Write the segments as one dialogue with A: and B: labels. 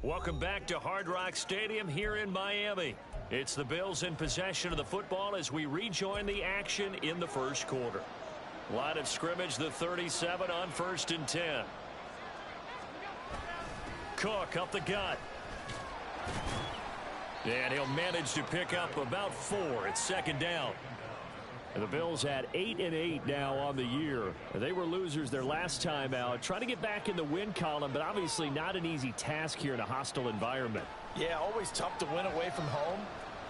A: Welcome back to Hard Rock Stadium here in Miami. It's the Bills in possession of the football as we rejoin the action in the first quarter. Line of scrimmage, the 37 on 1st and 10. Cook up the gut. And he'll manage to pick up about 4. It's 2nd down. And the Bills at 8-8 now on the year. They were losers their last time out. Trying to get back in the win column, but obviously not an easy task here in a hostile environment.
B: Yeah, always tough to win away from home.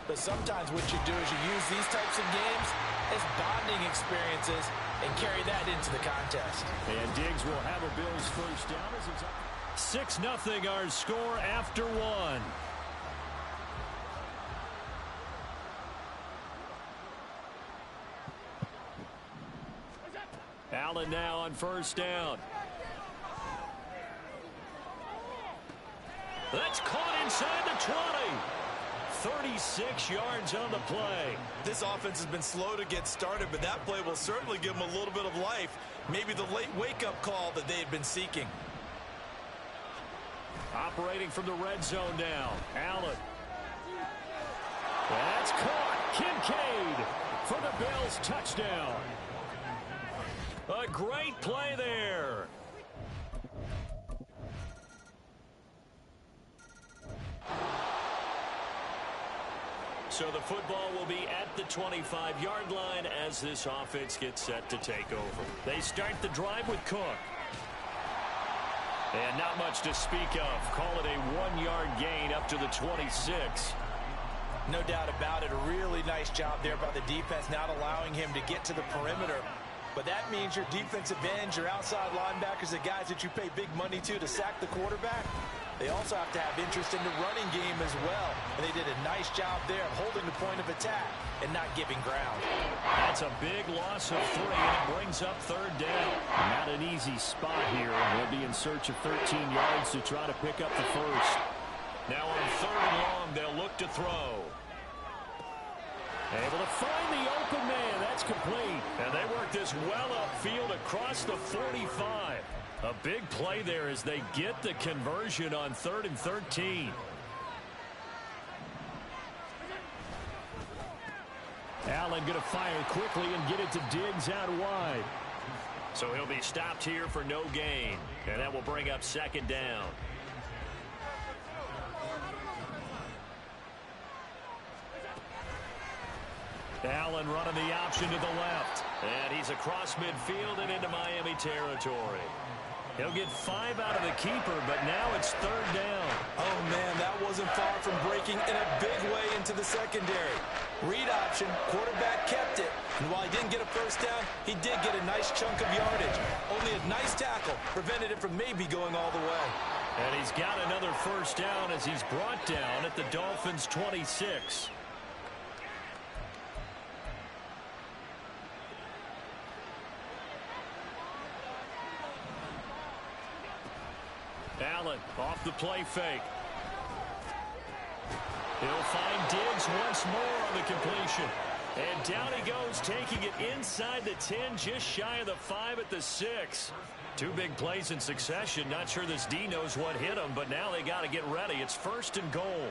B: But sometimes what you do is you use these types of games as bonding experiences and carry that into the contest.
A: And Diggs will have a Bills first down as it's up. 6-0 our score after 1. Allen now on 1st down. That's caught inside the 20. 36 yards on the play.
C: This offense has been slow to get started, but that play will certainly give them a little bit of life. Maybe the late wake-up call that they had been seeking.
A: Operating from the red zone now. Allen. That's caught. Kincaid for the Bills touchdown. A great play there. So the football will be at the 25-yard line as this offense gets set to take over. They start the drive with Cook. And not much to speak of. Call it a 1-yard gain up to the 26.
B: No doubt about it. A really nice job there by the defense, not allowing him to get to the perimeter. But that means your defensive ends, your outside linebackers, the guys that you pay big money to sack the quarterback, they also have to have interest in the running game as well. And they did a nice job there of holding the point of attack and not giving ground.
A: That's a big loss of 3, and it brings up 3rd down. Not an easy spot here. They'll be in search of 13 yards to try to pick up the first. Now on 3rd and long, they'll look to throw. Able to find the open man. That's complete. And they work this well upfield across the 45. A big play there as they get the conversion on 3rd and 13. Allen going to fire quickly and get it to Diggs out wide. So he'll be stopped here for no gain. And that will bring up 2nd down. Allen running the option to the left. And he's across midfield and into Miami territory. He'll get 5 out of the keeper, but now it's 3rd down.
C: Oh, man, that wasn't far from breaking in a big way into the secondary. Read option, quarterback kept it. And while he didn't get a first down, he did get a nice chunk of yardage. Only a nice tackle prevented it from maybe going all the way.
A: And he's got another first down as he's brought down at the Dolphins' 26. Allen off the play fake. He'll find Diggs once more on the completion. And down he goes, taking it inside the 10, just shy of the 5 at the 6. 2 big plays in succession. Not sure this D knows what hit him, but now they got to get ready. It's 1st and goal.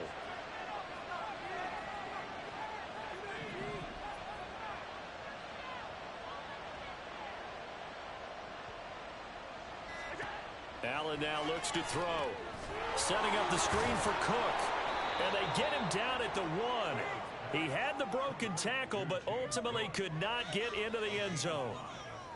A: Allen now looks to throw. Setting up the screen for Cook. And they get him down at the 1. He had the broken tackle, but ultimately could not get into the end zone.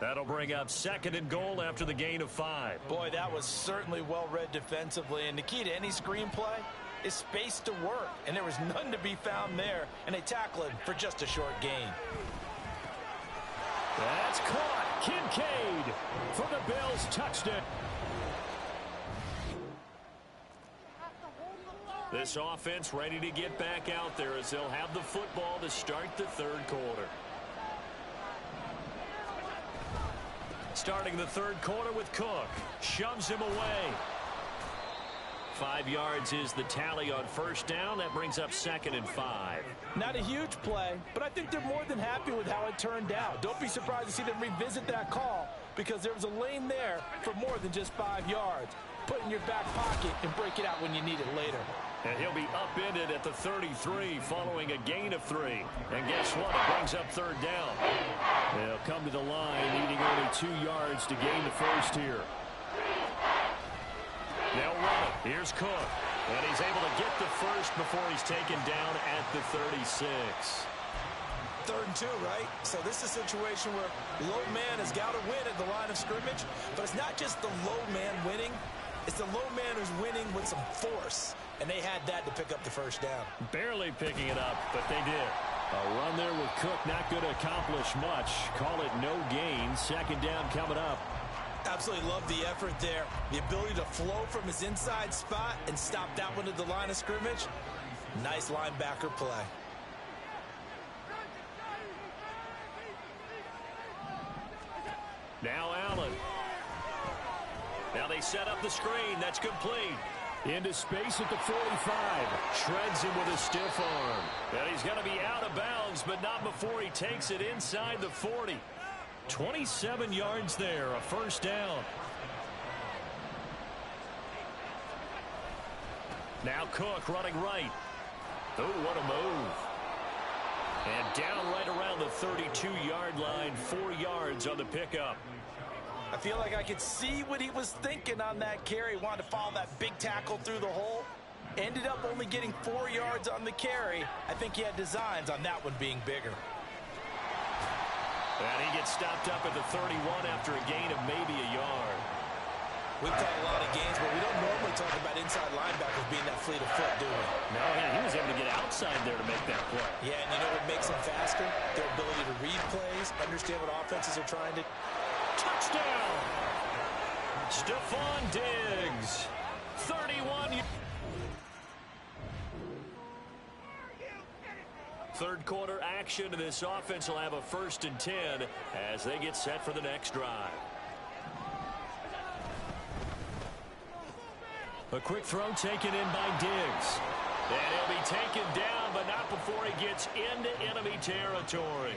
A: That'll bring up 2nd and goal after the gain of 5.
B: Boy, that was certainly well read defensively. And the key to any screenplay is space to work. And there was none to be found there. And they tackle him for just a short gain.
A: That's caught. Kincaid for the Bills touchdown. This offense ready to get back out there as they'll have the football to start the 3rd quarter. Starting the 3rd quarter with Cook. Shoves him away. 5 yards is the tally on 1st down. That brings up 2nd and 5.
B: Not a huge play, but I think they're more than happy with how it turned out. Don't be surprised to see them revisit that call because there was a lane there for more than just 5 yards. put in your back pocket and break it out when you need it later.
A: And he'll be upended at the 33 following a gain of 3. And guess what? It brings up third down. They'll come to the line needing only 2 yards to gain the first here. They'll run it. Here's Cook. And he's able to get the first before he's taken down at the 36.
B: 3rd and 2, right? So this is a situation where low man has got to win at the line of scrimmage. But it's not just the low man winning. It's the low man who's winning with some force. And they had that to pick up the first down.
A: Barely picking it up, but they did. A run there with Cook not going to accomplish much. Call it no gain. 2nd down coming up.
B: Absolutely love the effort there. The ability to flow from his inside spot and stop that one at the line of scrimmage. Nice linebacker play.
A: Now Allen. Now they set up the screen. That's complete. Into space at the 45. Shreds him with a stiff arm. And he's going to be out of bounds, but not before he takes it inside the 40. 27 yards there, a first down. Now Cook running right. Oh, what a move. And down right around the 32-yard line, 4 yards on the pickup.
B: I feel like I could see what he was thinking on that carry. Wanted to follow that big tackle through the hole. Ended up only getting 4 yards on the carry. I think he had designs on that one being bigger.
A: And he gets stopped up at the 31 after a gain of maybe a yard.
B: We've got a lot of gains, but we don't normally talk about inside linebackers being that fleet of foot, do we?
A: No, yeah, he was able to get outside there to make that play.
B: Yeah, and you know what makes them faster? Their ability to read plays, understand what offenses are trying to...
A: Touchdown! Stephon Diggs. 31. Third quarter action, and this offense will have a 1st and 10 as they get set for the next drive. A quick throw taken in by Diggs. And he'll be taken down, but not before he gets into enemy territory.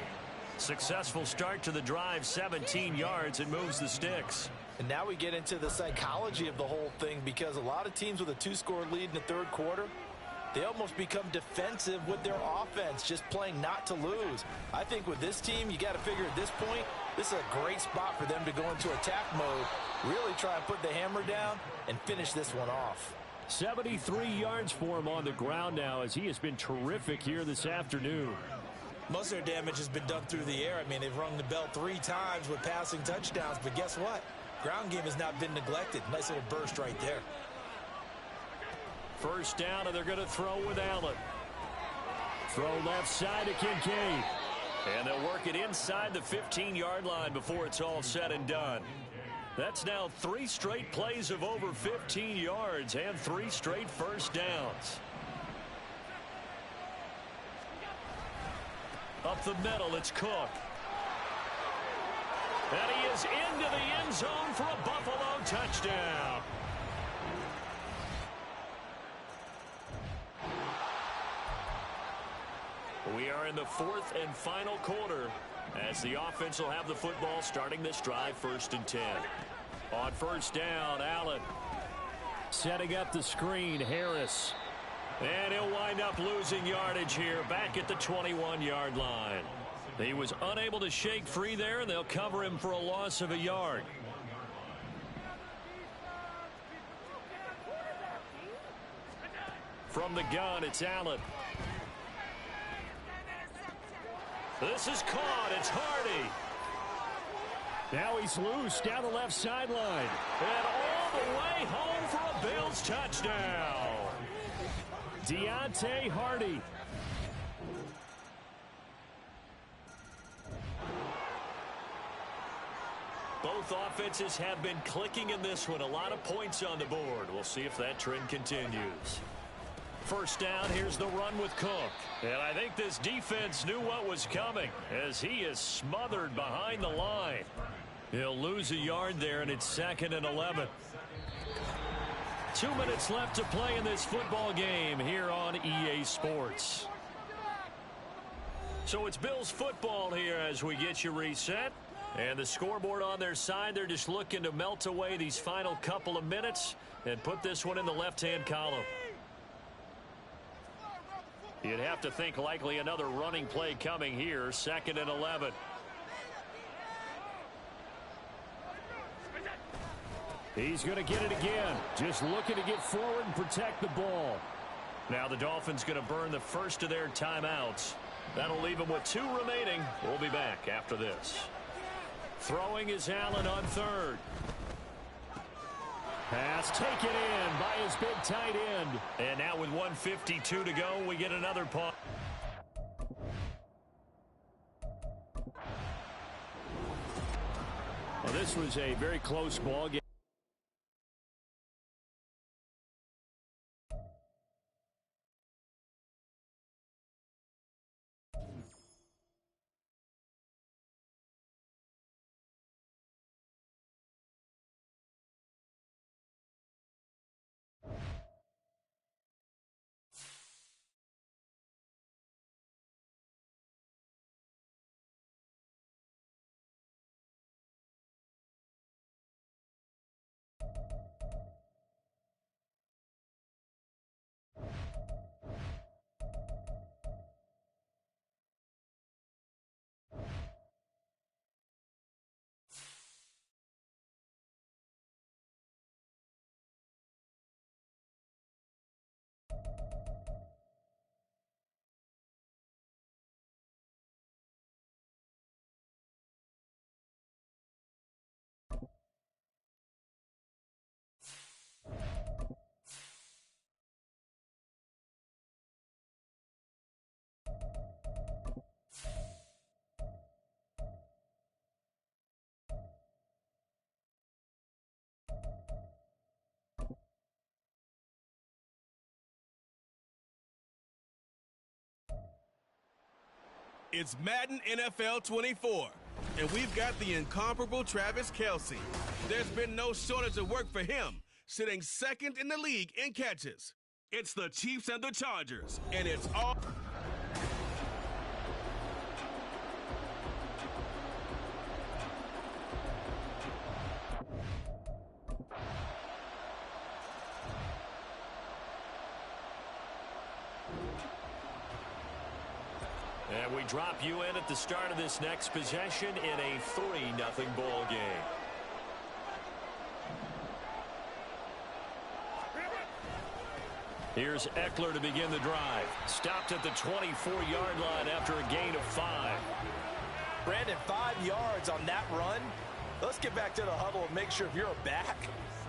A: Successful start to the drive, 17 yards, and moves the sticks.
B: And now we get into the psychology of the whole thing, because a lot of teams with a 2-score lead in the 3rd quarter, they almost become defensive with their offense, just playing not to lose. I think with this team, you got to figure at this point, this is a great spot for them to go into attack mode, really try and put the hammer down and finish this one off.
A: 73 yards for him on the ground now, as he has been terrific here this afternoon.
B: Most of their damage has been done through the air. I mean, they've rung the bell 3 times with passing touchdowns, but guess what? Ground game has not been neglected. Nice little burst right there.
A: First down, and they're going to throw with Allen. Throw left side to Kincaid. And they'll work it inside the 15-yard line before it's all said and done. That's now 3 straight plays of over 15 yards and 3 straight first downs. Up the middle, it's Cook. And he is into the end zone for a Buffalo touchdown. We are in the 4th and final quarter as the offense will have the football starting this drive, 1st and 10. On first down, Allen setting up the screen, Harris. And he'll wind up losing yardage here back at the 21-yard line. He was unable to shake free there, and they'll cover him for a loss of a yard. From the gun, it's Allen. This is caught. It's Hardy. Now he's loose down the left sideline. And all the way home for a Bills touchdown. Deontay Hardy. Both offenses have been clicking in this one. A lot of points on the board. We'll see if that trend continues. First down, here's the run with Cook. And I think this defense knew what was coming as he is smothered behind the line. He'll lose a yard there, and it's 2nd and 11. 2 minutes left to play in this football game here on EA Sports. So it's Bills football here as we get you reset. And the scoreboard on their side, they're just looking to melt away these final couple of minutes and put this one in the left-hand column. You'd have to think likely another running play coming here, 2nd and 11. He's going to get it again. Just looking to get forward and protect the ball. Now the Dolphins going to burn the first of their timeouts. That'll leave them with 2 remaining. We'll be back after this. Throwing is Allen on 3rd. Pass taken in by his big tight end. And now with 1:52 to go, we get another punt. Well, this was a very close ball game.
D: It's Madden NFL 24, and we've got the incomparable Travis Kelce. There's been no shortage of work for him, sitting 2nd in the league in catches. It's the Chiefs and the Chargers, and it's all...
A: And we drop you in at the start of this next possession in a 3-0 ball game. Here's Eckler to begin the drive. Stopped at the 24-yard line after a gain of 5.
B: Brandon, 5 yards on that run. Let's get back to the huddle and make sure if you're a back,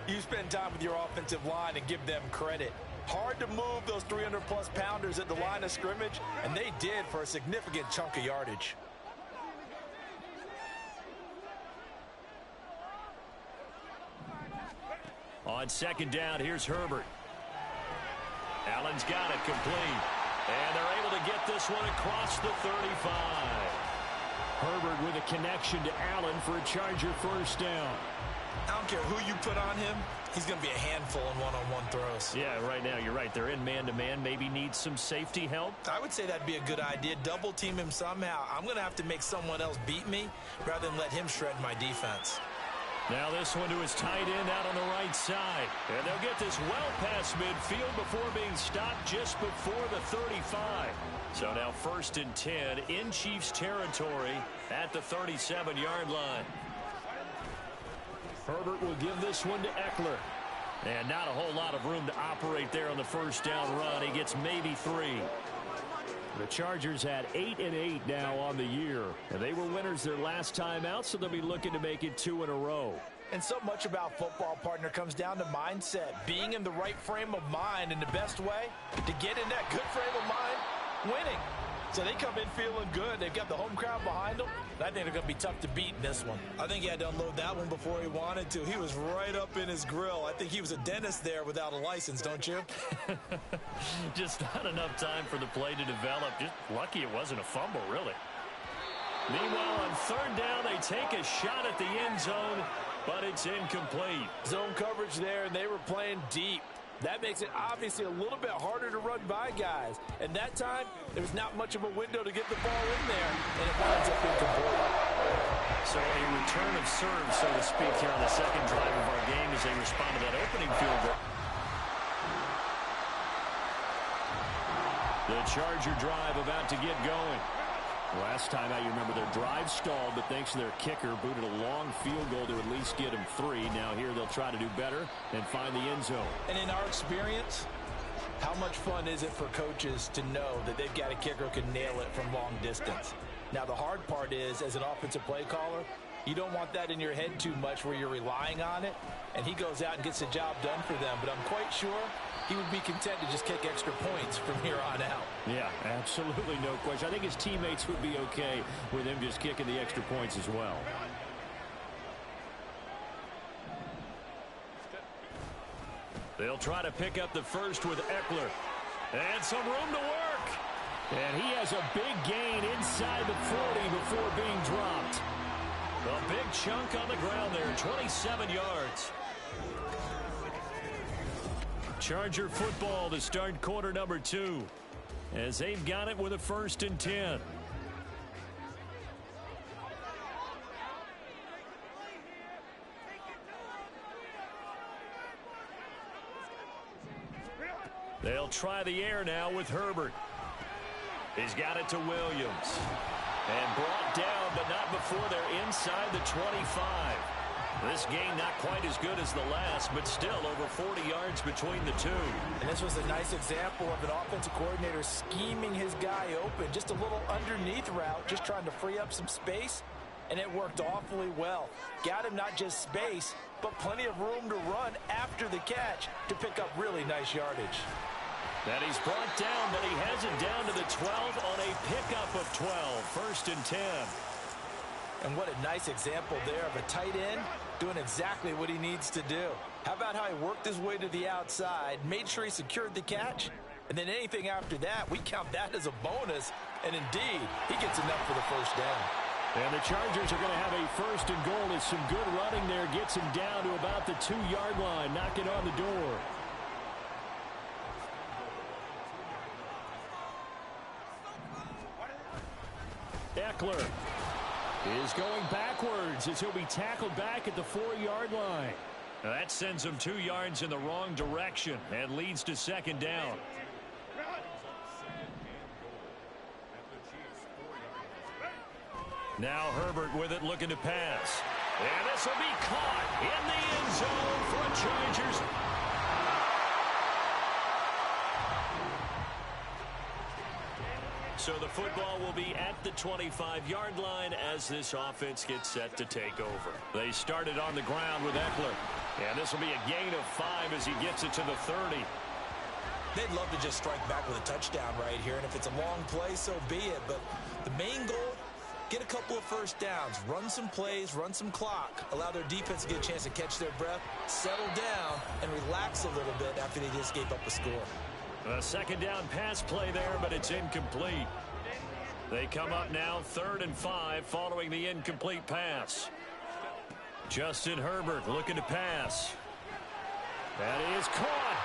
B: you spend time with your offensive line and give them credit. Hard to move those 300-plus pounders at the line of scrimmage, and they did for a significant chunk of yardage.
A: On 2nd down, here's Herbert. Allen's got it complete. And they're able to get this one across the 35. Herbert with a connection to Allen for a Charger first down.
B: I don't care who you put on him. He's going to be a handful in one-on-one throws.
A: Yeah, right now, you're right. They're in man-to-man. Maybe needs some safety help.
B: I would say that'd be a good idea. Double team him somehow. I'm going to have to make someone else beat me rather than let him shred my defense.
A: Now this one to his tight end out on the right side. And they'll get this well past midfield before being stopped just before the 35. So now 1st and 10 in Chiefs territory at the 37-yard line. Herbert will give this one to Eckler. And not a whole lot of room to operate there on the first down run. He gets maybe 3. The Chargers had 8-8 now on the year. And they were winners their last time out, so they'll be looking to make it 2 in a row.
B: And so much about football, partner, comes down to mindset. Being in the right frame of mind, and the best way to get in that good frame of mind, winning. So they come in feeling good. They've got the home crowd behind them. And I think they're going to be tough to beat in this one. I think he had to unload that one before he wanted to. He was right up in his grill. I think he was a dentist there without a license, don't you?
A: Just not enough time for the play to develop. Just lucky it wasn't a fumble, really. Meanwhile, on 3rd down, they take a shot at the end zone, but it's incomplete.
B: Zone coverage there, and they were playing deep. That makes it obviously a little bit harder to run by guys. And that time, there was not much of a window to get the ball in there, and it winds up incomplete.
A: So a return of serve, so to speak, here on the second drive of our game as they respond to that opening field goal. The Charger drive about to get going. Last time out, you remember their drive stalled, but thanks to their kicker, booted a long field goal to at least get them 3. Now here they'll try to do better and find the end zone.
B: And in our experience, how much fun is it for coaches to know that they've got a kicker who can nail it from long distance? Now, the hard part is, as an offensive play caller, you don't want that in your head too much where you're relying on it, and he goes out and gets the job done for them. But I'm quite sure he would be content to just kick extra points from here on out.
A: Yeah, absolutely no question. I think his teammates would be okay with him just kicking the extra points as well. They'll try to pick up the first with Eckler. And some room to work. And he has a big gain inside the 40 before being dropped. A big chunk on the ground there, 27 yards. Charger football to start quarter number 2 as they've got it with a 1st and 10. They'll try the air now with Herbert. He's got it to Williams. And brought down, but not before they're inside the 25. This game not quite as good as the last, but still over 40 yards between the two.
B: And this was a nice example of an offensive coordinator scheming his guy open. Just a little underneath route, just trying to free up some space, and it worked awfully well. Got him not just space, but plenty of room to run after the catch to pick up really nice yardage.
A: That he's brought down, but he has it down to the 12 on a pickup of 12. 1st and 10.
B: And what a nice example there of a tight end doing exactly what he needs to do. How about how he worked his way to the outside, made sure he secured the catch, and then anything after that, we count that as a bonus. And indeed, he gets enough for the 1st down.
A: And the Chargers are going to have a 1st and goal as some good running there gets him down to about the 2-yard line, knocking on the door. Eckler is going backwards as he'll be tackled back at the 4-yard line. Now that sends him 2 yards in the wrong direction and leads to 2nd down. Now Herbert with it, looking to pass. And this will be caught in the end zone for the Chargers. So the football will be at the 25-yard line as this offense gets set to take over. They started on the ground with Eckler. And this will be a gain of 5 as he gets it to the 30.
B: They'd love to just strike back with a touchdown right here. And if it's a long play, so be it. But the main goal, get a couple of 1st downs, run some plays, run some clock, allow their defense to get a chance to catch their breath, settle down, and relax a little bit after they just gave up a score.
A: A 2nd down pass play there, but it's incomplete. They come up now 3rd and 5 following the incomplete pass. Justin Herbert looking to pass. That is caught.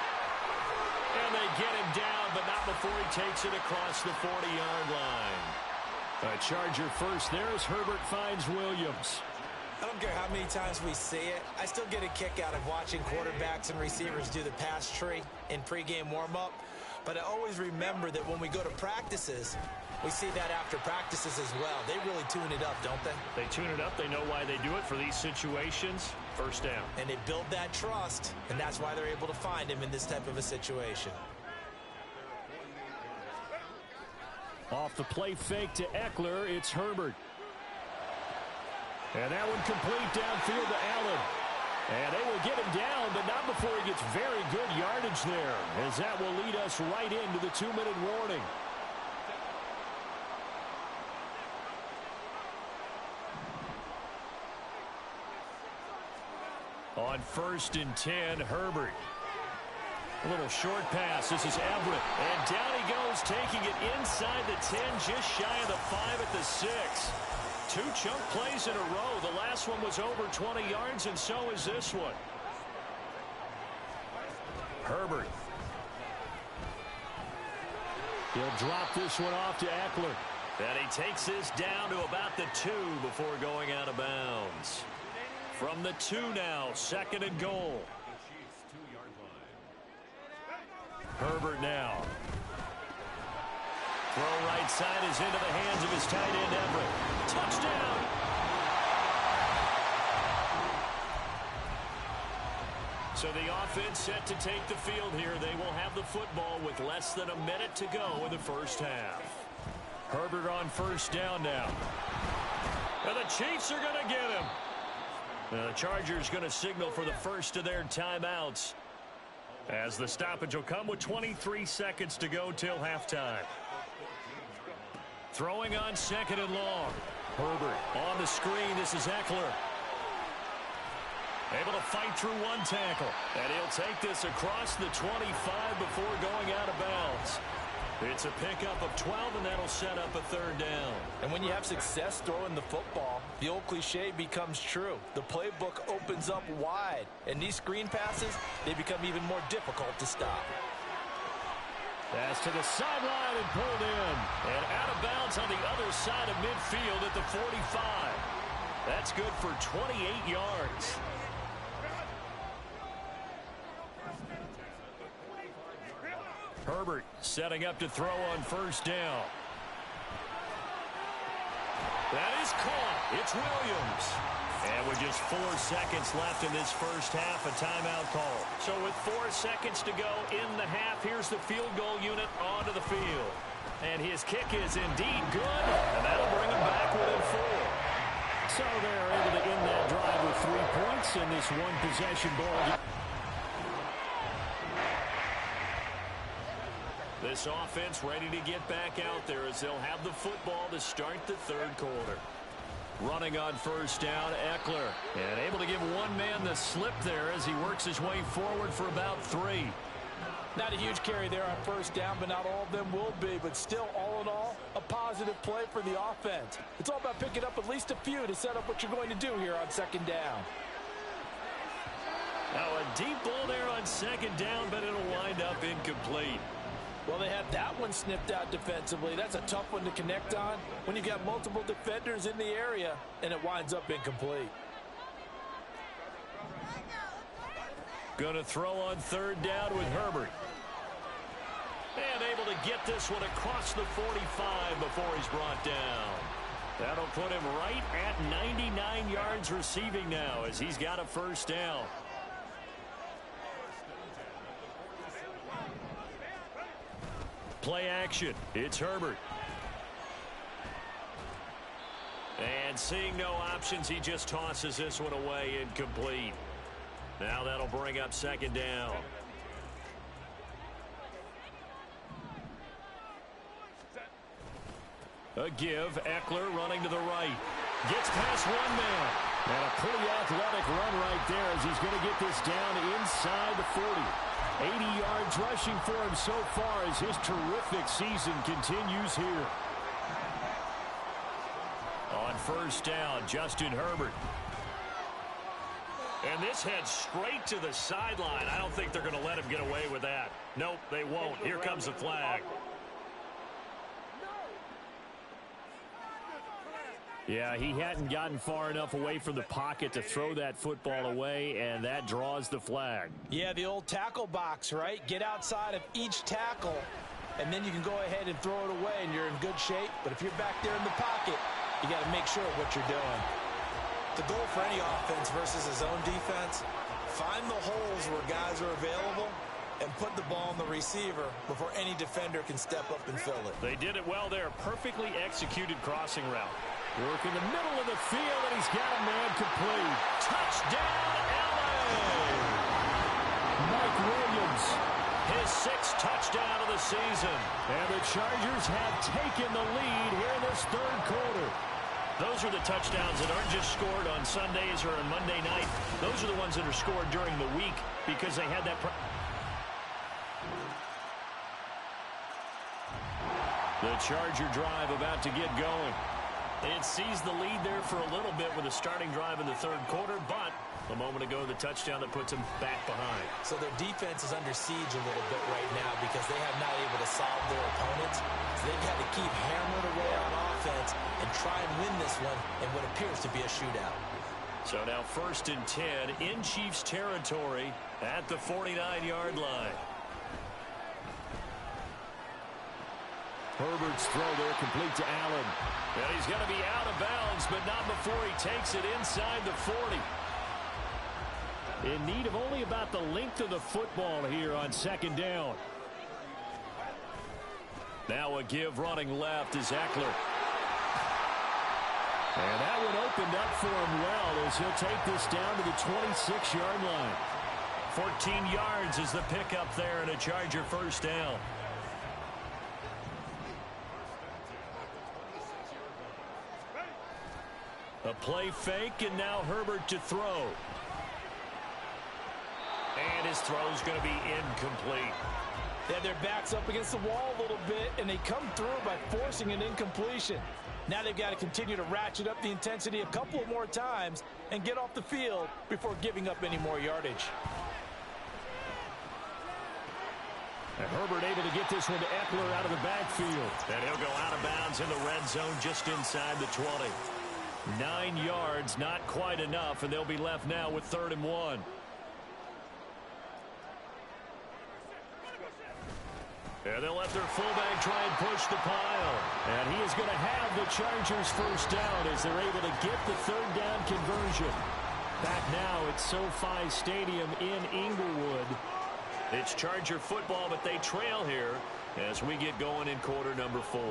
A: And they get him down, but not before he takes it across the 40-yard line. A Charger 1st there as Herbert finds Williams.
B: I don't care how many times we see it. I still get a kick out of watching quarterbacks and receivers do the pass tree in pregame warm-up. But I always remember that when we go to practices, we see that after practices as well. They really tune it up, don't they?
A: They tune it up. They know why they do it for these situations. 1st down.
B: And they build that trust, and that's why they're able to find him in this type of a situation.
A: Off the play fake to Eckler, it's Herbert. And that one complete downfield to Allen. And they will get him down, but not before he gets very good yardage there, as that will lead us right into the 2-minute warning. On 1st and 10, Herbert. A little short pass. This is Everett. And down he goes, taking it inside the 10, just shy of the 5 at the 6. 2 chunk plays in a row. The last one was over 20 yards, and so is this one. Herbert. He'll drop this one off to Eckler. And he takes this down to about the 2 before going out of bounds. From the 2 now, 2nd and goal. Herbert now. Throw right side is into the hands of his tight end, Everett. Touchdown! So the offense set to take the field here. They will have the football with less than a minute to go in the first half. Herbert on first down now. And the Chiefs are going to get him. The Chargers going to signal for the first of their timeouts, as the stoppage will come with 23 seconds to go till halftime. Throwing on 2nd and long. Herbert on the screen. This is Eckler. Able to fight through one tackle. And he'll take this across the 25 before going out of bounds. It's a pickup of 12, and that'll set up a 3rd down.
B: And when you have success throwing the football, the old cliche becomes true. The playbook opens up wide. And these screen passes, they become even more difficult to stop.
A: Pass to the sideline and pulled in. And out of bounds on the other side of midfield at the 45. That's good for 28 yards. Herbert setting up to throw on first down. That is caught. It's Williams. And with just 4 seconds left in this first half, a timeout call. So with 4 seconds to go in the half, here's the field goal unit onto the field. And his kick is indeed good, and that'll bring him back within 4. So they're able to end that drive with 3 points in this one-possession ball game. This offense ready to get back out there as they'll have the football to start the 3rd quarter. Running on first down, Eckler. And able to give one man the slip there as he works his way forward for about 3.
B: Not a huge carry there on first down, but not all of them will be. But still, all in all, a positive play for the offense. It's all about picking up at least a few to set up what you're going to do here on 2nd down.
A: Now a deep ball there on 2nd down, but it'll wind up incomplete.
B: Well, they had that one snipped out defensively. That's a tough one to connect on when you've got multiple defenders in the area, and it winds up incomplete.
A: Going to throw on 3rd down with Herbert. And able to get this one across the 45 before he's brought down. That'll put him right at 99 yards receiving now as he's got a first down. Play action. It's Herbert. And seeing no options, he just tosses this one away incomplete. Now that'll bring up 2nd down. A give. Eckler running to the right. Gets past one man. And a pretty athletic run right there as he's going to get this down inside the 40. 80 yards rushing for him so far as his terrific season continues here. On first down, Justin Herbert. And this heads straight to the sideline. I don't think they're going to let him get away with that. Nope, they won't. Here comes the flag. Yeah, he hadn't gotten far enough away from the pocket to throw that football away, and that draws the flag.
B: Yeah, the old tackle box, right? Get outside of each tackle, and then you can go ahead and throw it away, and you're in good shape. But if you're back there in the pocket, you got to make sure of what you're doing.
C: The goal for any offense versus his own defense, find the holes where guys are available and put the ball on the receiver before any defender can step up and fill it.
A: They did it well there. Perfectly executed crossing route. Work in the middle of the field, and he's got a man complete. Touchdown, L.A. Mike Williams, his 6th touchdown of the season. And the Chargers have taken the lead here in this 3rd quarter. Those are the touchdowns that aren't just scored on Sundays or on Monday night. Those are the ones that are scored during the week because they had that. The Charger drive about to get going. It sees the lead there for a little bit with a starting drive in the 3rd quarter, but a moment ago, the touchdown that puts them back behind.
B: So their defense is under siege a little bit right now because they have not able to solve their opponents. So they've had to keep hammering away on offense. defense and try and win this one in what appears to be a shootout.
A: So now 1st and 10 in Chiefs territory at the 49-yard line.
E: Herbert's throw there complete to Allen.
A: And he's going to be out of bounds, but not before he takes it inside the 40.
E: In need of only about the length of the football here on 2nd down.
A: Now a give running left is Eckler. And that one opened up for him well as he'll take this down to the 26-yard line. 14 yards is the pickup there and a Charger 1st down. A play fake, and now Herbert to throw. And his throw's going to be incomplete.
B: They had their backs up against the wall a little bit, and they come through by forcing an incompletion. Now they've got to continue to ratchet up the intensity a couple of more times and get off the field before giving up any more yardage.
E: And Herbert able to get this one to Eckler out of the backfield.
A: And he'll go out of bounds in the red zone just inside the 20. 9 yards, not quite enough, and they'll be left now with 3rd and 1. And they'll let their fullback try and push the pile. And he is going to have the Chargers 1st down as they're able to get the 3rd down conversion. Back now at SoFi Stadium in Inglewood. It's Charger football, but they trail here as we get going in quarter number 4.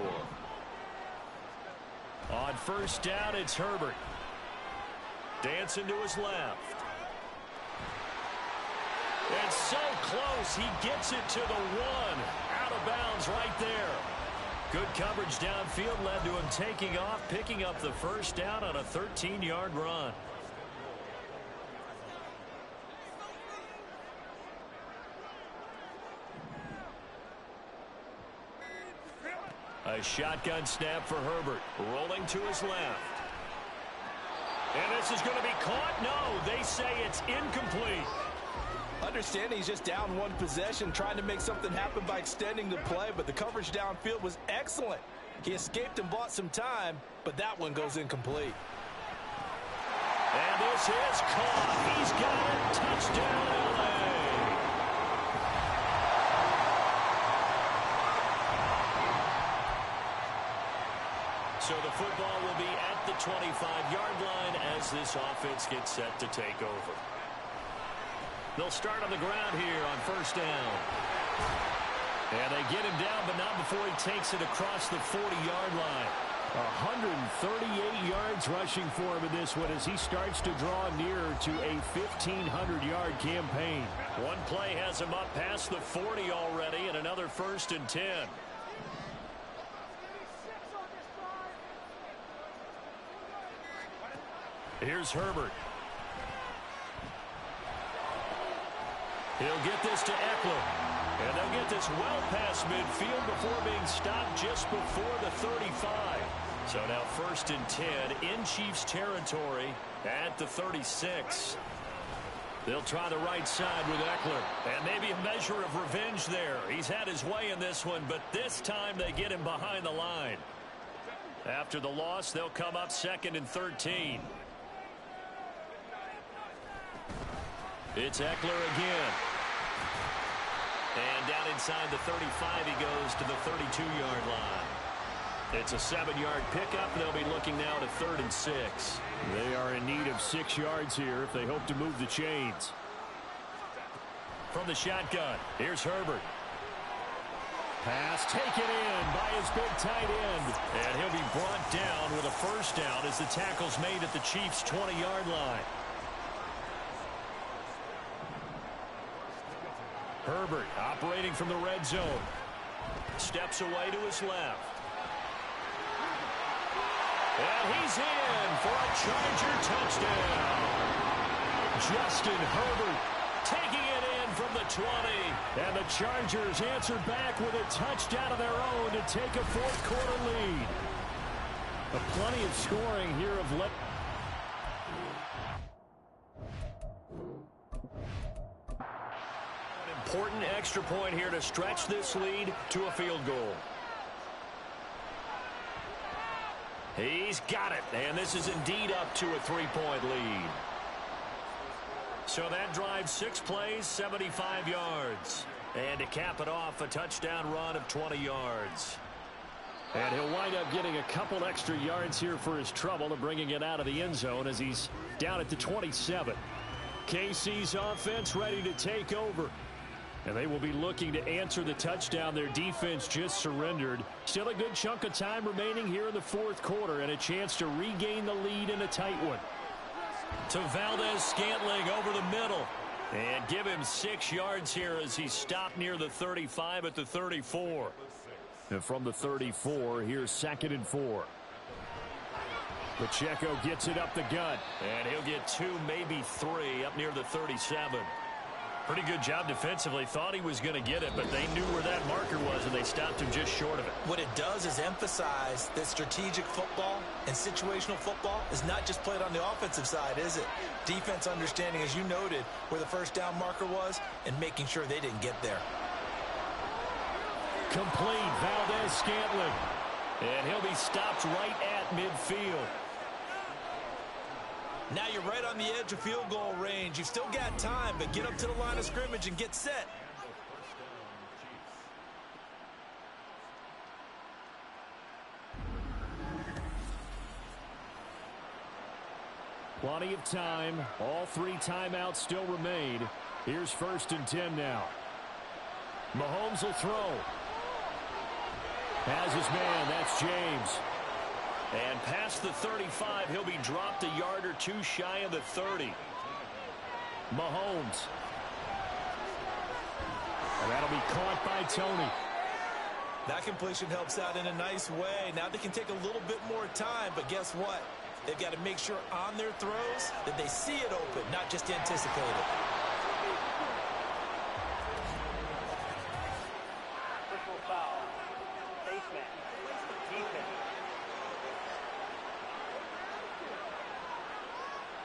A: On 1st down, it's Herbert. Dancing to his left. And so close, he gets it to the 1. Out of bounds right there. Good coverage downfield led to him taking off, picking up the 1st down on a 13-yard run. A shotgun snap for Herbert, rolling to his left. And this is going to be caught. No, they say it's incomplete.
B: Understanding he's just down 1 possession, trying to make something happen by extending the play, but the coverage downfield was excellent. He escaped and bought some time, but that one goes incomplete.
A: And this is caught. He's got it. Touchdown, LA. So the football will be at the 25-yard line as this offense gets set to take over. They'll start on the ground here on 1st down. And they get him down, but not before he takes it across the 40-yard line.
E: 138 yards rushing for him in this one as he starts to draw nearer to a 1,500-yard campaign.
A: One play has him up past the 40 already, and another 1st and 10. Here's Herbert. He'll get this to Eckler. And they'll get this well past midfield before being stopped just before the 35. So now 1st and 10 in Chiefs territory at the 36. They'll try the right side with Eckler. And maybe a measure of revenge there. He's had his way in this one, but this time they get him behind the line. After the loss, they'll come up 2nd and 13. It's Eckler again. And down inside the 35, he goes to the 32-yard line. It's a 7-yard pickup. They'll be looking now to 3rd and 6.
E: They are in need of 6 yards here if they hope to move the chains.
A: From the shotgun, here's Herbert.
E: Pass taken in by his big tight end.
A: And he'll be brought down with a 1st down as the tackle's made at the Chiefs' 20-yard line. Herbert operating from the red zone. Steps away to his left. And he's in for a Charger touchdown. Justin Herbert taking it in from the 20.
E: And the Chargers answer back with a touchdown of their own to take a 4th quarter lead. Plenty of scoring here of left.
A: Important extra point here to stretch this lead to a field goal. He's got it, and this is indeed up to a 3-point lead. So that drive, 6 plays, 75 yards. And to cap it off, a touchdown run of 20 yards.
E: And he'll wind up getting a couple extra yards here for his trouble and bringing it out of the end zone as he's down at the 27. KC's offense ready to take over. And they will be looking to answer the touchdown their defense just surrendered. Still a good chunk of time remaining here in the fourth quarter and a chance to regain the lead in a tight one.
A: To Valdez-Scantling over the middle. And give him 6 yards here as he stopped near the 35 at the 34.
E: And from the 34, here's 2nd and 4. Pacheco gets it up the gut.
A: And he'll get 2, maybe 3 up near the 37. Pretty good job defensively. Thought he was going to get it, but they knew where that marker was, and they stopped him just short of it.
B: What it does is emphasize that strategic football and situational football is not just played on the offensive side, is it? Defense understanding, as you noted, where the first down marker was and making sure they didn't get there.
E: Complete, Valdez-Scantling.
A: And he'll be stopped right at midfield.
B: Now you're right on the edge of field goal range. You've still got time, but get up to the line of scrimmage and get set.
E: Plenty of time. All 3 timeouts still remain. Here's 1st and 10 now. Mahomes will throw. Has his man. That's James.
A: And past the 35, he'll be dropped a yard or 2 shy of the 30.
E: Mahomes. And that'll be caught by Tony.
B: That completion helps out in a nice way. Now they can take a little bit more time, but guess what? They've got to make sure on their throws that they see it open, not just anticipate it.
F: Personal foul. Face mask. Defense.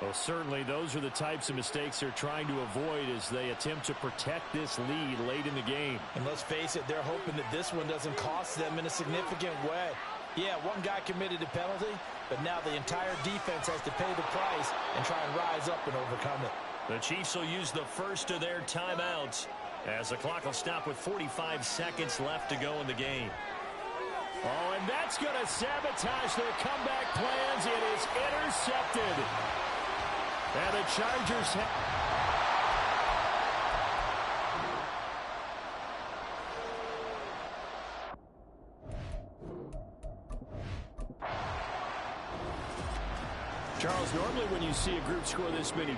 E: Well, certainly those are the types of mistakes they're trying to avoid as they attempt to protect this lead late in the game.
B: And let's face it, they're hoping that this one doesn't cost them in a significant way. Yeah, one guy committed a penalty, but now the entire defense has to pay the price and try and rise up and overcome it.
A: The Chiefs will use the first of their timeouts as the clock will stop with 45 seconds left to go in the game.
E: Oh, and that's going to sabotage their comeback plans. It is intercepted. And the Chargers Charles, normally when you see a group score this many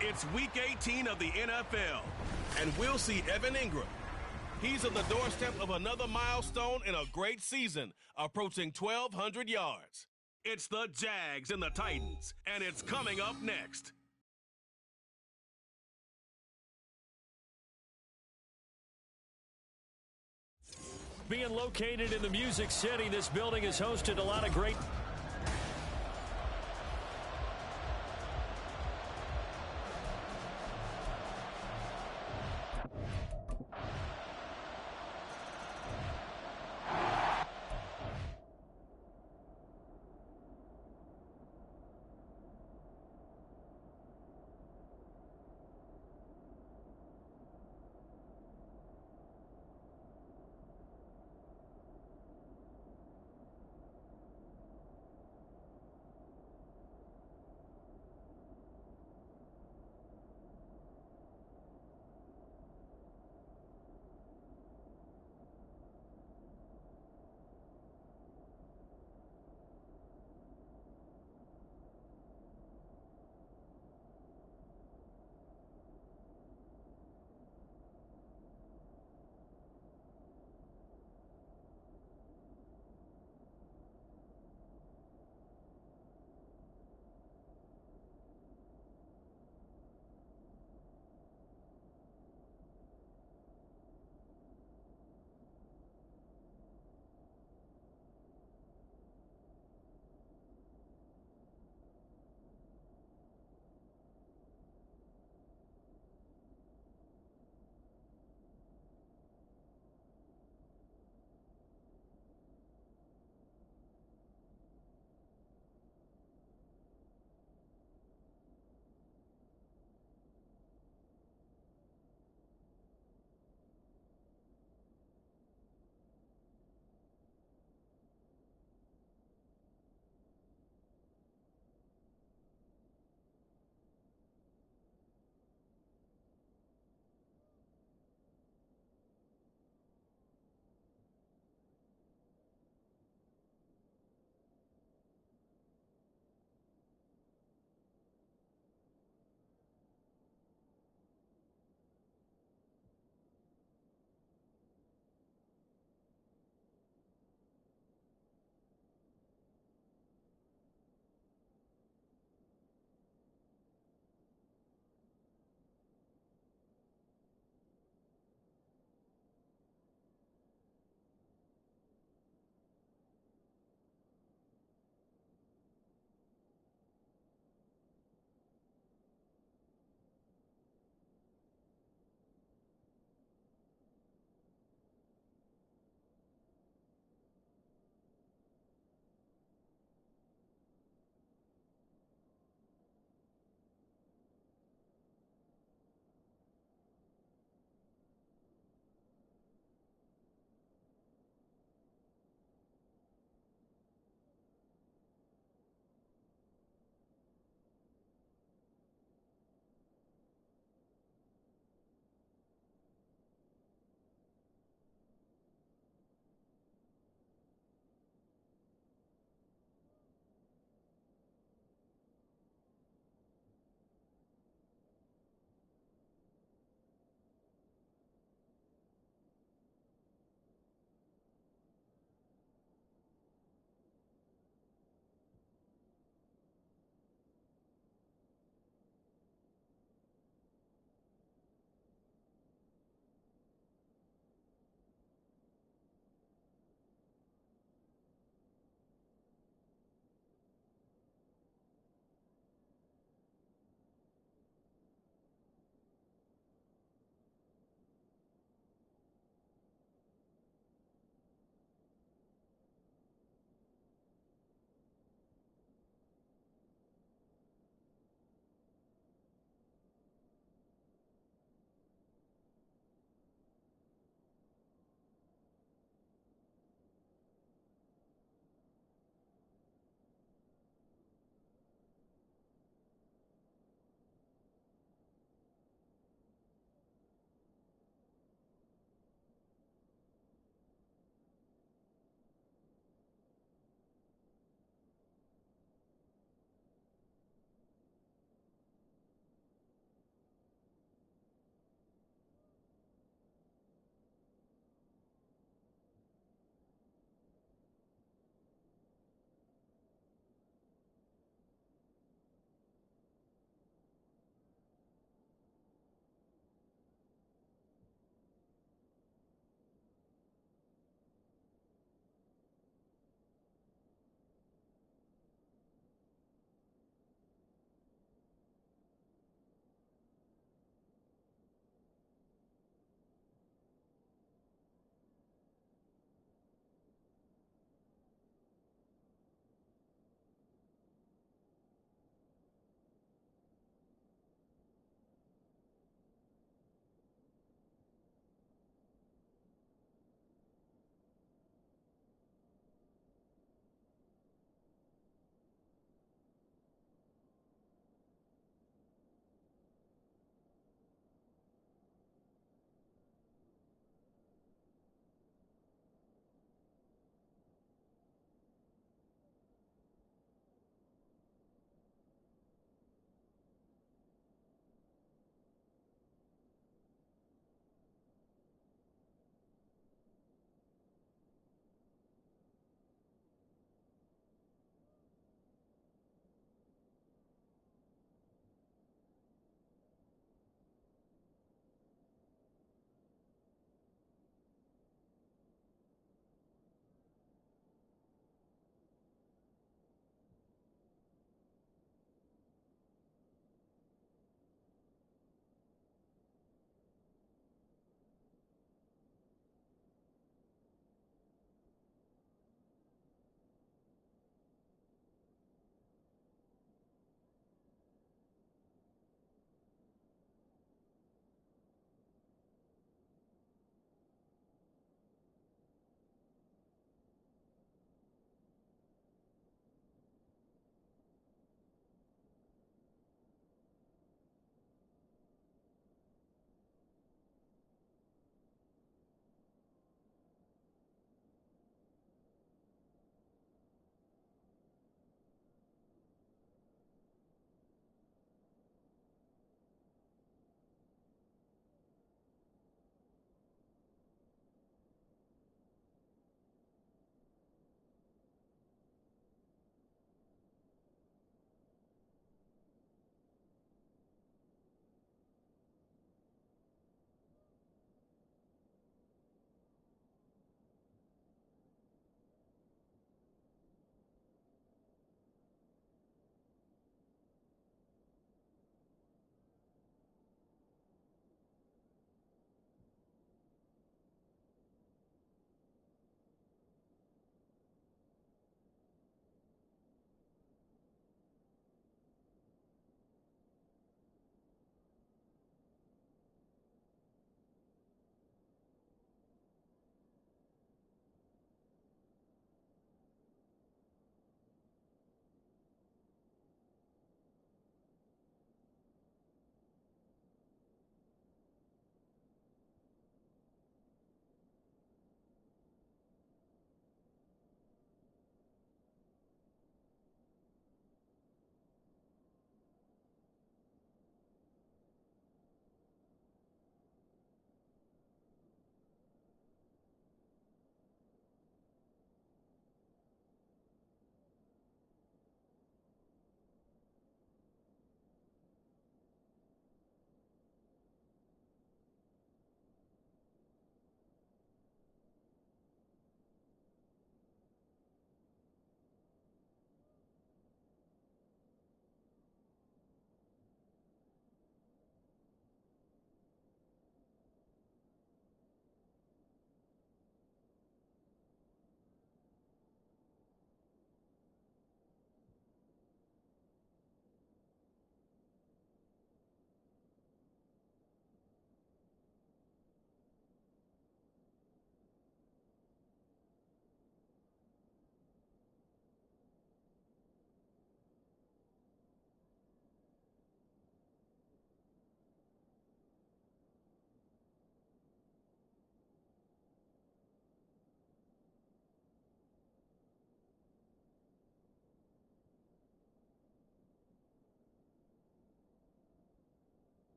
D: It's Week 18 of the NFL, and we'll see Evan Ingram. He's on the doorstep of another milestone in a great season, approaching 1,200 yards. It's the Jags and the Titans, and it's coming up next.
E: Being located in the Music City, this building has hosted a lot of great...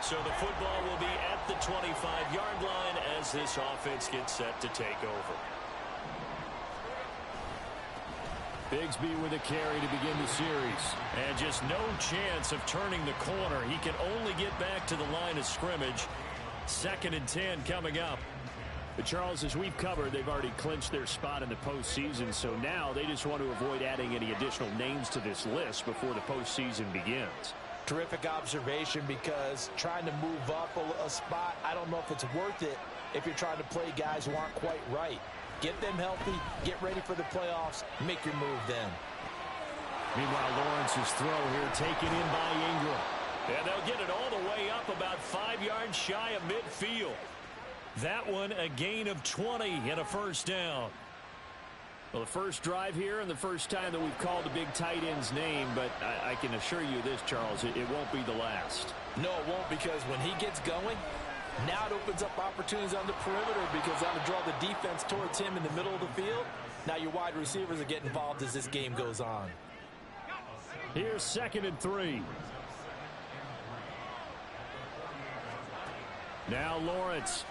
A: So the football will be at the 25-yard line as this offense gets set to take over.
E: Bigsby with a carry to begin the series.
A: And just no chance of turning the corner. He can only get back to the line of scrimmage. 2nd and 10 coming up.
E: But Charles, as we've covered, they've already clinched their spot in the postseason, so now they just want to avoid adding any additional names to this list before the postseason begins.
B: Terrific observation, because trying to move up a spot, I don't know if it's worth it if you're trying to play guys who aren't quite right. Get them healthy, get ready for the playoffs, make your move then.
E: Meanwhile, Lawrence's throw here taken in by Ingram.
A: And they'll get it all the way up about 5 yards shy of midfield. That one a gain of 20 and a first down.
E: Well, the first drive here and the first time that we've called the big tight end's name, but I can assure you this, Charles, it won't be the last.
B: No, it won't, because when he gets going, now it opens up opportunities on the perimeter, because that'll draw the defense towards him in the middle of the field. Now your wide receivers are getting involved as this game goes on.
E: Here's 2nd and 3. Now Lawrence.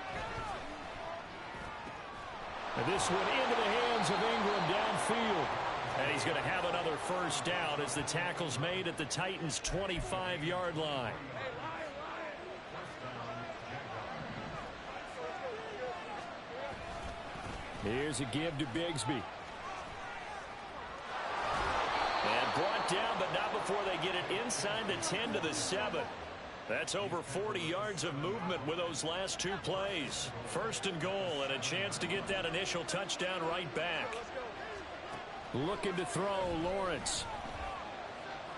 E: And this one into the hands of Ingram downfield.
A: And he's going to have another first down as the tackle's made at the Titans' 25-yard line.
E: Here's a give to Bigsby.
A: And brought down, but not before they get it inside the 10 to the 7. That's over 40 yards of movement with those last 2 plays. 1st and goal, and a chance to get that initial touchdown right back.
E: Looking to throw, Lawrence.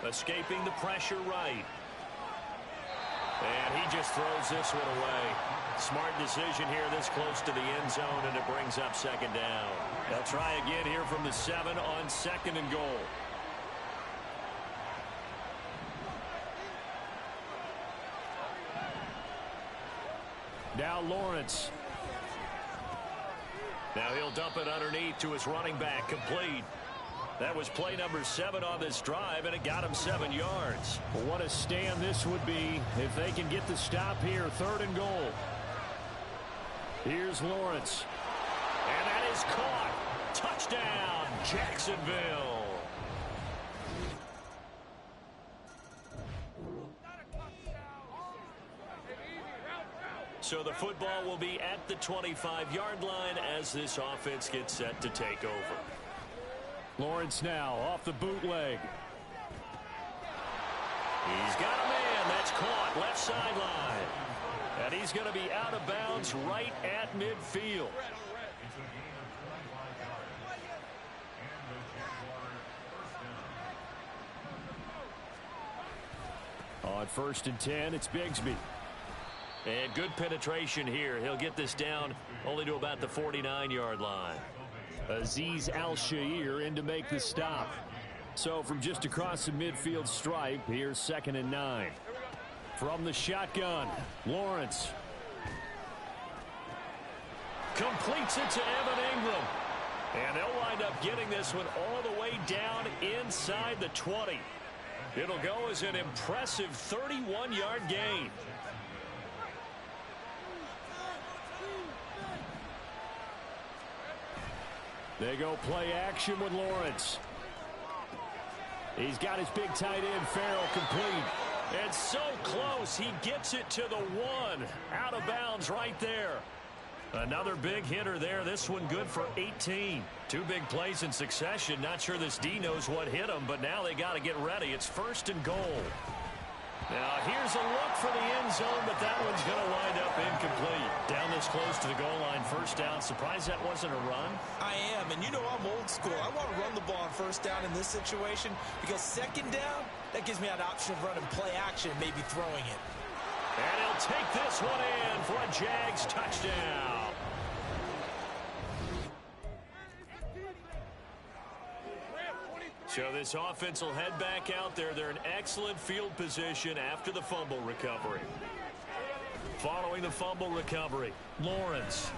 A: Escaping the pressure right. And he just throws this one away. Smart decision here this close to the end zone, and it brings up 2nd down. They'll try again here from the 7 on 2nd and goal.
E: Now Lawrence.
A: Now he'll dump it underneath to his running back, complete. That was play number 7 on this drive, and it got him 7 yards.
E: Well, what a stand this would be if they can get the stop here. 3rd and goal. Here's Lawrence.
A: And that is caught. Touchdown, Jacksonville. So the football will be at the 25-yard line as this offense gets set to take over.
E: Lawrence now off the bootleg.
A: He's got a man. That's caught left sideline. And he's going to be out of bounds right at midfield.
E: On 1st and 10, it's Bigsby.
A: And good penetration here. He'll get this down only to about the 49-yard line.
E: Azeez Al-Shaair in to make the stop. So from just across the midfield stripe, here's 2nd and 9. From the shotgun, Lawrence.
A: Completes it to Evan Ingram. And they'll wind up getting this one all the way down inside the 20. It'll go as an impressive 31-yard gain.
E: They go play action with Lawrence. He's got his big tight end, Farrell, complete.
A: And so close, he gets it to the 1. Out of bounds right there. Another big hitter there. This one good for 18. 2 big plays in succession. Not sure this D knows what hit him, but now they got to get ready. It's 1st and goal. Now here's a look for the end zone, but that one's going to wind up incomplete. Down this close to the goal line, 1st down. Surprised that wasn't a run?
B: I am, and you know I'm old school. I want to run the ball on 1st down in this situation, because 2nd down, that gives me an option of running play action and maybe throwing it.
A: And he'll take this one in for a Jags touchdown. So this offense will head back out there. They're in excellent field position after the fumble recovery. Following the fumble recovery, Lawrence.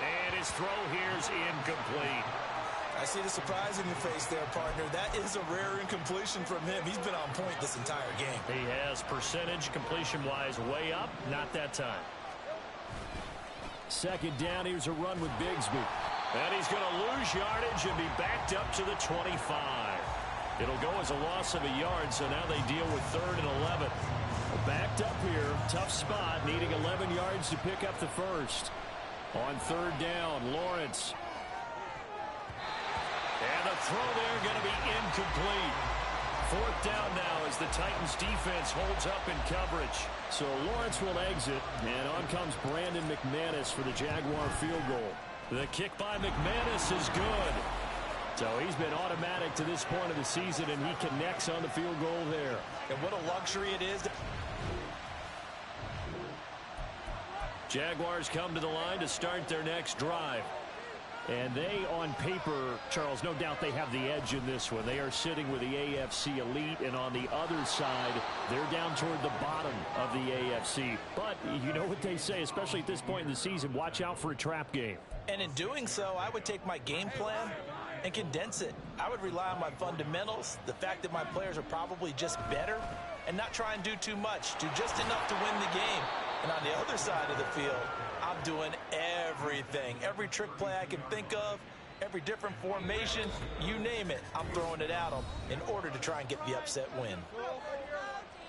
A: And his throw here's incomplete.
C: I see the surprise in your face there, partner. That is a rare incompletion from him. He's been on point this entire game.
A: He has percentage completion-wise way up. Not that time.
E: Second down, here's a run with Bigsby.
A: And he's going to lose yardage and be backed up to the 25. It'll go as a loss of a yard, so now they deal with 3rd and 11.
E: Backed up here, tough spot, needing 11 yards to pick up the first. On 3rd down, Lawrence.
A: And the throw there going to be incomplete. 4th down now as the Titans defense holds up in coverage.
E: So Lawrence will exit, and on comes Brandon McManus for the Jaguar field goal.
A: The kick by McManus is good.
E: So he's been automatic to this point of the season, and he connects on the field goal there.
B: And what a luxury it is.
A: Jaguars come to the line to start their next drive.
E: And they, on paper, Charles, no doubt they have the edge in this one. They are sitting with the AFC elite, and on the other side, they're down toward the bottom of the AFC. But you know what they say, especially at this point in the season, watch out for a trap game.
B: And in doing so, I would take my game plan and condense it. I would rely on my fundamentals, the fact that my players are probably just better, and not try and do too much, do just enough to win the game. And on the other side of the field, I'm doing everything. Every trick play I can think of, every different formation, you name it, I'm throwing it at them in order to try and get the upset win.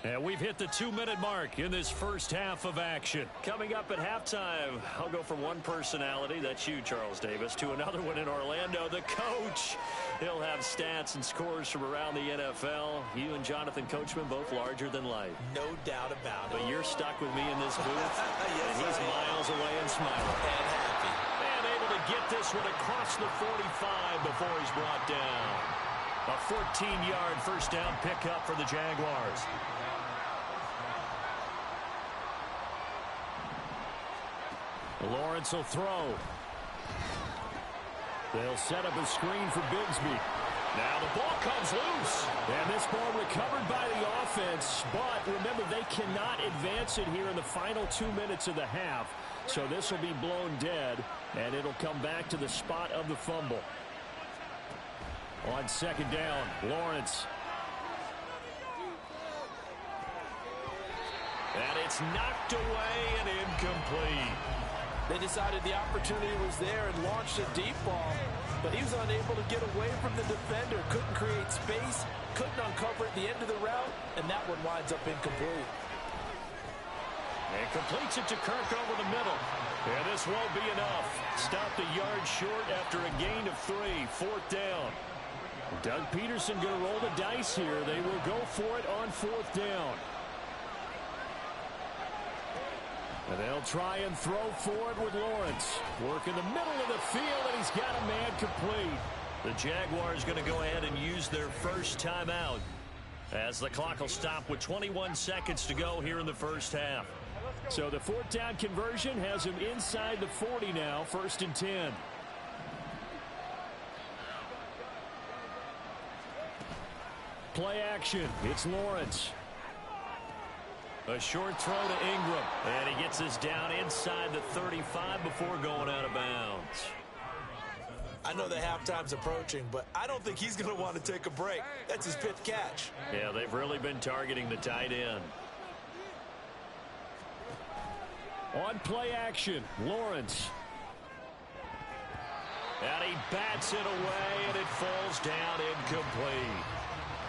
A: And we've hit the 2-minute mark in this first half of action. Coming up at halftime, I'll go from one personality, that's you, Charles Davis, to another one in Orlando, the coach. He'll have stats and scores from around the NFL. You and Jonathan Coachman both larger than life.
B: No doubt about it.
A: But you're stuck with me in this booth,
B: yes,
A: and he's miles away and smiling.
B: And happy.
A: And able to get this one across the 45 before he's brought down. A 14-yard first down pickup for the Jaguars.
E: Lawrence will throw. They'll set up a screen for Bigsby.
A: Now the ball comes loose.
E: And this ball recovered by the offense. But remember, they cannot advance it here in the final 2 minutes of the half. So this will be blown dead, and it'll come back to the spot of the fumble. On 2nd down, Lawrence.
A: And it's knocked away and incomplete.
C: They decided the opportunity was there and launched a deep ball, but he was unable to get away from the defender, couldn't create space, couldn't uncover at the end of the route, and that one winds up incomplete.
A: And completes it to Kirk over the middle. And this won't be enough. Stopped a yard short after a gain of 3. 4th down.
E: Doug Peterson going to roll the dice here. They will go for it on 4th down. And they'll try and throw forward with Lawrence. Work in the middle of the field, and he's got a man complete.
A: The Jaguars going to go ahead and use their first timeout as the clock will stop with 21 seconds to go here in the first half.
E: So the 4th down conversion has him inside the 40 now, 1st and 10. Play action. It's Lawrence.
A: A short throw to Ingram. And he gets us down inside the 35 before going out of bounds.
C: I know the halftime's approaching, but I don't think he's going to want to take a break. That's his 5th catch.
A: Yeah, they've really been targeting the tight end.
E: On play action, Lawrence.
A: And he bats it away, and it falls down incomplete.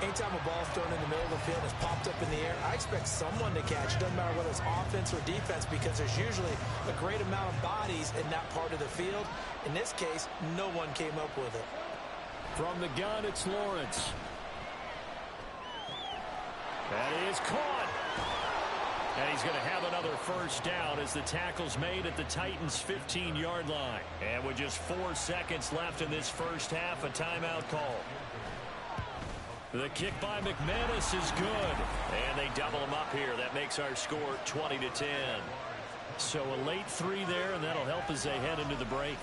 C: Anytime a ball's thrown in the middle of the field and it's popped up in the air, I expect someone to catch. It doesn't matter whether it's offense or defense, because there's usually a great amount of bodies in that part of the field. In this case, no one came up with it.
E: From the gun, it's Lawrence. That is caught.
A: And he's going to have another first down as the tackle's made at the Titans' 15-yard line. And with just 4 seconds left in this first half, a timeout call. The kick by McManus is good. And they double him up here. That makes our score 20-10. So a late 3 there, and that'll help as they head into the break.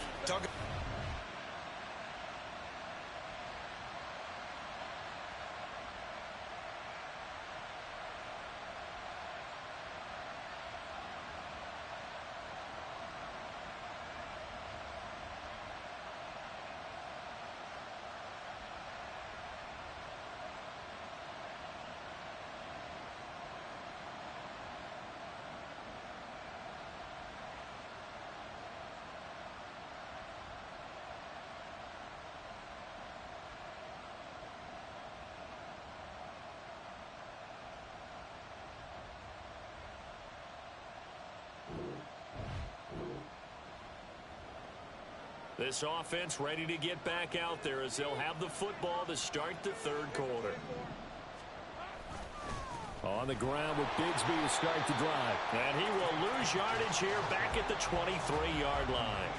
A: This offense ready to get back out there as they'll have the football to start the third quarter.
E: On the ground with Bigsby to start the drive.
A: And he will lose yardage here back at the 23-yard line.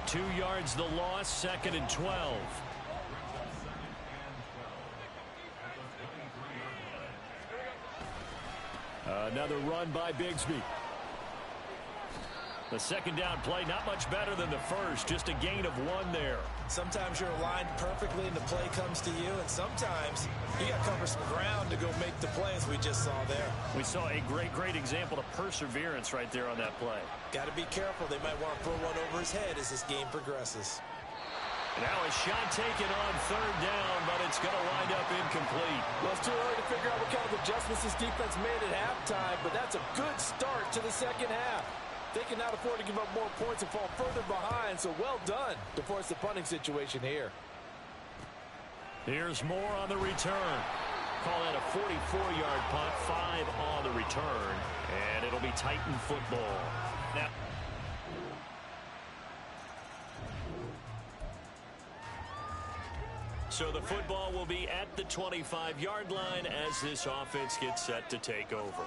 A: 2 yards the loss, 2nd and 12.
E: Another run by Bigsby.
A: The second down play, not much better than the first, just a gain of 1 there.
B: Sometimes you're aligned perfectly and the play comes to you, and sometimes you got to cover some ground to go make the play, as we just saw there.
A: We saw a great example of perseverance right there on that play.
B: Got to be careful. They might want to throw one over his head as this game progresses.
A: Now a shot taken on 3rd down, but it's going to wind up incomplete.
C: Well, it's too early to figure out what kind of adjustments this defense made at halftime, but that's a good start to the second half. They cannot afford to give up more points and fall further behind, so well done to force the punting situation here.
A: Here's more on the return. Call that a 44-yard punt, 5 on the return, and it'll be Titan football. Now, so the football will be at the 25-yard line as this offense gets set to take over.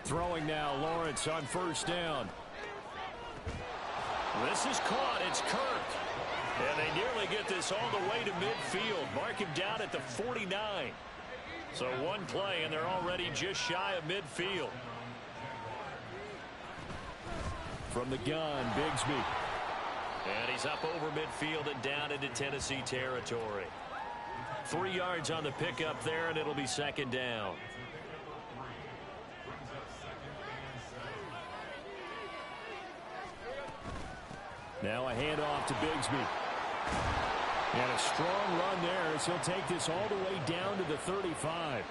E: Throwing now, Lawrence on 1st down.
A: This is caught. It's Kirk. And they nearly get this all the way to midfield. Mark him down at the 49. So 1 play, and they're already just shy of midfield.
E: From the gun, Bigsby.
A: And he's up over midfield and down into Tennessee territory. 3 yards on the pickup there, and it'll be 2nd down.
E: Now a handoff to Bigsby. And a strong run there as he'll take this all the way down to the 35.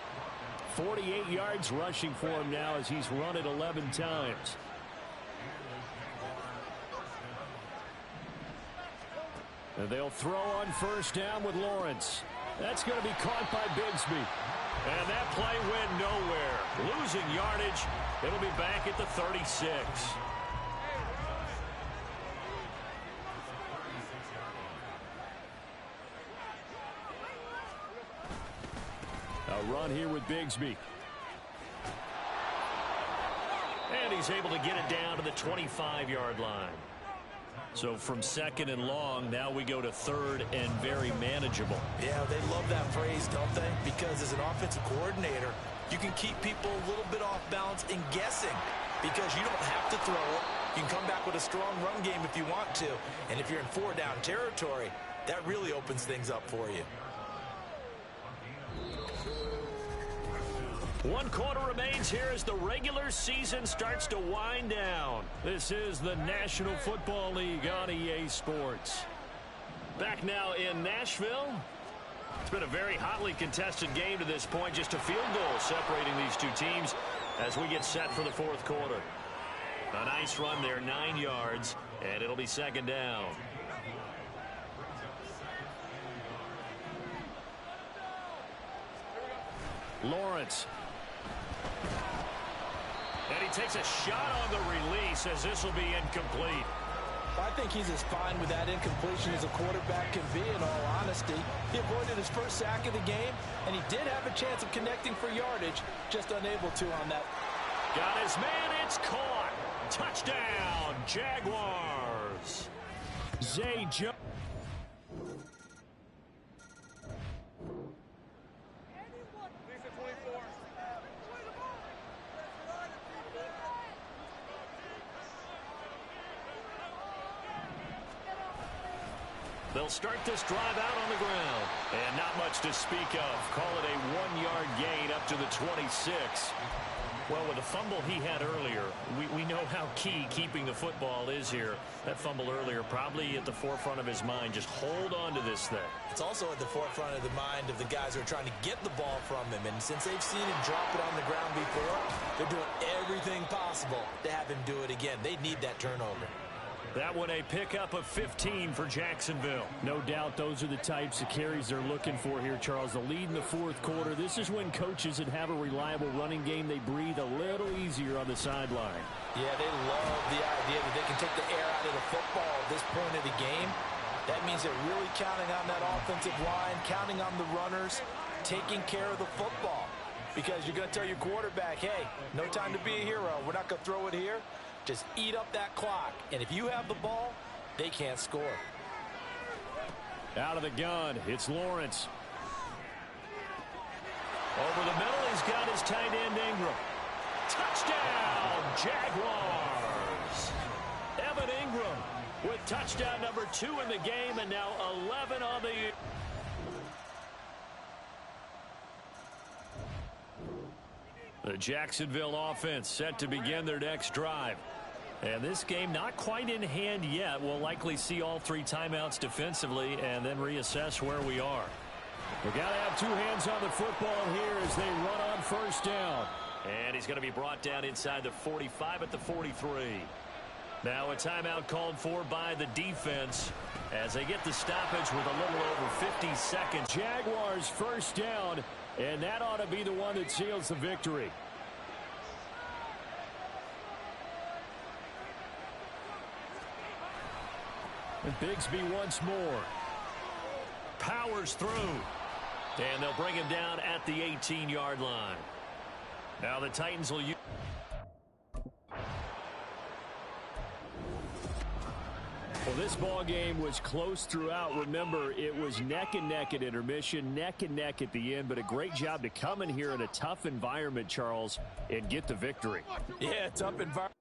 E: 48 yards rushing for him now as he's run it 11 times. And they'll throw on 1st down with Lawrence. That's going to be caught by Bigsby.
A: And that play went nowhere. Losing yardage. It'll be back at the 36.
E: A run here with Bigsby.
A: And he's able to get it down to the 25-yard line. So from 2nd and long, now we go to 3rd and very manageable.
B: Yeah, they love that phrase, don't they? Because as an offensive coordinator, you can keep people a little bit off balance and guessing because you don't have to throw it. You can come back with a strong run game if you want to. And if you're in 4-down territory, that really opens things up for you.
A: 1 quarter remains here as the regular season starts to wind down. This is the National Football League on EA Sports. Back now in Nashville. It's been a very hotly contested game to this point. Just a field goal separating these two teams as we get set for the 4th quarter. A nice run there, 9 yards, and it'll be 2nd down.
E: Lawrence.
A: And he takes a shot on the release as this will be incomplete.
C: I think he's as fine with that incompletion as a quarterback can be, in all honesty. He avoided his first sack of the game, and he did have a chance of connecting for yardage, just unable to on that.
A: Got his man, it's caught. Touchdown, Jaguars.
E: Zay Jones.
A: They'll start this drive out on the ground. And not much to speak of. Call it a 1-yard gain up to the 26. Well, with the fumble he had earlier, we know how key keeping the football is here. That fumble earlier probably at the forefront of his mind. Just hold on to this thing.
B: It's also at the forefront of the mind of the guys who are trying to get the ball from him. And since they've seen him drop it on the ground before, they're doing everything possible to have him do it again. They need that turnover.
A: That one a pickup of 15 for Jacksonville.
E: No doubt those are the types of carries they're looking for here, Charles. The lead in the 4th quarter. This is when coaches that have a reliable running game, they breathe a little easier on the sideline.
B: Yeah, they love the idea that they can take the air out of the football at this point of the game. That means they're really counting on that offensive line, counting on the runners, taking care of the football. Because you're going to tell your quarterback, hey, no time to be a hero. We're not going to throw it here. Just eat up that clock. And if you have the ball, they can't score.
E: Out of the gun, it's Lawrence.
A: Over the middle, he's got his tight end Ingram. Touchdown, Jaguars. Evan Ingram with touchdown number 2 in the game, and now 11 on the year. The Jacksonville offense set to begin their next drive. And this game not quite in hand yet. We'll likely see all 3 timeouts defensively and then reassess where we are. We got to have 2 hands on the football here as they run on first down. And he's going to be brought down inside the 45 at the 43. Now a timeout called for by the defense as they get the stoppage with a little over 50 seconds.
E: Jaguars first down, and that ought to be the one that seals the victory. And Bigsby once more.
A: Powers through. And they'll bring him down at the 18-yard line. Now the Titans will use.
E: Well, this ball game was close throughout. Remember, it was neck and neck at intermission, neck and neck at the end, but a great job to come in here in a tough environment, Charles, and get the victory.
B: Yeah, tough environment.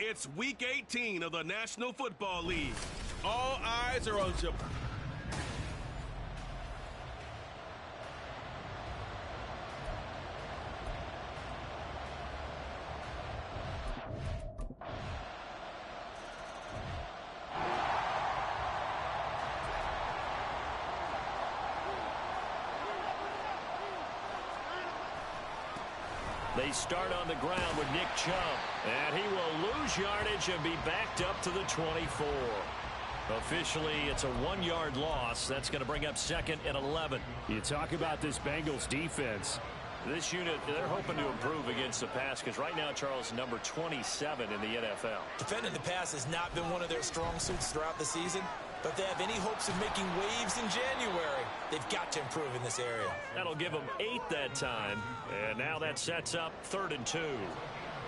D: It's Week 18 of the National Football League. All eyes are on Japan.
A: They start on the ground with Nick Chubb. And he will lose yardage and be backed up to the 24. Officially, it's a 1-yard loss. That's going to bring up 2nd and 11.
E: You talk about this Bengals defense.
A: This unit, they're hoping to improve against the pass because right now, Charles, number 27 in the NFL.
B: Defending the pass has not been one of their strong suits throughout the season. But if they have any hopes of making waves in January, they've got to improve in this area.
A: That'll give them 8 that time. And now that sets up 3rd and 2.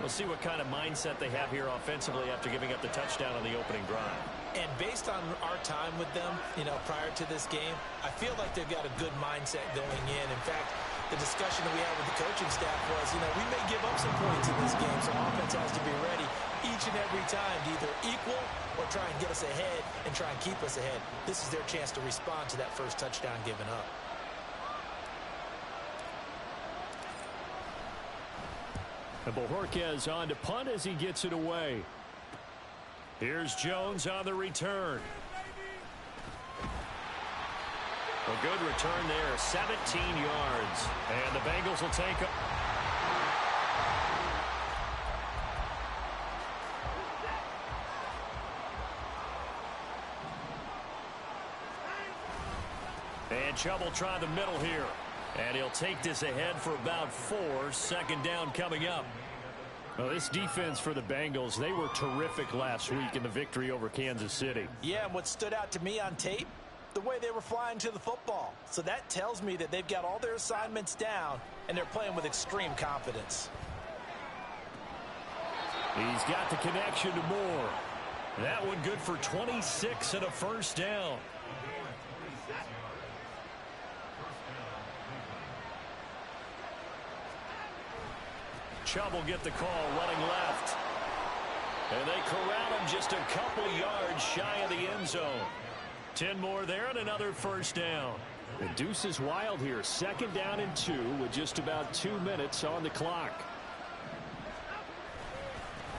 A: We'll see what kind of mindset they have here offensively after giving up the touchdown on the opening drive.
B: And based on our time with them, prior to this game, I feel like they've got a good mindset going in. In fact, the discussion that we had with the coaching staff was, we may give up some points in this game, so offense has to be ready each and every time to either equal or try and get us ahead and try and keep us ahead. This is their chance to respond to that first touchdown given up.
E: And Bojorquez on to punt as he gets it away.
A: Here's Jones on the return. A good return there, 17 yards. And the Bengals will take up. And Chubb will try the middle here. And he'll take this ahead for about 4. Second down coming up.
E: Well, this defense for the Bengals, they were terrific last week in the victory over Kansas City.
B: Yeah, and what stood out to me on tape, the way they were flying to the football. So that tells me that they've got all their assignments down, and they're playing with extreme confidence.
A: He's got the connection to Moore. That one good for 26 and a first down. Chubb will get the call running left. And they corral him just a couple yards shy of the end zone. 10 more there and another first down.
E: The deuce is wild here. Second down and 2 with just about 2 minutes on the clock.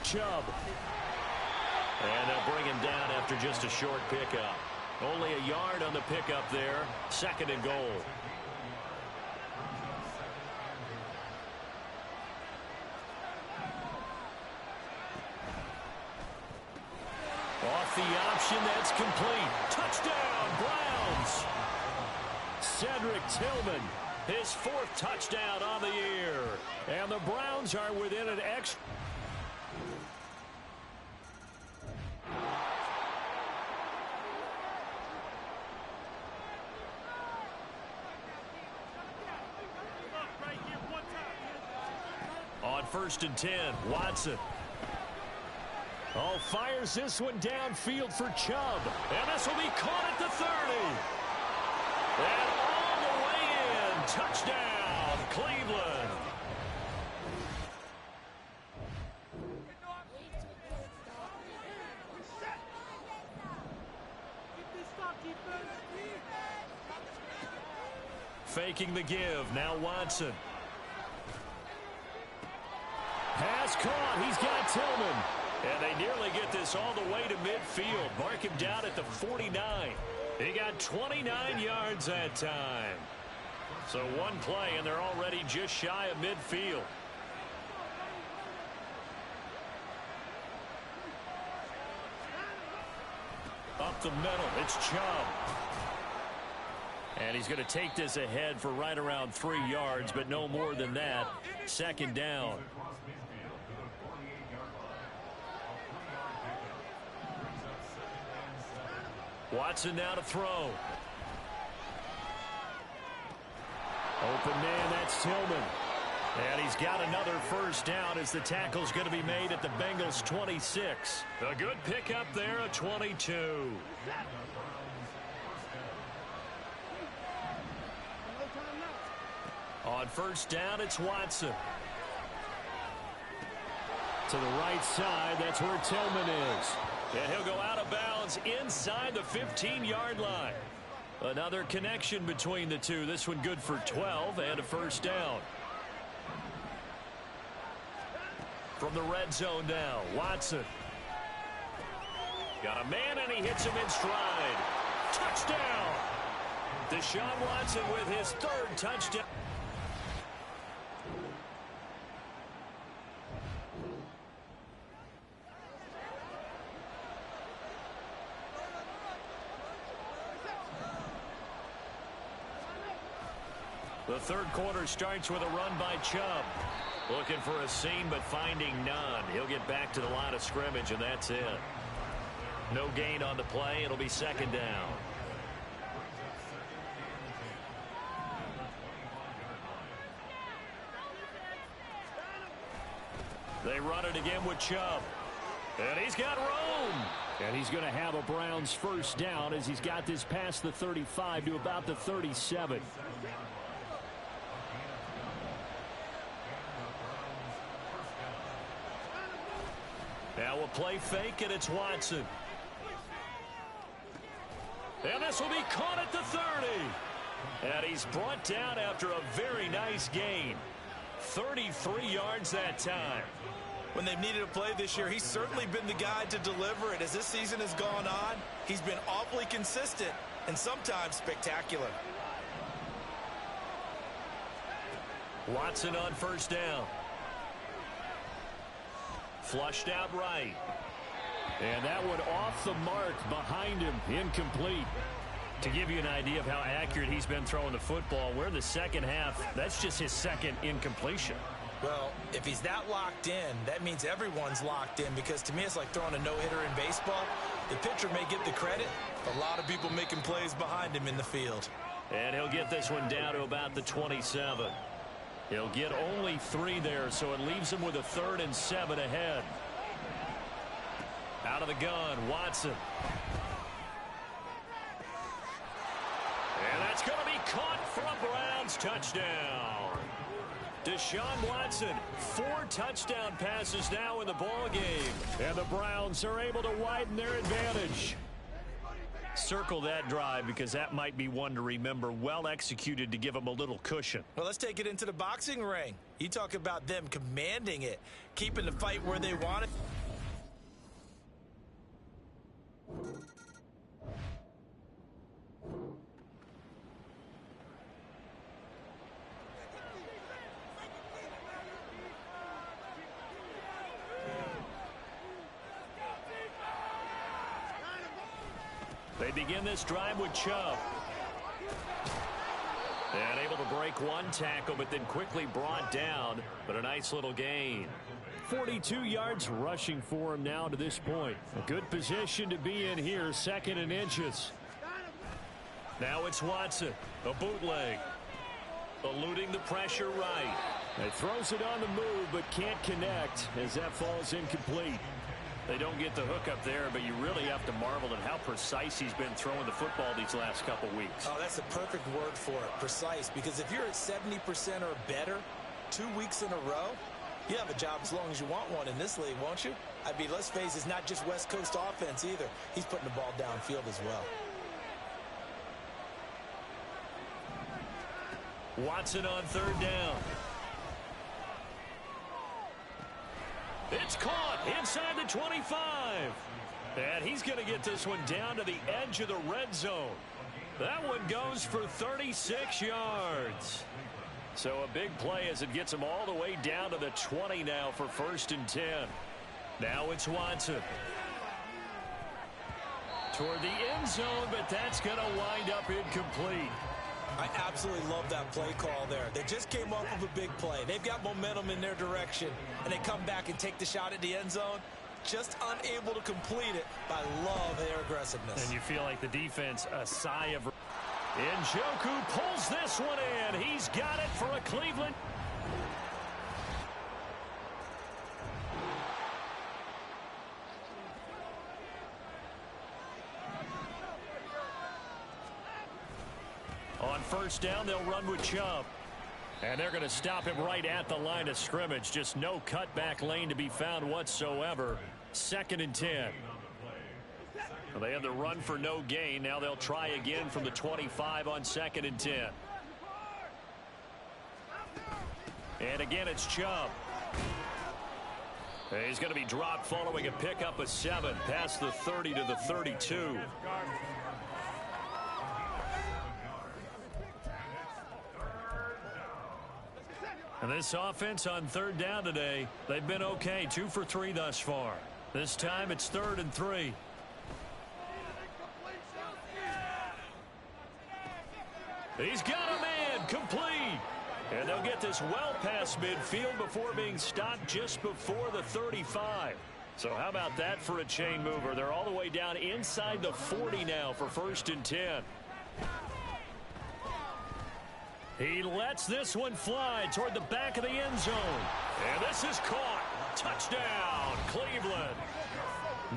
E: Chubb.
A: And they'll bring him down after just a short pickup. Only a yard on the pickup there. Second and goal. Off the option, that's complete. Touchdown, Browns. Cedric Tillman, his 4th touchdown on the year. And the Browns are within an extra. On 1st and 10, Watson. Oh, fires this one downfield for Chubb. And this will be caught at the 30. And all the way in. Touchdown, Cleveland. Faking the give. Now Watson. Pass caught. He's got Tillman. And they nearly get this all the way to midfield. Mark him down at the 49. He got 29 yards that time. So one play, and they're already just shy of midfield. Up the middle, it's Chubb. And he's going to take this ahead for right around 3 yards, but no more than that. Second down. Watson now to throw. Open man, that's Tillman. And he's got another first down as the tackle's going to be made at the Bengals 26. A good pickup there, a 22. On first down, it's Watson. To the right side, that's where Tillman is. And he'll go out of bounds inside the 15-yard line. Another connection between the two. This one good for 12 and a first down. From the red zone now, Watson. Got a man, and he hits him in stride. Touchdown! Deshaun Watson with his 3rd touchdown. The third quarter starts with a run by Chubb. Looking for a seam, but finding none. He'll get back to the line of scrimmage, and that's it. No gain on the play. It'll be second down. They run it again with Chubb. And he's got room.
E: And he's going to have a Browns first down as he's got this past the 35 to about the 37.
A: Now we'll play fake, and it's Watson. And this will be caught at the 30. And he's brought down after a very nice gain. 33 yards that time.
B: When they've needed a play this year, he's certainly been the guy to deliver it. As this season has gone on, he's been awfully consistent and sometimes spectacular.
A: Watson on first down. Flushed out right.
E: And that one off the mark behind him. Incomplete.
A: To give you an idea of how accurate he's been throwing the football, we're in the second half. That's just his second incompletion.
B: Well, if he's that locked in, that means everyone's locked in, because to me it's like throwing a no-hitter in baseball. The pitcher may get the credit, a lot of people making plays behind him in the field.
A: And he'll get this one down to about the 27. He'll get only 3 there, so it leaves him with a 3rd and 7 ahead. Out of the gun, Watson. And that's going to be caught for a Browns touchdown. Deshaun Watson, 4 touchdown passes now in the ball game. And the Browns are able to widen their advantage. Circle that drive, because that might be one to remember. Well executed to give them a little cushion.
B: Well, let's take it into the boxing ring. You talk about them commanding it, keeping the fight where they want it.
A: They begin this drive with Chubb. And able to break one tackle, but then quickly brought down. But a nice little gain. 42 yards rushing for him now to this point. A good position to be in here, 2nd and inches. Now it's Watson, a bootleg. Eluding the pressure right. He throws it on the move, but can't connect as that falls incomplete. They don't get the hook up there, but you really have to marvel at how precise he's been throwing the football these last couple weeks.
B: Oh, that's the perfect word for it, precise. Because if you're at 70% or better 2 weeks in a row, you have a job as long as you want one in this league, won't you? I mean, let's face it, it's not just West Coast offense either. He's putting the ball downfield as well.
A: Watson on 3rd down. It's caught inside the 25. And he's going to get this one down to the edge of the red zone. That one goes for 36 yards. So a big play as it gets him all the way down to the 20 now for 1st and 10. Now it's Watson. Toward the end zone, but that's going to wind up incomplete.
B: I absolutely love that play call there. They just came off of a big play. They've got momentum in their direction, and they come back and take the shot at the end zone. Just unable to complete it, but I love their aggressiveness.
A: And you feel like the defense, a sigh of... Njoku pulls this one in. He's got it for a Cleveland. On 1st down, they'll run with Chubb. And they're going to stop him right at the line of scrimmage. Just no cutback lane to be found whatsoever. 2nd and 10. Well, they had the run for no gain. Now they'll try again from the 25 on 2nd and 10. And again, it's Chubb. He's going to be dropped following a pickup of 7 past the 30 to the 32. And this offense on 3rd down today, they've been okay. 2 for 3 thus far. This time it's 3rd and 3. He's got a man complete. And they'll get this well past midfield before being stopped just before the 35. So how about that for a chain mover? They're all the way down inside the 40 now for 1st and 10. He lets this one fly toward the back of the end zone. And this is caught. Touchdown, Cleveland.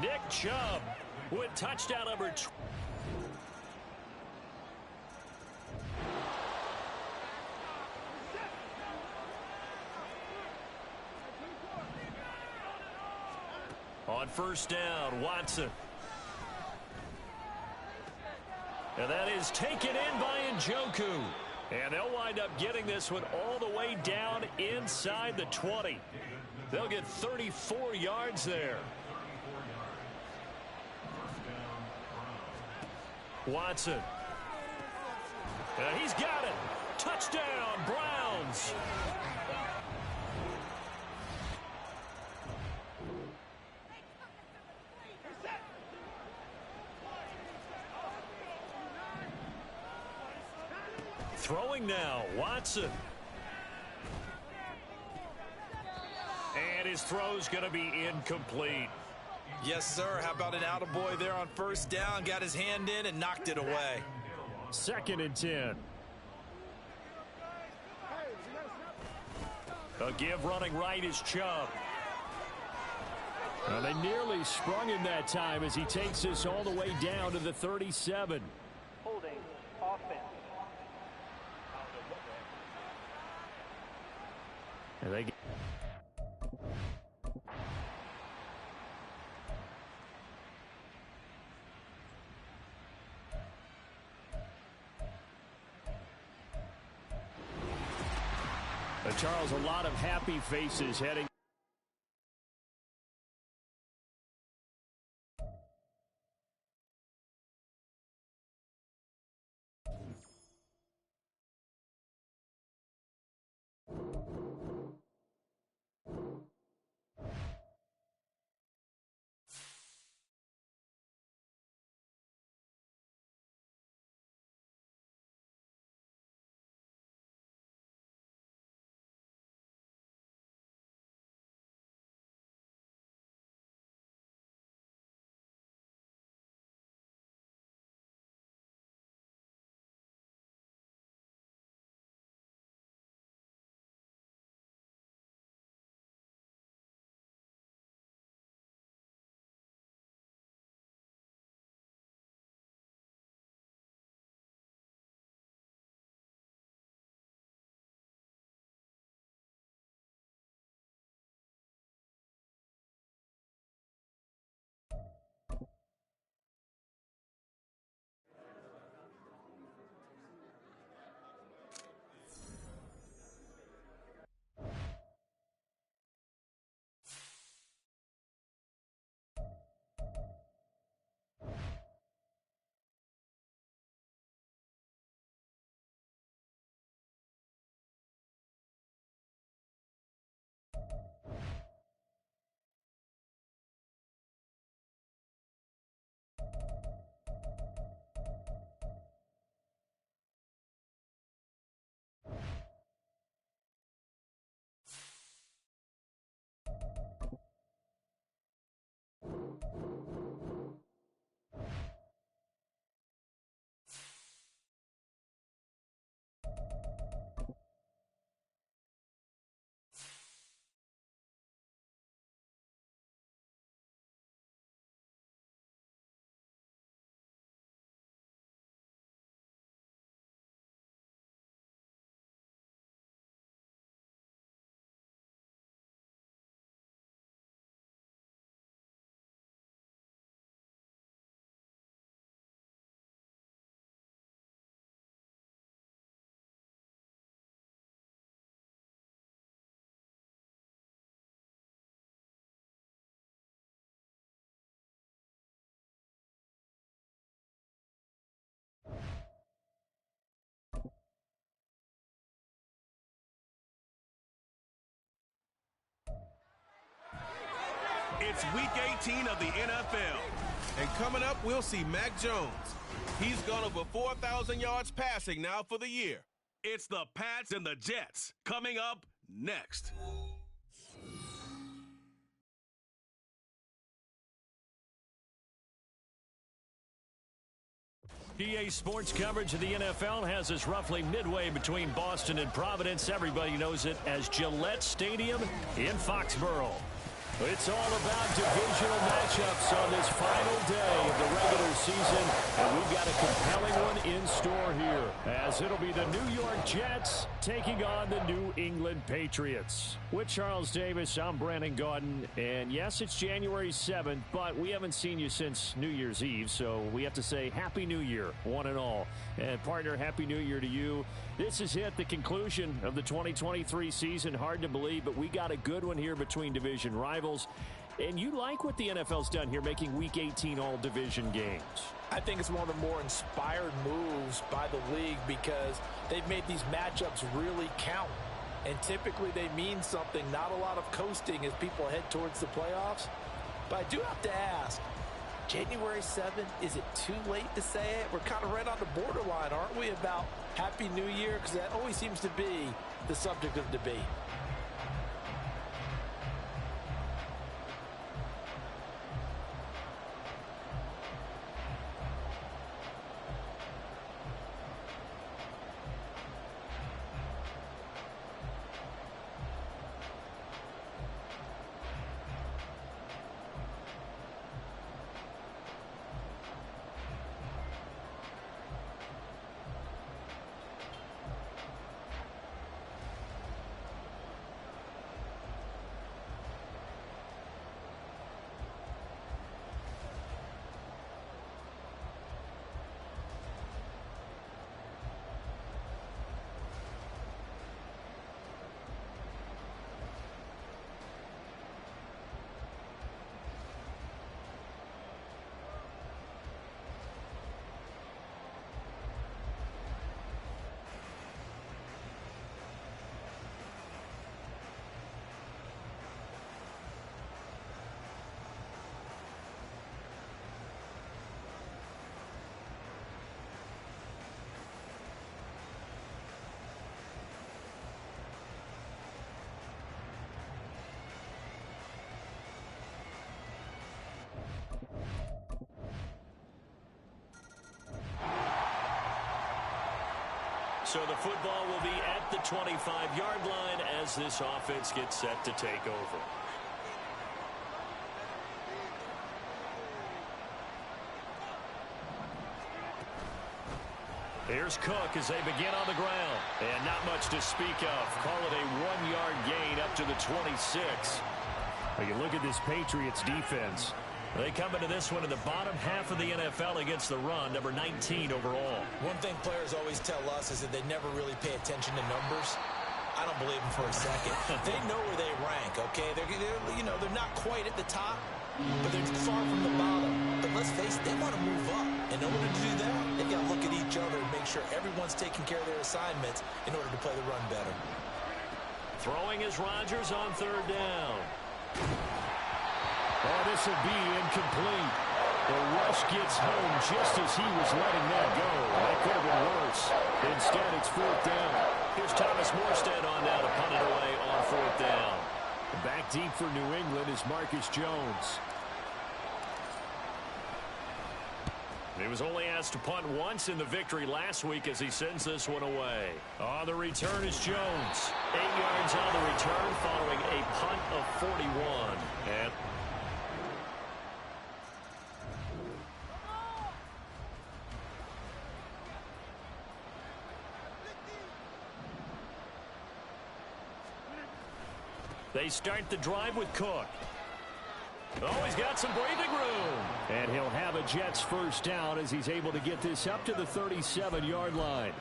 A: Nick Chubb with touchdown number 2. On 1st down, Watson. And that is taken in by Njoku. And they'll wind up getting this one all the way down inside the 20. They'll get 34 yards there. Watson. And he's got it. Touchdown, Browns. Throwing now, Watson. And his throw's going to be incomplete.
B: Yes, sir. How about an attaboy there on first down? Got his hand in and knocked it away.
E: 2nd and 10.
A: A give running right is Chubb.
E: Well, they nearly sprung him that time as he takes this all the way down to the 37.
F: Holding offense.
E: And they get Charles, a lot of happy faces heading.
D: It's Week 18 of the NFL. And coming up, we'll see Mac Jones. He's gone over 4,000 yards passing now for the year. It's the Pats and the Jets coming up next.
A: EA Sports coverage of the NFL has us roughly midway between Boston and Providence. Everybody knows it as Gillette Stadium in Foxborough. It's all about divisional matchups on this final day of the regular season, and we've got a compelling one in store here, as it'll be the New York Jets taking on the New England Patriots. With Charles Davis, I'm Brandon Gaudin, and yes, it's January 7th, but we haven't seen you since New Year's Eve, so we have to say Happy New Year, one and all. And partner, Happy New Year to you. This is the conclusion of the 2023 season. Hard to believe, but we got a good one here between division rivals. And you like what the NFL's done here, making Week 18 all division games.
B: I think it's one of the more inspired moves by the league because they've made these matchups really count. And typically they mean something, not a lot of coasting as people head towards the playoffs. But I do have to ask, January 7th, is it too late to say it? We're kind of right on the borderline, aren't we, about Happy New Year? Because that always seems to be the subject of debate.
A: So the football will be at the 25-yard line as this offense gets set to take over. Here's Cook as they begin on the ground. And not much to speak of. Call it a 1-yard gain up to the 26. Well, you look at this Patriots defense. They come into this one in the bottom half of the NFL against the run, number 19 overall.
B: One thing players always tell us is that they never really pay attention to numbers. I don't believe them for a second. They know where they rank, okay? They're not quite at the top, but they're far from the bottom. But let's face it, they want to move up. In order to do that, they've got to look at each other and make sure everyone's taking care of their assignments in order to play the run better.
A: Throwing is Rodgers on third down.
E: Oh, this will be incomplete. The rush gets home just as he was letting that go. That could have been worse. Instead, it's fourth down.
A: Here's Thomas Morstead on now to punt it away on fourth down.
E: Back deep for New England is Marcus Jones.
A: He was only asked to punt once in the victory last week as he sends this one away. On the return is Jones. 8 yards on the return following a punt of 41. And they start the drive with Cook. Oh, he's got some breathing room.
E: And he'll have a Jets first down as he's able to get this up to the 37-yard line.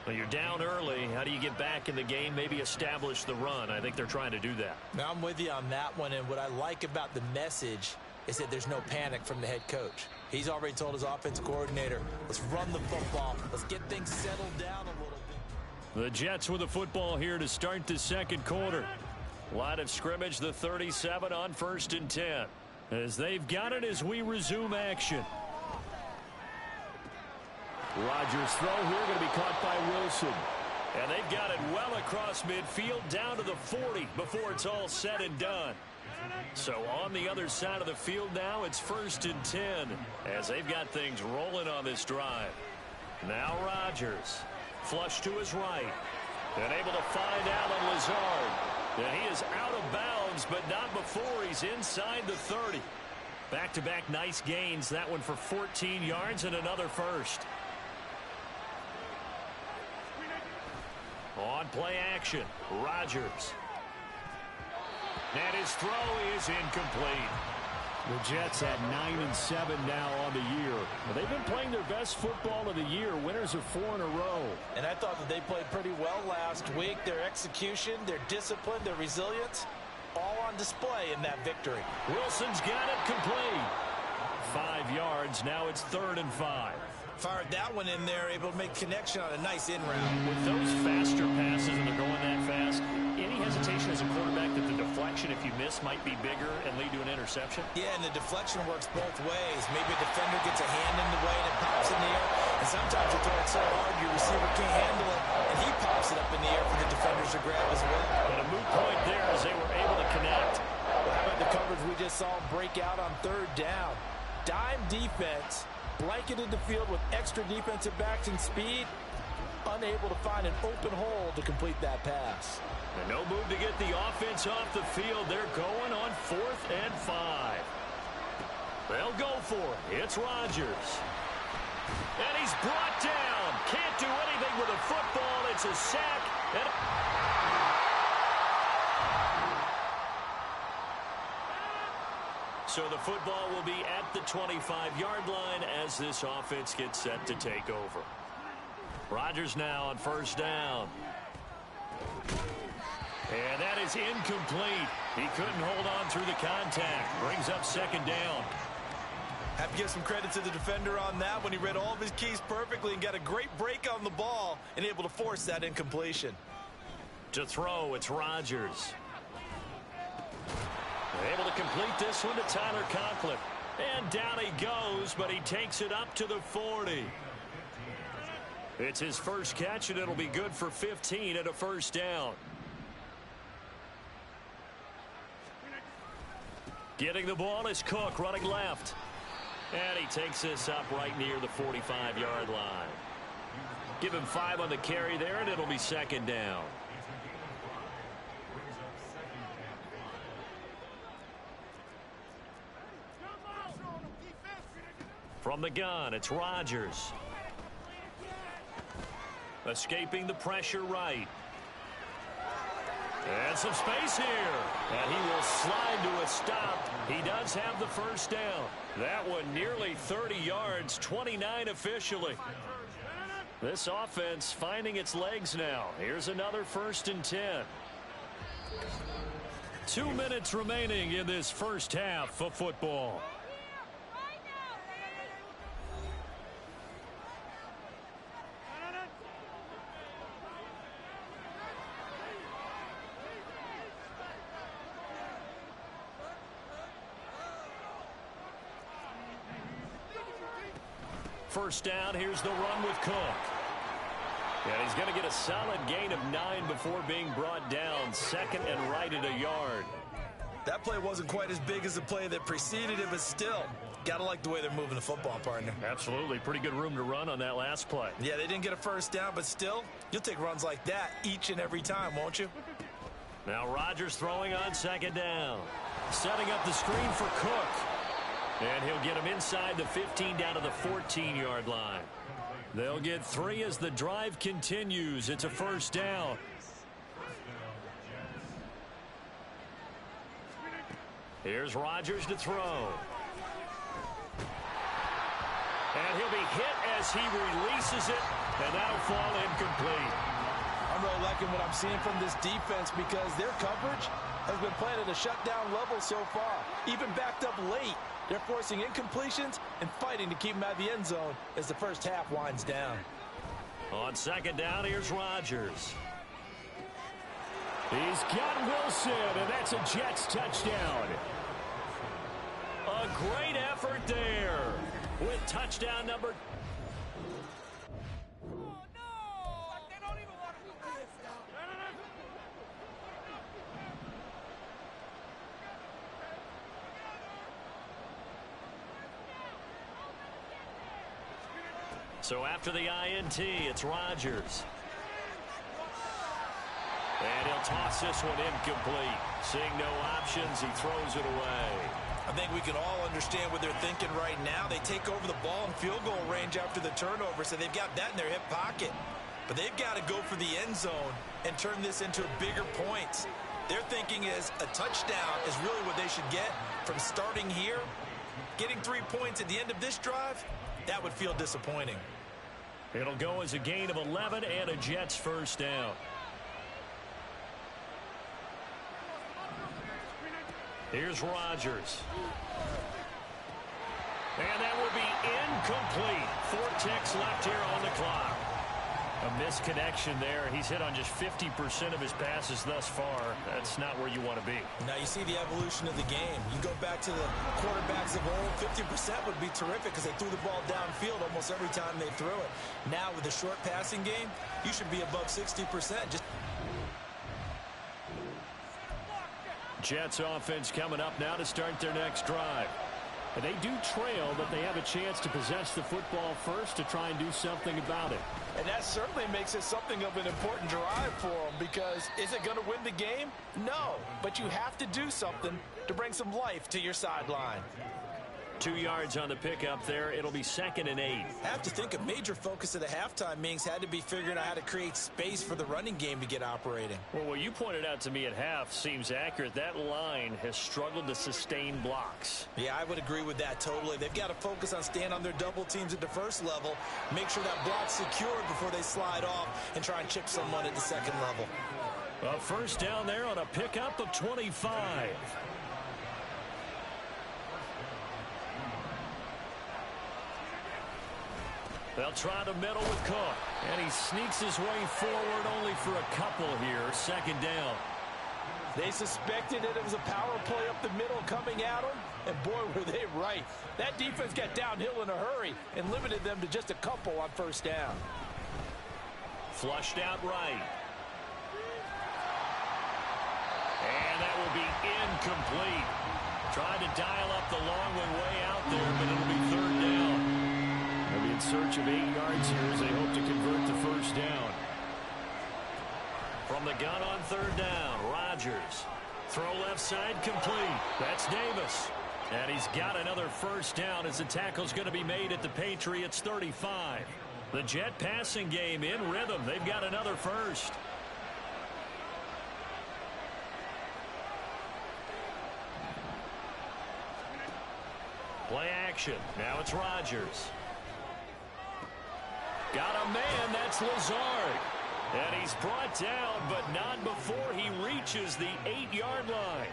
A: Well, you're down early. How do you get back in the game, maybe establish the run? I think they're trying to do that.
B: Now, I'm with you on that one, and what I like about the message is that there's no panic from the head coach. He's already told his offensive coordinator, let's run the football. Let's get things settled down a little bit.
A: The Jets with the football here to start the second quarter. Line of scrimmage, the 37 on 1st and 10. As they've got it as we resume action.
E: Rodgers' throw here going to be caught by Wilson.
A: And they've got it well across midfield down to the 40 before it's all said and done. So on the other side of the field now, it's 1st and 10 as they've got things rolling on this drive. Now Rodgers, flush to his right, and able to find Allen Lazard. And he is out of bounds, but not before he's inside the 30. Back-to-back nice gains. That one for 14 yards and another first. On play action, Rodgers. And his throw is incomplete.
E: The Jets at 9-7 now on the year. They've been playing their best football of the year. Winners of 4 in a row.
B: And I thought that they played pretty well last week. Their execution, their discipline, their resilience, all on display in that victory.
A: Wilson's got it complete. 5 yards. Now it's 3rd and 5.
B: Fired that one in there, able to make connection on a nice in route.
A: With those faster passes and they're going that fast, any hesitation as a quarterback that the deflection, if you miss might be bigger and lead to an interception?
B: Yeah, and the deflection works both ways. Maybe a defender gets a hand in the way and it pops in the air. And sometimes you throw it so hard your receiver can't handle it, and he pops it up in the air for the defenders to grab as well.
A: And a moot point there as they were able to connect.
B: Well, how about the coverage we just saw him break out on third down? Dime defense, blanketed the field with extra defensive backs and speed, unable to find an open hole to complete that pass.
A: And no move to get the offense off the field. They're going on 4th and 5. They'll go for it. It's Rodgers. And he's brought down. Can't do anything with a football. It's a sack. And so the football will be at the 25-yard line as this offense gets set to take over. Rodgers now on 1st down. And that is incomplete. He couldn't hold on through the contact. Brings up 2nd down.
B: Have to give some credit to the defender on that when he read all of his keys perfectly and got a great break on the ball and able to force that incompletion.
A: To throw, it's Rodgers. Able to complete this one to Tyler Conklin. And down he goes, but he takes it up to the 40. It's his first catch, and it'll be good for 15 at a 1st down. Getting the ball is Cook running left. And he takes this up right near the 45-yard line. Give him 5 on the carry there, and it'll be 2nd down. From the gun, it's Rodgers. Escaping the pressure right. And some space here. And he will slide to a stop. He does have the 1st down. That one nearly 30 yards, 29 officially. This offense finding its legs now. Here's another 1st and 10. 2 minutes remaining in this first half of football. First down, here's the run with Cook. And he's going to get a solid gain of 9 before being brought down. 2nd and right at a yard.
B: That play wasn't quite as big as the play that preceded it, but still, got to like the way they're moving the football, partner.
A: Absolutely. Pretty good room to run on that last play.
B: Yeah, they didn't get a 1st down, but still, you'll take runs like that each and every time, won't you?
A: Now Rodgers throwing on 2nd down. Setting up the screen for Cook. And he'll get him inside the 15 down to the 14-yard line. They'll get 3 as the drive continues. It's a 1st down. Here's Rodgers to throw. And he'll be hit as he releases it, and that'll fall incomplete.
B: I'm really liking what I'm seeing from this defense because their coverage has been playing at a shutdown level so far. Even backed up late, they're forcing incompletions and fighting to keep them out of the end zone as the first half winds down.
A: On 2nd down, here's Rodgers. He's got Wilson, and that's a Jets touchdown. A great effort there with touchdown number. So after the INT, it's Rodgers. And he'll toss this one incomplete. Seeing no options, he throws it away.
B: I think we can all understand what they're thinking right now. They take over the ball in field goal range after the turnover, so they've got that in their hip pocket. But they've got to go for the end zone and turn this into bigger points. Their thinking is a touchdown is really what they should get from starting here. Getting 3 points at the end of this drive, that would feel disappointing.
A: It'll go as a gain of 11 and a Jets 1st down. Here's Rodgers. And that will be incomplete. 4 ticks left here on the clock. A misconnection there. He's hit on just 50% of his passes thus far. That's not where you want to be.
B: Now you see the evolution of the game. You go back to the quarterbacks of old, 50% would be terrific because they threw the ball downfield almost every time they threw it. Now with the short passing game, you should be above 60%.
E: Jets offense coming up now to start their next drive. And they do trail, but they have a chance to possess the football first to try and do something about it.
B: And that certainly makes it something of an important drive for them, because is it going to win the game? No, but you have to do something to bring some life to your sideline.
A: 2 yards on the pickup there. It'll be 2nd and 8.
B: I have to think a major focus of the halftime meetings had to be figuring out how to create space for the running game to get operating.
A: Well, what you pointed out to me at half seems accurate. That line has struggled to sustain blocks.
B: Yeah, I would agree with that totally. They've got to focus on staying on their double teams at the first level, make sure that block's secured before they slide off and try and chip someone at the second level.
A: A first down there on a pickup of 25. They'll try the middle with Cook. And he sneaks his way forward only for a couple here. 2nd down.
B: They suspected that it was a power play up the middle coming at them. And boy, were they right. That defense got downhill in a hurry and limited them to just a couple on first down.
A: Flushed out right. And that will be incomplete. Tried to dial up the long one way out there, but it'll be 3rd down. They'll be in search of 8 yards here as they hope to convert the first down. From the gun on 3rd down, Rodgers. Throw left side complete. That's Davis. And he's got another first down as the tackle's going to be made at the Patriots 35. The Jet passing game in rhythm. They've got another first. Play action. Now it's Rodgers. Got a man. That's Lazard. And he's brought down, but not before he reaches the 8-yard line.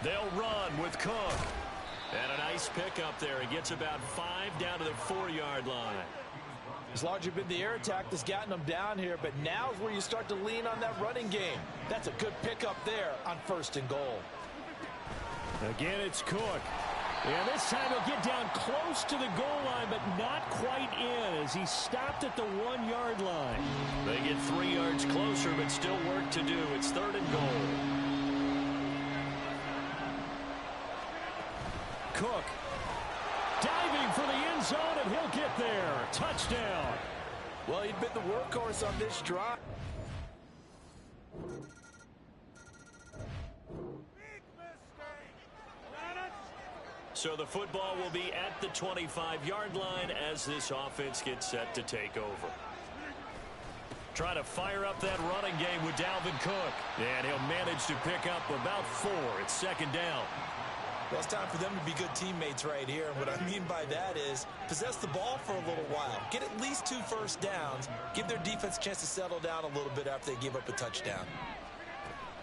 A: They'll run with Cook. And a nice pickup there. He gets about 5 down to the 4-yard line.
B: It's largely been the air attack that's gotten them down here, but now is where you start to lean on that running game. That's a good pickup there on 1st and goal.
E: Again, it's Cook. And this time he'll get down close to the goal line, but not quite in as he stopped at the 1-yard line.
A: They get 3 yards closer, but still work to do. It's 3rd and goal. Cook diving for the end zone, and he'll get there. Touchdown.
B: Well, he'd been the workhorse on this drive.
A: So the football will be at the 25-yard line as this offense gets set to take over. Try to fire up that running game with Dalvin Cook. And he'll manage to pick up about 4. It's 2nd down.
B: Well, it's time for them to be good teammates right here. And what I mean by that is possess the ball for a little while. Get at least 2 first downs. Give their defense a chance to settle down a little bit after they give up a touchdown.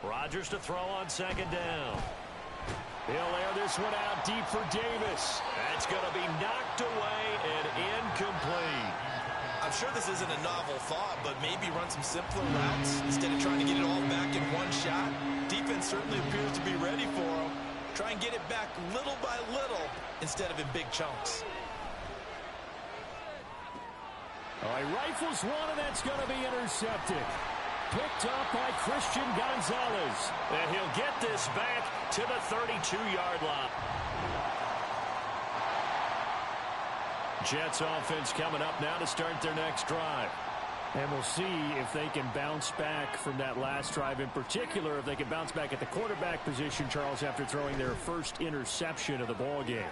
A: Rodgers to throw on 2nd down. He'll air this one out deep for Davis. That's going to be knocked away and incomplete.
B: I'm sure this isn't a novel thought, but maybe run some simpler routes instead of trying to get it all back in one shot. Defense certainly appears to be ready for them. Try and get it back little by little instead of in big chunks.
E: He rifles one, and that's going to be intercepted. Picked up by Christian Gonzalez.
A: And he'll get this back to the 32-yard line. Jets offense coming up now to start their next drive.
E: And we'll see if they can bounce back from that last drive, in particular if they can bounce back at the quarterback position, Charles, after throwing their first interception of the ball game.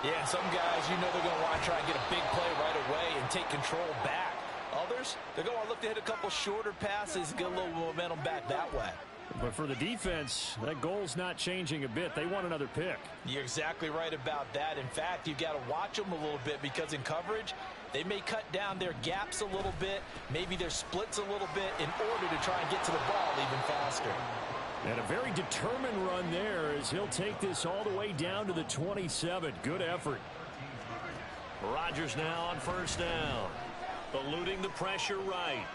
B: Yeah, some guys, you know they're going to want to try and get a big play right away and take control back. Others, they're going to look to hit a couple shorter passes, get a little momentum back that way.
E: But for the defense, that goal's not changing a bit. They want another pick.
B: You're exactly right about that. In fact, you've got to watch them a little bit because in coverage, they may cut down their gaps a little bit, maybe their splits a little bit in order to try and get to the ball even faster.
E: And a very determined run there as he'll take this all the way down to the 27. Good effort.
A: Rodgers now on first down. Eluding the pressure right.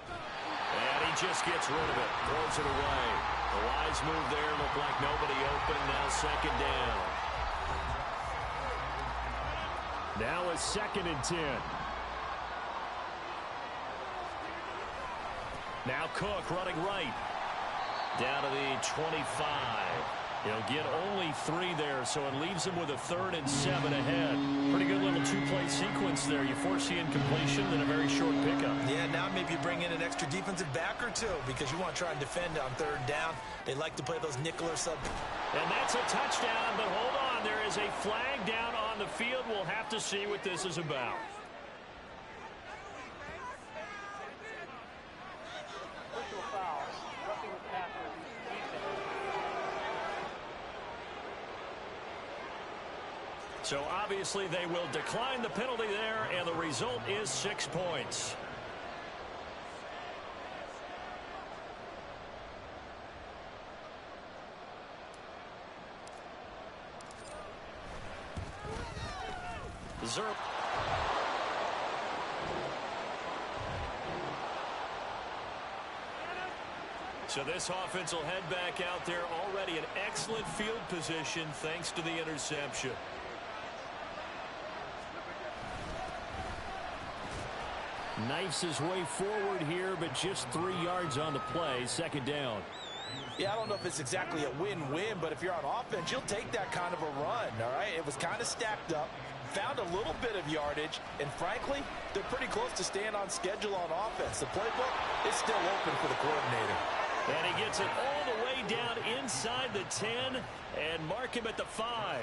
A: And he just gets rid of it. Throws it away. The wise move there. Looked like nobody open. Now second down.
E: Now a 2nd and 10. Now Cook running right. Down to the 25. He'll get only 3 there, so it leaves him with a 3rd and 7 ahead. Pretty good little 2-play sequence there. You force the incompletion, then a very short pickup.
B: Yeah, now maybe you bring in an extra defensive back or two because you want to try and defend on 3rd down. They like to play those nickel or sub.
A: And that's a touchdown, but hold on. There is a flag down on the field. We'll have to see what this is about.
F: Personal foul. Roughing the passer.
A: So obviously they will decline the penalty there, and the result is 6 points. So this offense will head back out there, already in excellent field position thanks to the interception.
E: Knifes his way forward here, but just 3 yards on the play. 2nd down.
B: Yeah, I don't know if it's exactly a win-win, but if you're on offense, you'll take that kind of a run, all right? It was kind of stacked up, found a little bit of yardage, and frankly, they're pretty close to staying on schedule on offense. The playbook is still open for the coordinator.
A: And he gets it all the way down inside the 10 and mark him at the 5.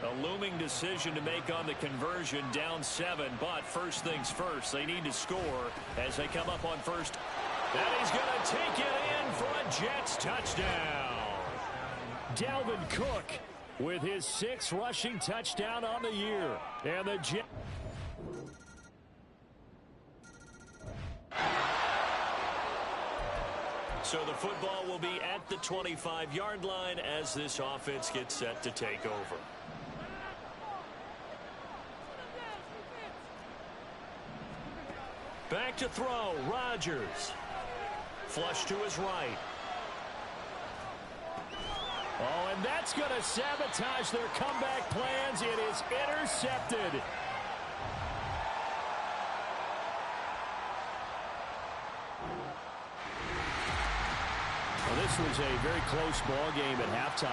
A: A looming decision to make on the conversion, down 7, but first things first, they need to score as they come up on first. And he's going to take it in for a Jets touchdown.
E: Dalvin Cook with his 6th rushing touchdown on the year. And the Jets.
A: So the football will be at the 25-yard line as this offense gets set to take over. Back to throw, Rodgers. Flush to his right.
E: Oh, and that's going to sabotage their comeback plans. It is intercepted. Well, this was a very close ball game at halftime.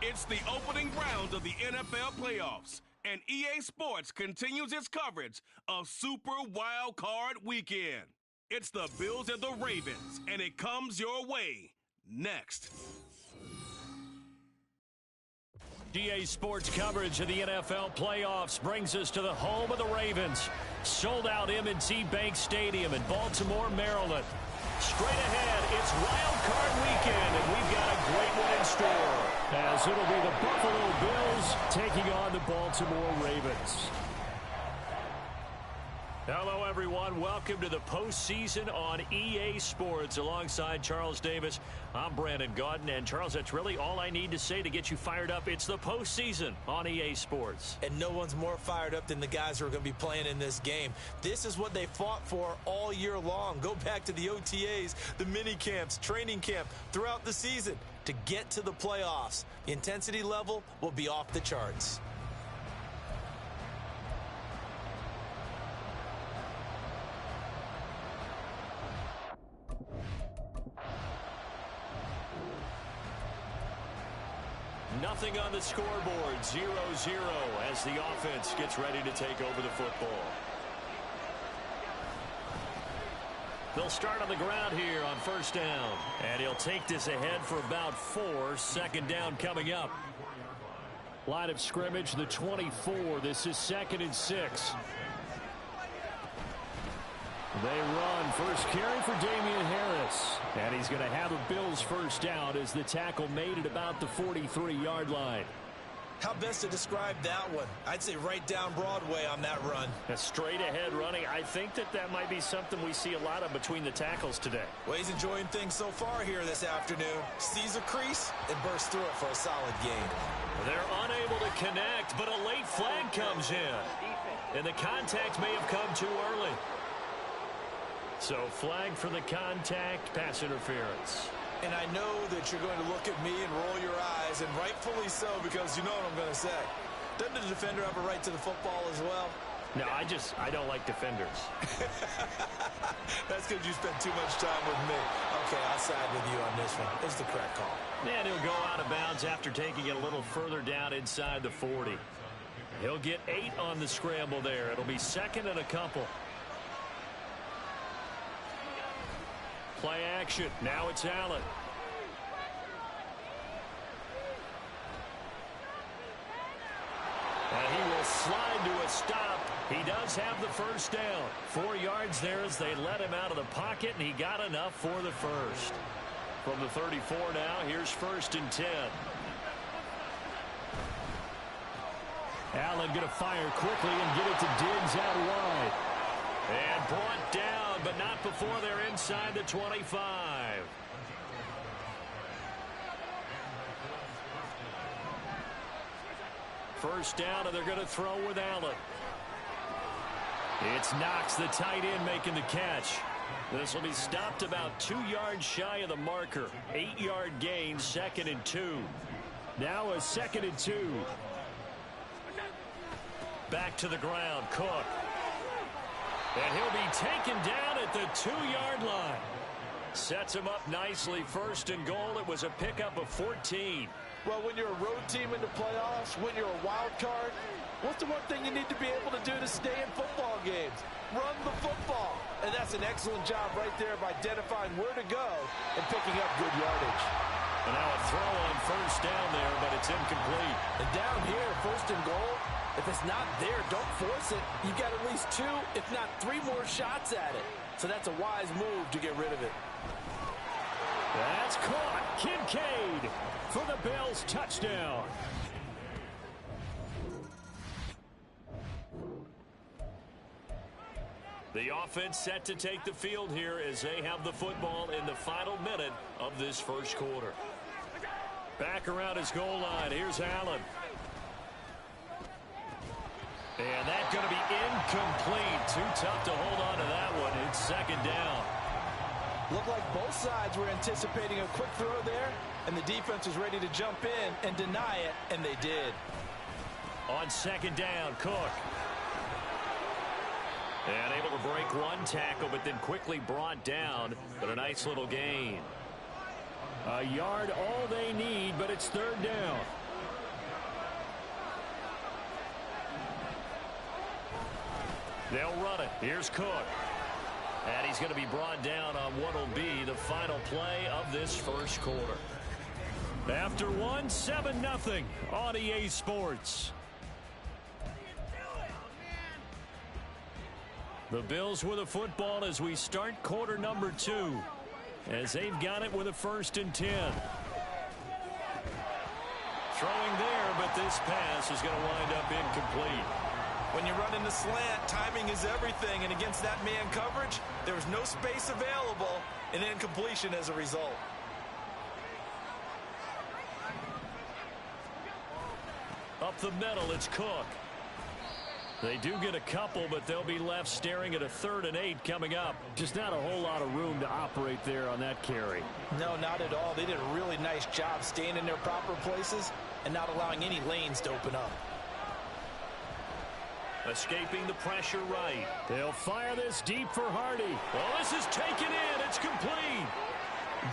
D: It's the opening round of the NFL playoffs, and EA Sports continues its coverage of Super Wild Card Weekend. It's the Bills and the Ravens, and it comes your way next.
E: EA Sports coverage of the NFL playoffs brings us to the home of the Ravens. Sold out M&T Bank Stadium in Baltimore, Maryland. Straight ahead, it's Wild Card Weekend, and we've got a great one in store, as it'll be the Buffalo Bills taking on the Baltimore Ravens. Hello, everyone. Welcome to the postseason on EA Sports. Alongside Charles Davis, I'm Brandon Gaudin. And, Charles, that's really all I need to say to get you fired up. It's the postseason on EA Sports.
B: And no one's more fired up than the guys who are going to be playing in this game. This is what they fought for all year long. Go back to the OTAs, the mini camps, training camp, throughout the season to get to the playoffs. The intensity level will be off the charts.
E: Nothing on the scoreboard, 0-0 as the offense gets ready to take over the football. They'll start on the ground here on first down. And he'll take this ahead for about 4. Second down coming up. Line of scrimmage, the 24. This is 2nd and 6. They run. First carry for Damian Harris. And he's going to have a Bills first down as the tackle made it about the 43-yard line.
B: How best to describe that one? I'd say right down Broadway on that run.
E: A straight ahead running. I think that might be something we see a lot of between the tackles today.
B: Well, he's enjoying things so far here this afternoon. Sees a crease and bursts through it for a solid gain.
E: They're unable to connect, but a late flag comes in. And the contact may have come too early. So flag for the contact, pass interference.
B: And I know that you're going to look at me and roll your eyes, and rightfully so, because you know what I'm going to say. Doesn't the defender have a right to the football as well?
E: No, I don't like defenders.
B: That's because you spent too much time with me. Okay, I'll side with you on this one. It's the correct call.
E: And he'll go out of bounds after taking it a little further down inside the 40. He'll get 8 on the scramble there. It'll be 2nd and a couple. Play action. Now it's Allen. And he will slide to a stop. He does have the first down. 4 yards there as they let him out of the pocket, and he got enough for the first. From the 34 now, here's 1st and 10. Allen going to fire quickly and get it to Diggs out wide. And brought down, but not before they're inside the 25. First down, and they're going to throw with Allen. It's Knox, the tight end, making the catch. This will be stopped about 2 yards shy of the marker. 8-yard gain, 2nd and 2. Now a 2nd and 2. Back to the ground, Cook. And he'll be taken down at the 2-yard line. Sets him up nicely. 1st and goal. It was a pickup of 14.
C: Well, when you're a road team in the playoffs, when you're a wild card, what's the one thing you need to be able to do to stay in football games? Run the football. And that's an excellent job right there of identifying where to go and picking up good yardage.
E: And now a throw on first down there, but it's incomplete.
C: And down here, 1st and goal, if it's not there, don't force it. You've got at least 2, if not 3 more shots at it. So that's a wise move to get rid of it.
E: That's caught. Kincaid for the Bills touchdown. The offense set to take the field here as they have the football in the final minute of this first quarter. Back around his goal line. Here's Allen. And that's going to be incomplete. Too tough to hold on to that one. It's 2nd down.
C: Looked like both sides were anticipating a quick throw there, and the defense was ready to jump in and deny it, and they did.
E: On 2nd down, Cook. And able to break one tackle, but then quickly brought down. But a nice little gain. A yard, all they need, but it's 3rd down.
A: They'll run it. Here's Cook. And he's going to be brought down on what will be the final play of this first quarter. After one, 7-0 on EA Sports. The Bills with a football as we start quarter number 2. As they've got it with a 1st and 10. Throwing there, but this pass is going to wind up incomplete.
B: When you run in the slant, timing is everything, and against that man coverage, there's no space available, and incompletion as a result.
A: Up the middle, it's Cook. They do get a couple, but they'll be left staring at a 3rd and 8 coming up.
E: Just not a whole lot of room to operate there on that carry.
B: No, not at all. They did a really nice job staying in their proper places and not allowing any lanes to open up.
A: Escaping the pressure right.
E: They'll fire this deep for Hardy.
A: Oh, this is taken in. It's complete.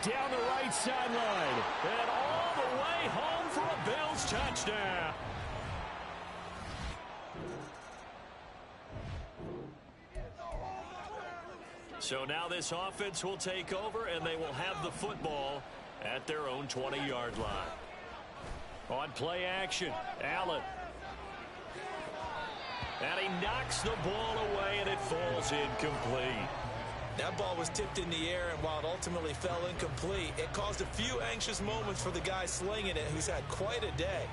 E: Down the right sideline.
A: And all the way home for a Bills touchdown. So now this offense will take over, and they will have the football at their own 20-yard line. On play action, Allen. And he knocks the ball away, and it falls incomplete.
B: That ball was tipped in the air, and while it ultimately fell incomplete, it caused a few anxious moments for the guy slinging it, who's had quite a day.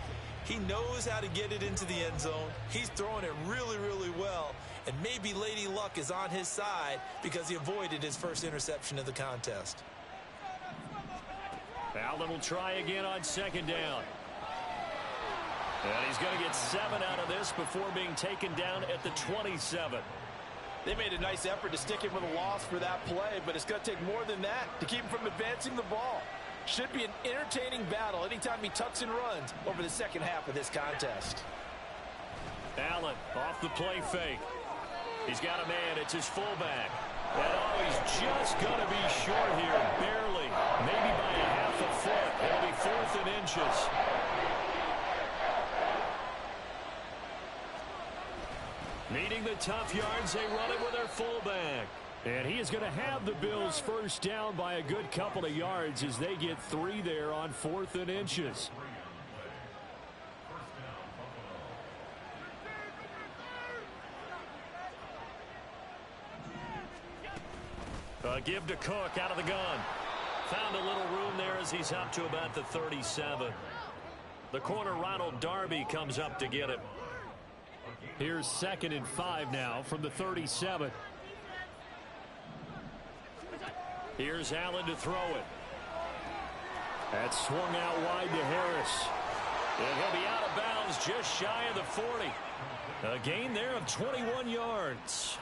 B: He knows how to get it into the end zone. He's throwing it really, really well. And maybe Lady Luck is on his side because he avoided his first interception of the contest.
A: Allen will try again on 2nd down. And he's going to get 7 out of this before being taken down at the 27.
B: They made a nice effort to stick him with a loss for that play, but it's going to take more than that to keep him from advancing the ball. Should be an entertaining battle anytime he tucks and runs over the second half of this contest.
A: Allen off the play fake. He's got a man. It's his fullback. And oh, he's just going to be short here. Barely. Maybe by a half a foot. It'll be 4th and inches. Needing the tough yards, they run it with their fullback.
E: And he is going to have the Bills first down by a good couple of yards as they get 3 there on 4th and inches.
A: Give to Cook out of the gun. Found a little room there as he's up to about the 37. The corner, Ronald Darby, comes up to get him.
E: Here's 2nd and 5 now from the 37.
A: Here's Allen to throw it.
E: That's swung out wide to Harris.
A: And he'll be out of bounds just shy of the 40. A gain there of 21 yards.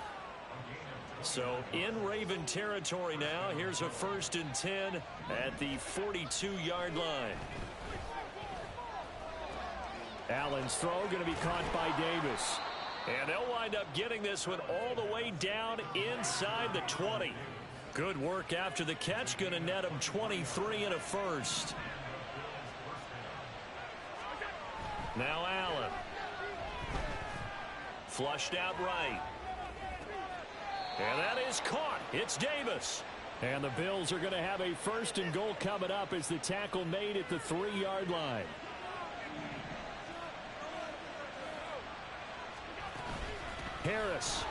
A: So in Raven territory now. Here's a 1st and 10 at the 42-yard line.
E: Allen's throw going to be caught by Davis.
A: And they'll wind up getting this one all the way down inside the 20. Good work after the catch. Going to net him 23 and a 1st. Now Allen. Flushed out right. And that is caught. It's Davis.
E: And the Bills are going to have a 1st and goal coming up as the tackle made at the 3-yard line. Harris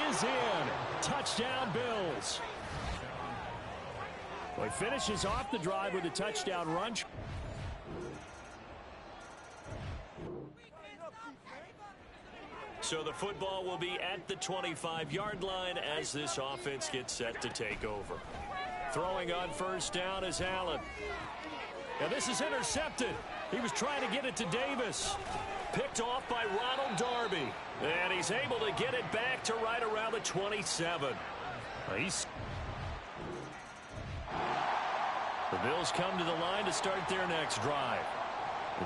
E: is in. Touchdown, Bills. Well, he finishes off the drive with a touchdown run.
A: So the football will be at the 25-yard line as this offense gets set to take over. Throwing on 1st down is Allen. And this is intercepted. He was trying to get it to Davis. Picked off by Ronald Darby. And he's able to get it back to right around the 27. The Bills come to the line to start their next drive.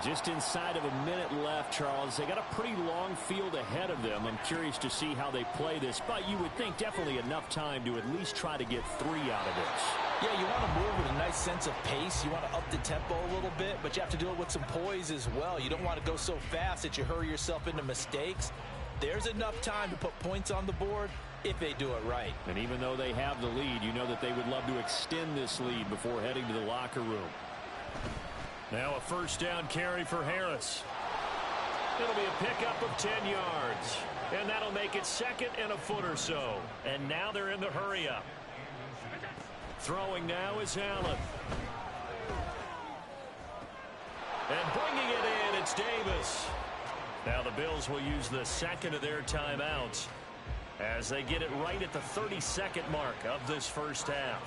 E: Just inside of a minute left, Charles. They got a pretty long field ahead of them. I'm curious to see how they play this, but you would think definitely enough time to at least try to get 3 out of this.
B: Yeah, you want to move with a nice sense of pace. You want to up the tempo a little bit, but you have to do it with some poise as well. You don't want to go so fast that you hurry yourself into mistakes. there's enough time to put points on the board if they do it right.
E: And even though they have the lead, you know that they would love to extend this lead before heading to the locker room.
A: Now a first down carry for Harris. It'll be a pickup of 10 yards. And that'll make it second and a foot or so. And now they're in the hurry-up. Throwing now is Allen. And bringing it in, it's Davis. Now the Bills will use the second of their timeouts as they get it right at the 32nd mark of this first half.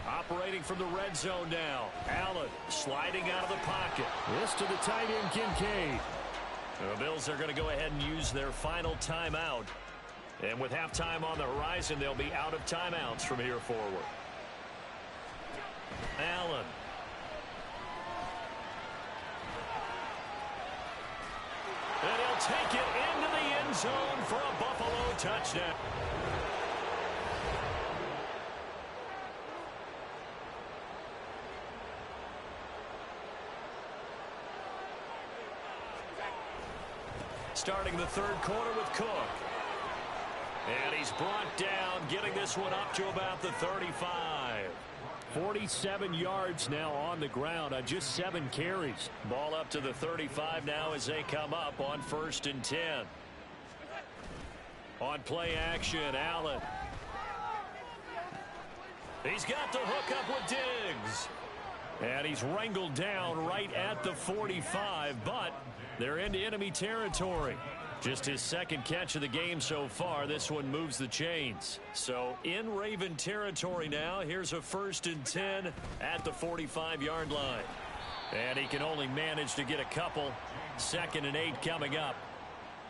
A: Operating from the red zone now. Allen sliding out of the pocket. This to the tight end, Kincaid. The Bills are going to go ahead and use their final timeout. And with halftime on the horizon, they'll be out of timeouts from here forward. Allen. And he'll take it into the end zone for a Buffalo touchdown. Starting the third quarter with Cook. And he's brought down, getting this one up to about the 35.
E: 47 yards now on the ground on just 7 carries.
A: Ball up to the 35 now as they come up on 1st and 10. On play action, Allen. He's got the hook up with Diggs. And he's wrangled down right at the 45, but they're into enemy territory. Just his second catch of the game so far. This one moves the chains. So in Raven territory now. Here's a 1st and 10 at the 45-yard line. And he can only manage to get a couple. 2nd and 8 coming up.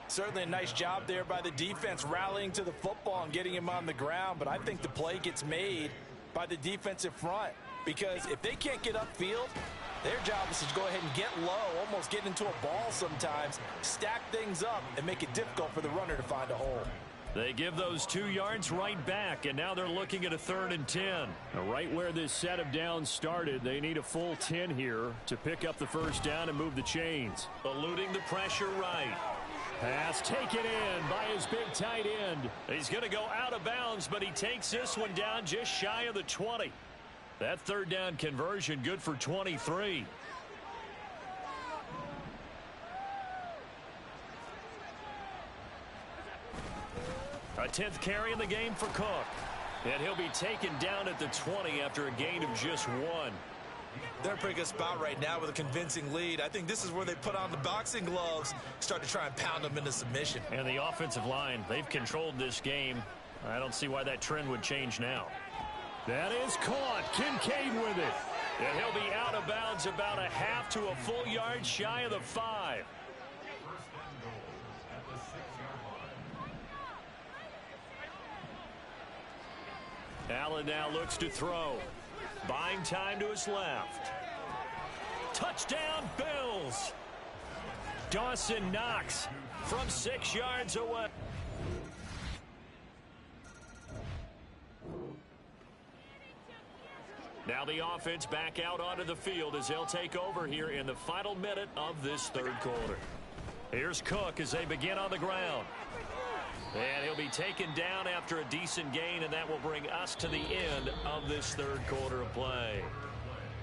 B: Certainly a nice job there by the defense rallying to the football and getting him on the ground. But I think the play gets made by the defensive front. Because if they can't get upfield, their job is to go ahead and get low, almost get into a ball sometimes, stack things up, and make it difficult for the runner to find a hole.
A: They give those 2 yards right back, and now they're looking at a 3rd and 10.
E: Now, right where this set of downs started, they need a full 10 here to pick up the first down and move the chains.
A: Eluding the pressure right.
E: Pass taken in by his big tight end.
A: He's going to go out of bounds, but he takes this one down just shy of the 20. That 3rd down conversion good for 23. A 10th carry in the game for Cook. And he'll be taken down at the 20 after a gain of just 1.
C: They're in a pretty good spot right now with a convincing lead. I think this is where they put on the boxing gloves, start to try and pound them into submission.
A: And the offensive line, they've controlled this game. I don't see why that trend would change now.
E: That is caught. Kincaid with it.
A: And he'll be out of bounds about a half to a full yard shy of the 5. Allen now looks to throw. Buying time to his left. Touchdown, Bills. Dawson Knox from 6 yards away. Now the offense back out onto the field as they'll take over here in the final minute of this third quarter. Here's Cook as they begin on the ground. And he'll be taken down after a decent gain, and that will bring us to the end of this third quarter of play.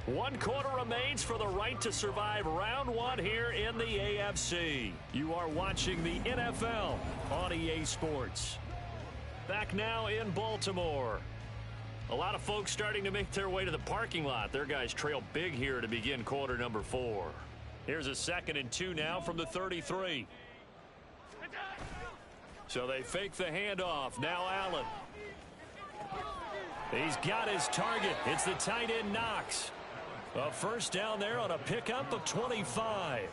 A: 1 quarter remains for the right to survive round 1 here in the AFC. You are watching the NFL on EA Sports. Back now in Baltimore. A lot of folks starting to make their way to the parking lot. Their guys trail big here to begin quarter number 4. Here's a 2nd and 2 now from the 33. So they fake the handoff. Now Allen. He's got his target. It's the tight end Knox. A first down there on a pickup of 25.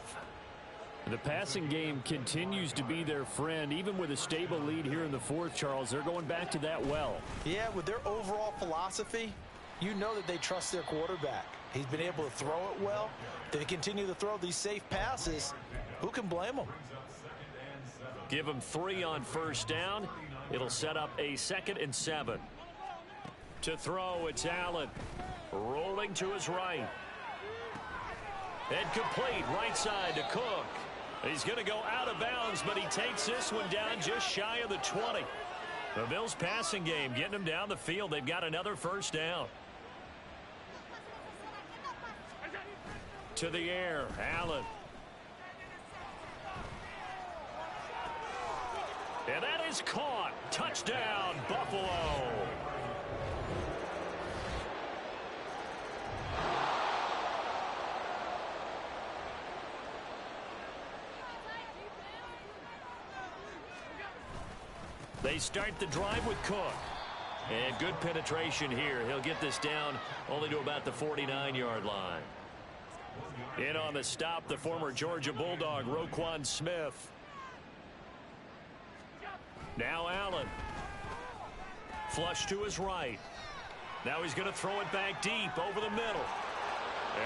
E: The passing game continues to be their friend. Even with a stable lead here in the 4th, Charles, they're going back to that well.
B: Yeah, with their overall philosophy, you know that they trust their quarterback. He's been able to throw it well. They continue to throw these safe passes. Who can blame them?
A: Give him 3 on first down. It'll set up a 2nd and 7. To throw, it's Allen. Rolling to his right. And complete right side to Cook. He's going to go out of bounds, but he takes this one down just shy of the 20. The Bills' passing game getting them down the field. They've got another first down. To the air, Allen. And that is caught. Touchdown, Buffalo. They start the drive with Cook. And good penetration here. He'll get this down only to about the 49-yard line. In on the stop, the former Georgia Bulldog, Roquan Smith. Now Allen. Flush to his right. Now he's going to throw it back deep over the middle.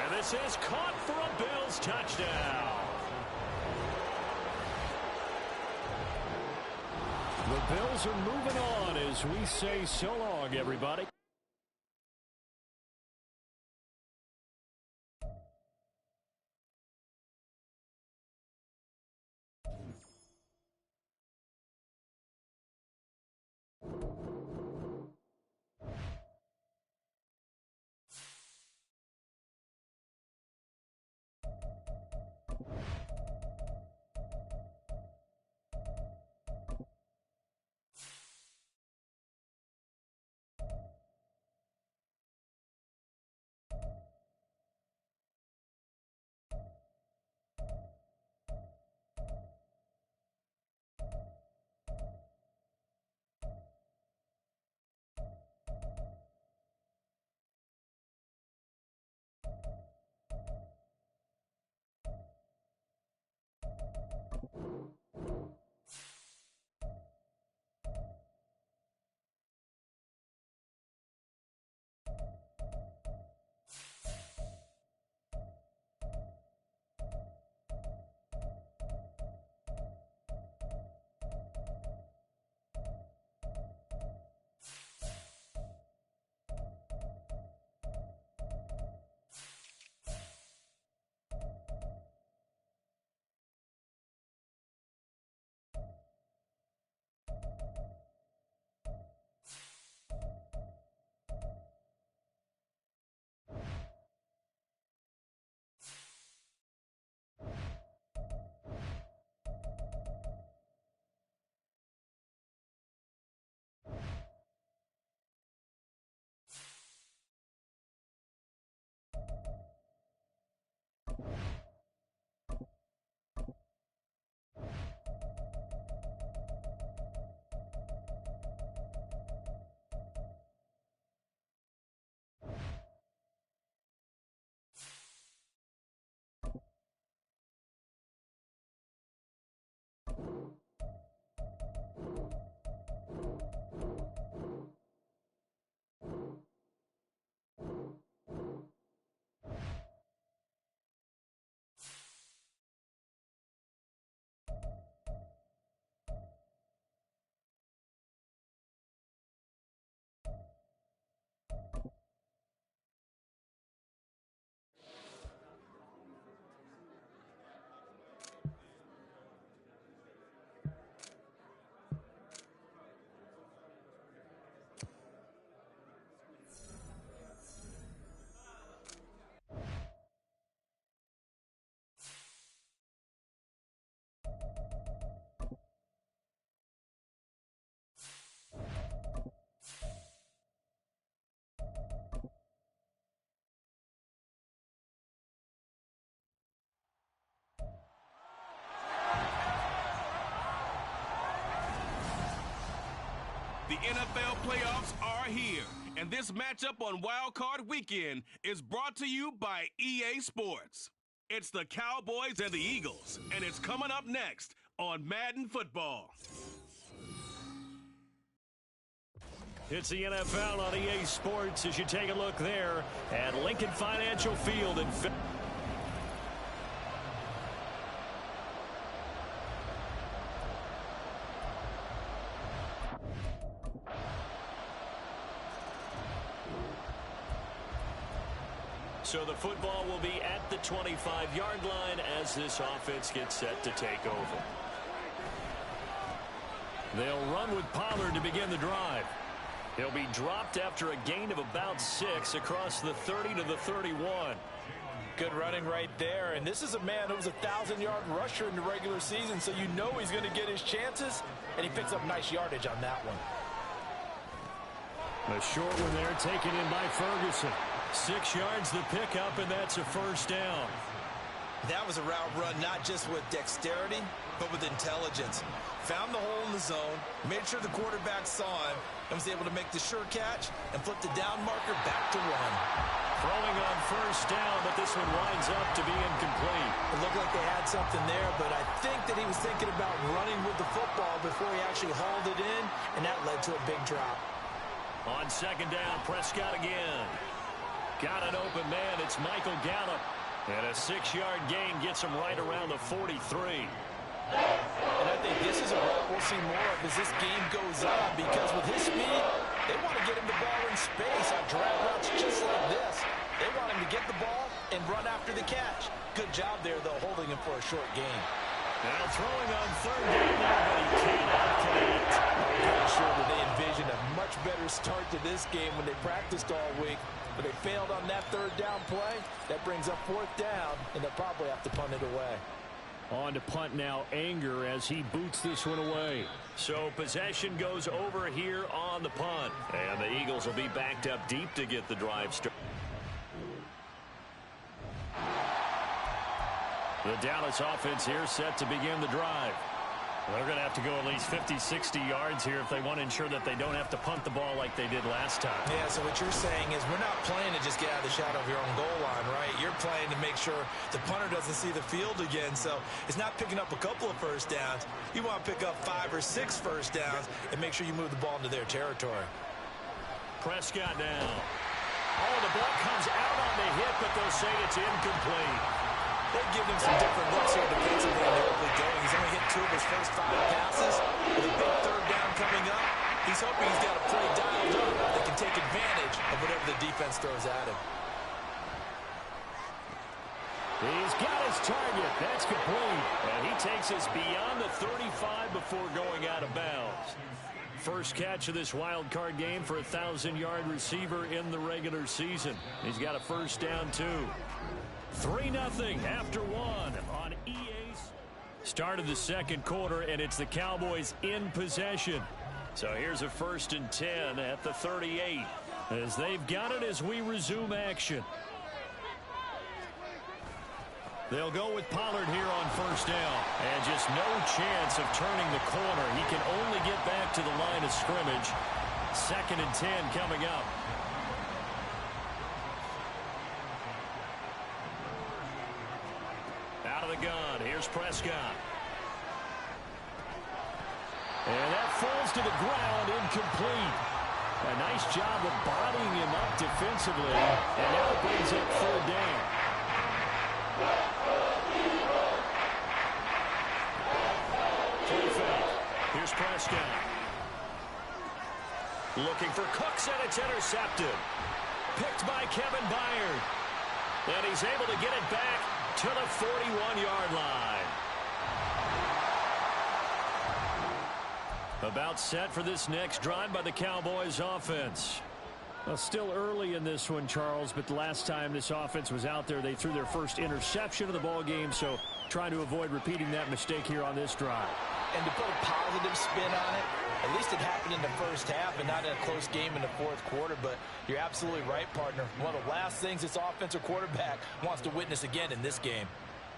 A: And this is caught for a Bills touchdown. The Bills are moving on as we say so long, everybody.
D: The NFL playoffs are here, and this matchup on Wild Card Weekend is brought to you by EA Sports. It's the Cowboys and the Eagles, and it's coming up next on Madden Football.
A: It's the NFL on EA Sports as you take a look there at Lincoln Financial Field in So the football will be at the 25-yard line as this offense gets set to take over. They'll run with Pollard to begin the drive. He'll be dropped after a gain of about 6 across the 30 to the 31.
B: Good running right there, and this is a man who was a 1,000-yard rusher in the regular season, so you know he's going to get his chances, and he picks up nice yardage on that one.
E: A short one there taken in by Ferguson.
A: 6 yards the pickup, and that's a first down.
C: That was a route run not just with dexterity, but with intelligence. Found the hole in the zone, made sure the quarterback saw him, and was able to make the sure catch and flip the down marker back to run.
A: Throwing on first down, but this one winds up to be incomplete.
B: It looked like they had something there, but I think that he was thinking about running with the football before he actually hauled it in, and that led to a big drop.
A: On second down, Prescott again. Got an open man. It's Michael Gallup. And a 6-yard gain gets him right around the 43.
B: And I think this is a route we'll see more of as this game goes on, because with his speed, they want to get him the ball in space on drag routes just like this. They want him to get the ball and run after the catch. Good job there, though, holding him for a short gain.
A: Now throwing on third down now, but he cannot connect.
B: I'm sure that they envisioned a much better start to this game when they practiced all week. But they failed on that third down play. That brings up fourth down, and they'll probably have to punt it away.
E: On to punt now, Anger, as he boots this one away.
A: So possession goes over here on the punt. And the Eagles will be backed up deep to get the drive started. The Dallas offense here set to begin the drive. They're going to have to go at least 50, 60 yards here if they want to ensure that they don't have to punt the ball like they did last time.
B: Yeah, so what you're saying is we're not playing to just get out of the shadow of your own goal line, right? You're playing to make sure the punter doesn't see the field again. So it's not picking up a couple of first downs. You want to pick up 5 or 6 first downs and make sure you move the ball into their territory.
A: Prescott now. Oh, the ball comes out on the hit, but they'll say it's incomplete.
B: They've given him some different looks here defensively in the early going. He's only hit 2 of his first 5 passes. With a big third down coming up, he's hoping he's got a play dialed up that can take advantage of whatever the defense throws at him.
E: He's got his target. That's complete.
A: And he takes us beyond the 35 before going out of bounds. First catch of this wild card game for a 1,000-yard receiver in the regular season. He's got a first down, too. 3-0 after 1 on EA's. Start of the second quarter, and it's the Cowboys in possession. So here's a 1st and 10 at the 38 as they've got it as we resume action. They'll go with Pollard here on first down. And just no chance of turning the corner. He can only get back to the line of scrimmage. 2nd and 10 coming up. Out of the gun, here's Prescott. And that falls to the ground, incomplete. A nice job of bodying him up defensively. And now it brings up third down. Play fake. Here's Prescott. Looking for Cooks, and it's intercepted. Picked by Kevin Byard. And he's able to get it back to the 41-yard line. About set for this next drive by the Cowboys offense.
E: Well, still early in this one, Charles, but the last time this offense was out there, they threw their first interception of the ball game, so trying to avoid repeating that mistake here on this drive.
B: And to put a positive spin on it, at least it happened in the first half and not in a close game in the fourth quarter. But you're absolutely right, partner. One of the last things this offensive quarterback wants to witness again in this game.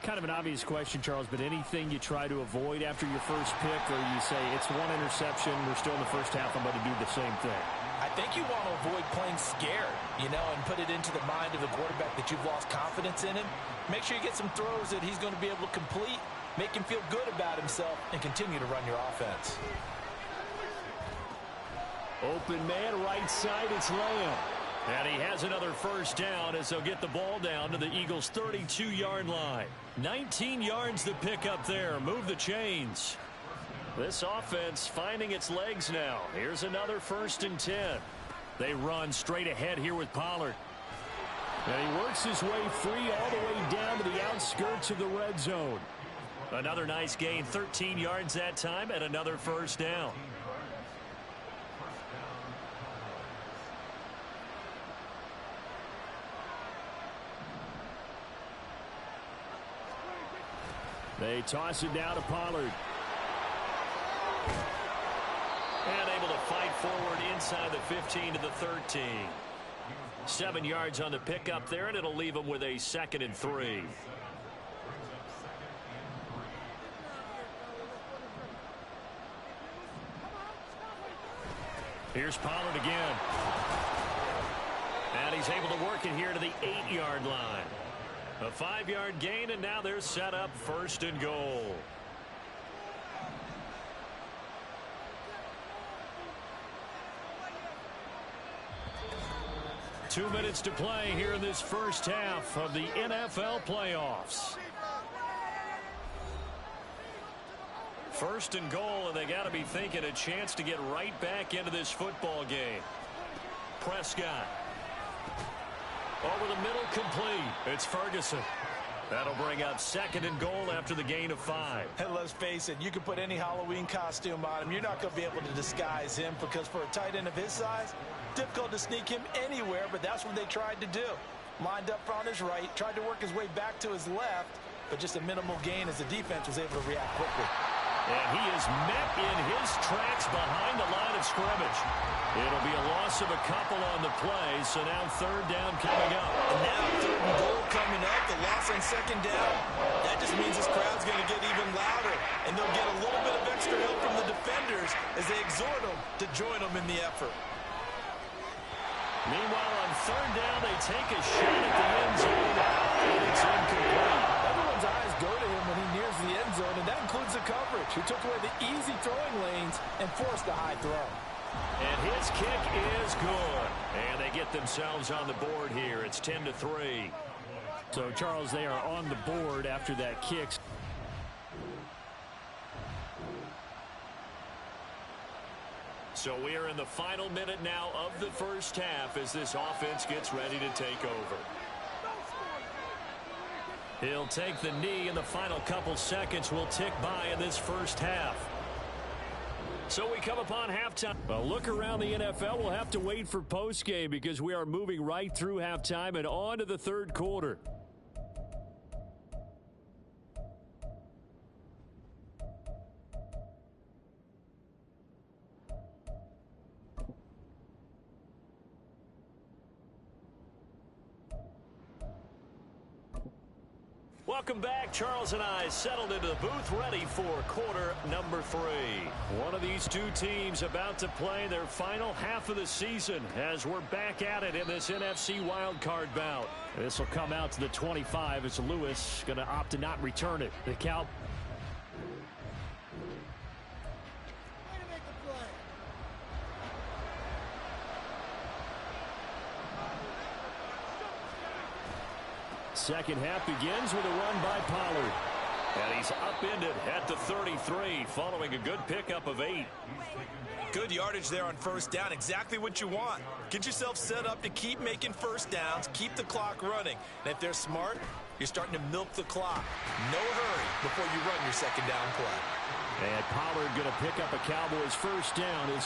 E: Kind of an obvious question, Charles, but anything you try to avoid after your first pick, or you say it's one interception, we're still in the first half, I'm going to do the same thing?
B: I think you want to avoid playing scared, and put it into the mind of the quarterback that you've lost confidence in him. Make sure you get some throws that he's going to be able to complete, make him feel good about himself, and continue to run your offense.
E: Open man, right side, it's Lamb.
A: And he has another first down as they'll get the ball down to the Eagles' 32-yard line. 19 yards to pick up there. Move the chains. This offense finding its legs now. Here's another 1st and 10. They run straight ahead here with Pollard.
E: And he works his way free all the way down to the outskirts of the red zone.
A: Another nice gain, 13 yards that time, and another first down.
E: They toss it down to Pollard.
A: And able to fight forward inside the 15 to the 13. 7 yards on the pickup there, and it'll leave them with a 2nd and 3. Here's Pollard again. And he's able to work it here to the 8-yard line. A 5-yard gain, and now they're set up 1st and goal. Two minutes to play here in this first half of the NFL playoffs. 1st and goal, and they got to be thinking a chance to get right back into this football game. Prescott. Over the middle, complete. It's Ferguson. That'll bring up 2nd and goal after the gain of 5.
B: And let's face it, you can put any Halloween costume on him. You're not going to be able to disguise him, because for a tight end of his size, difficult to sneak him anywhere, but that's what they tried to do. Lined up on his right, tried to work his way back to his left, but just a minimal gain as the defense was able to react quickly.
A: And he is met in his tracks behind the line of scrimmage. It'll be a loss of a couple on the play, so now 3rd down coming up.
B: And now 3rd and goal coming up, the loss on 2nd down. That just means this crowd's going to get even louder, and they'll get a little bit of extra help from the defenders as they exhort them to join them in the effort.
A: Meanwhile, on 3rd down, they take a shot at the end zone, and it's incomplete.
C: Everyone's eyes go to him when he nears the end zone, and that includes the coverage, who took away the easy throwing lanes and forced a high throw.
A: And his kick is good. And they get themselves on the board here. It's 10-3.
E: So, Charles, they are on the board after that kick.
A: So we are in the final minute now of the first half as this offense gets ready to take over. He'll take the knee, and the final couple seconds will tick by in this first half. So we come upon halftime.
E: Well, look around the NFL. We'll have to wait for postgame because we are moving right through halftime and on to the 3rd quarter.
A: Welcome back. Charles and I settled into the booth ready for quarter number 3.
E: One of these two teams about to play their final half of the season as we're back at it in this NFC wildcard bout. This will come out to the 25 as Lewis going to opt to not return it. The Cow. Second half begins with a run by Pollard.
A: And he's upended at the 33 following a good pickup of 8.
B: Good yardage there on 1st down. Exactly what you want. Get yourself set up to keep making 1st downs, keep the clock running. And if they're smart, you're starting to milk the clock. No hurry before you run your 2nd down play.
E: And Pollard going to pick up a Cowboys 1st down.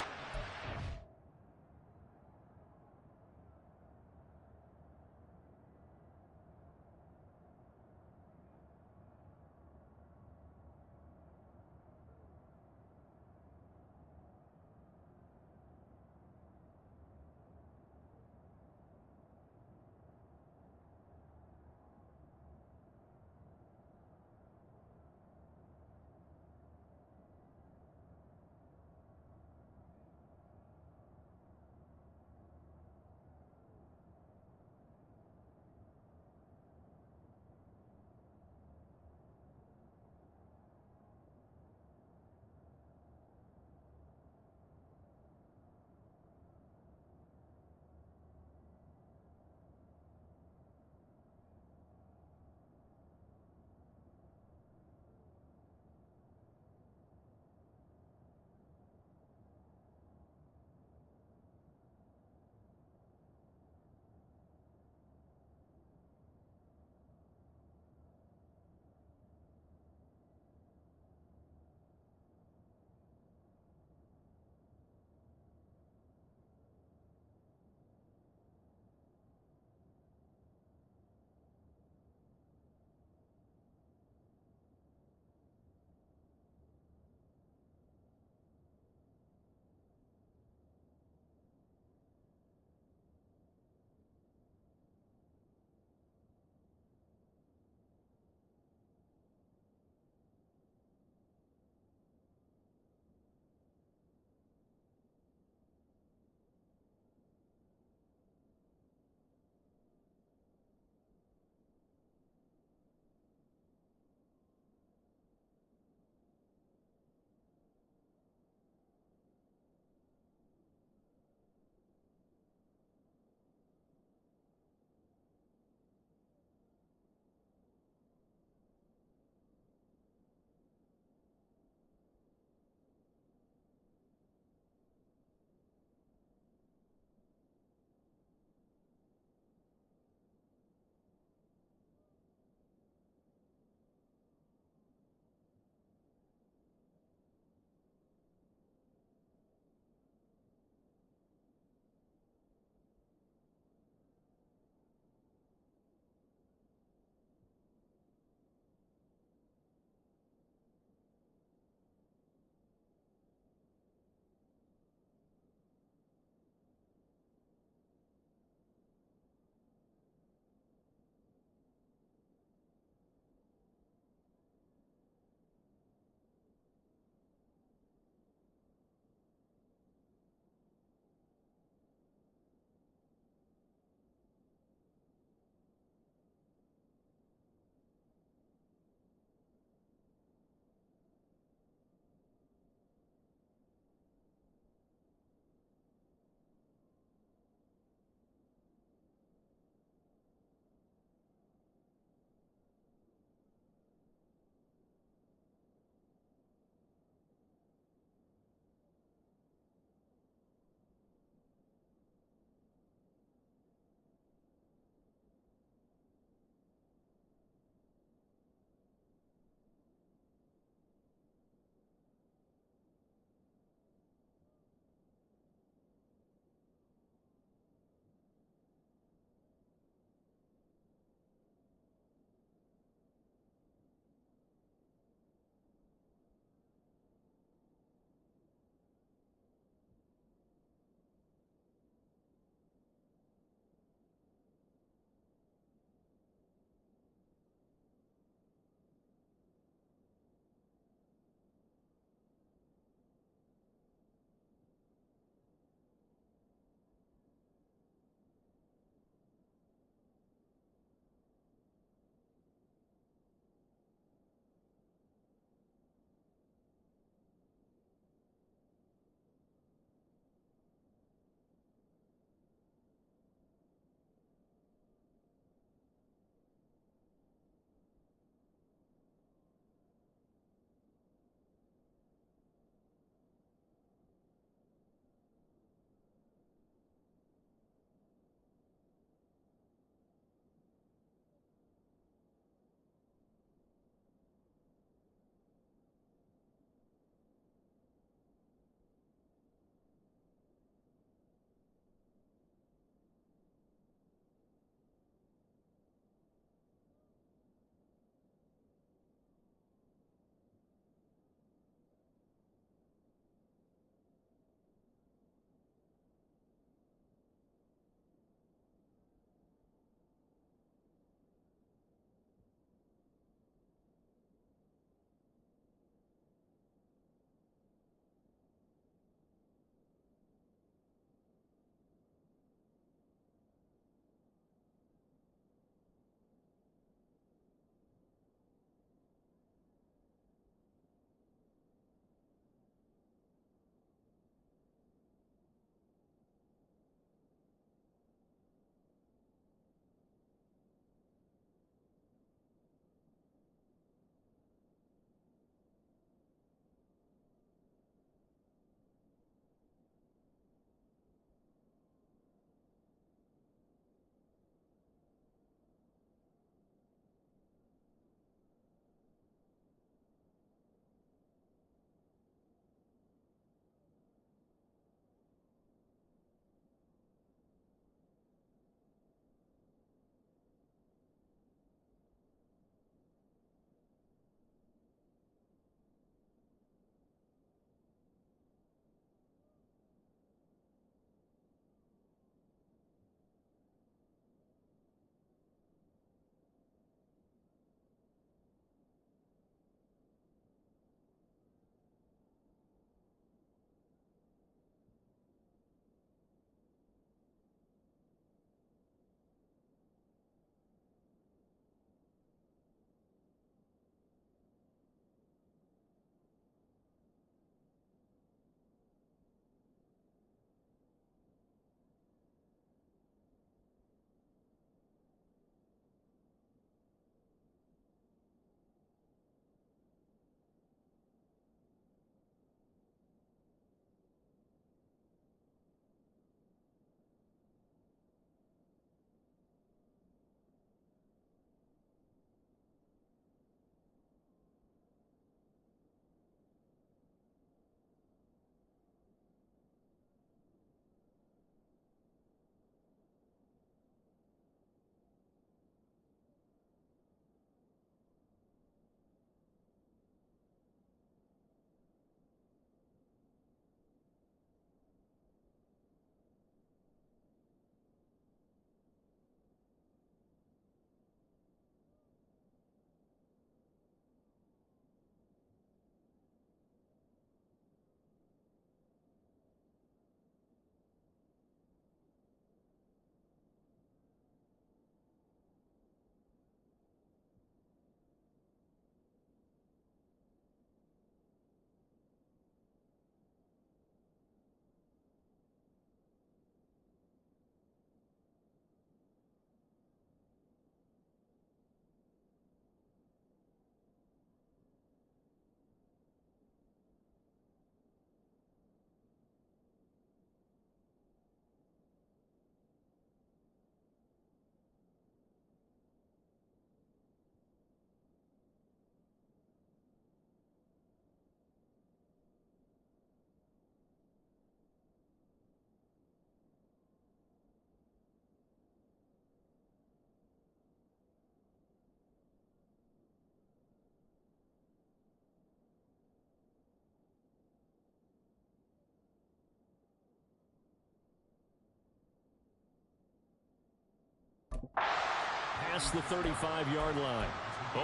E: past the 35-yard line.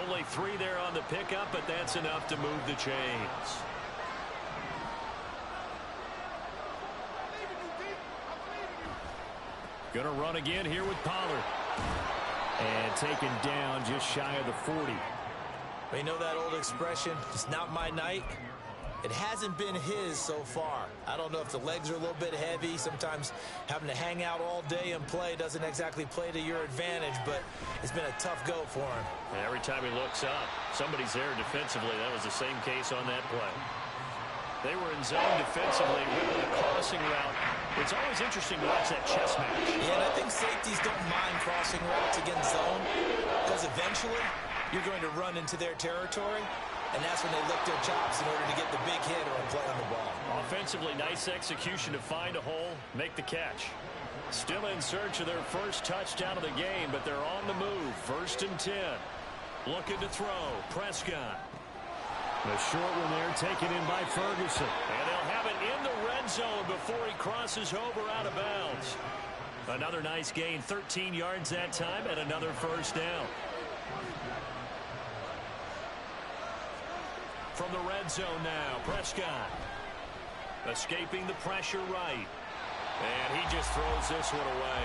A: Only 3 there on the pickup, but that's enough to move the chains.
E: Going to run again here with Pollard. And taken down just shy of the 40.
B: You know that old expression, it's not my night? It hasn't been his so far. I don't know if the legs are a little bit heavy. Sometimes having to hang out all day and play doesn't exactly play to your advantage, but it's been a tough go for him.
A: And every time he looks up, somebody's there defensively. That was the same case on that play. They were in zone defensively with the crossing route. It's always interesting to watch that chess match.
B: Yeah, and I think safeties don't mind crossing routes against zone because eventually you're going to run into their territory, and that's when they lick their chops in order to get the big hit or a play on the ball.
A: Offensively, nice execution to find a hole, make the catch. Still in search of their first touchdown of the game, but they're on the move. 1st and 10. Looking to throw. Prescott.
E: The short one there taken in by Ferguson.
A: And they'll have it in the red zone before he crosses over out of bounds. Another nice gain, 13 yards that time, and another first down. From the red zone now, Prescott. Escaping the pressure right. And he just throws this one away.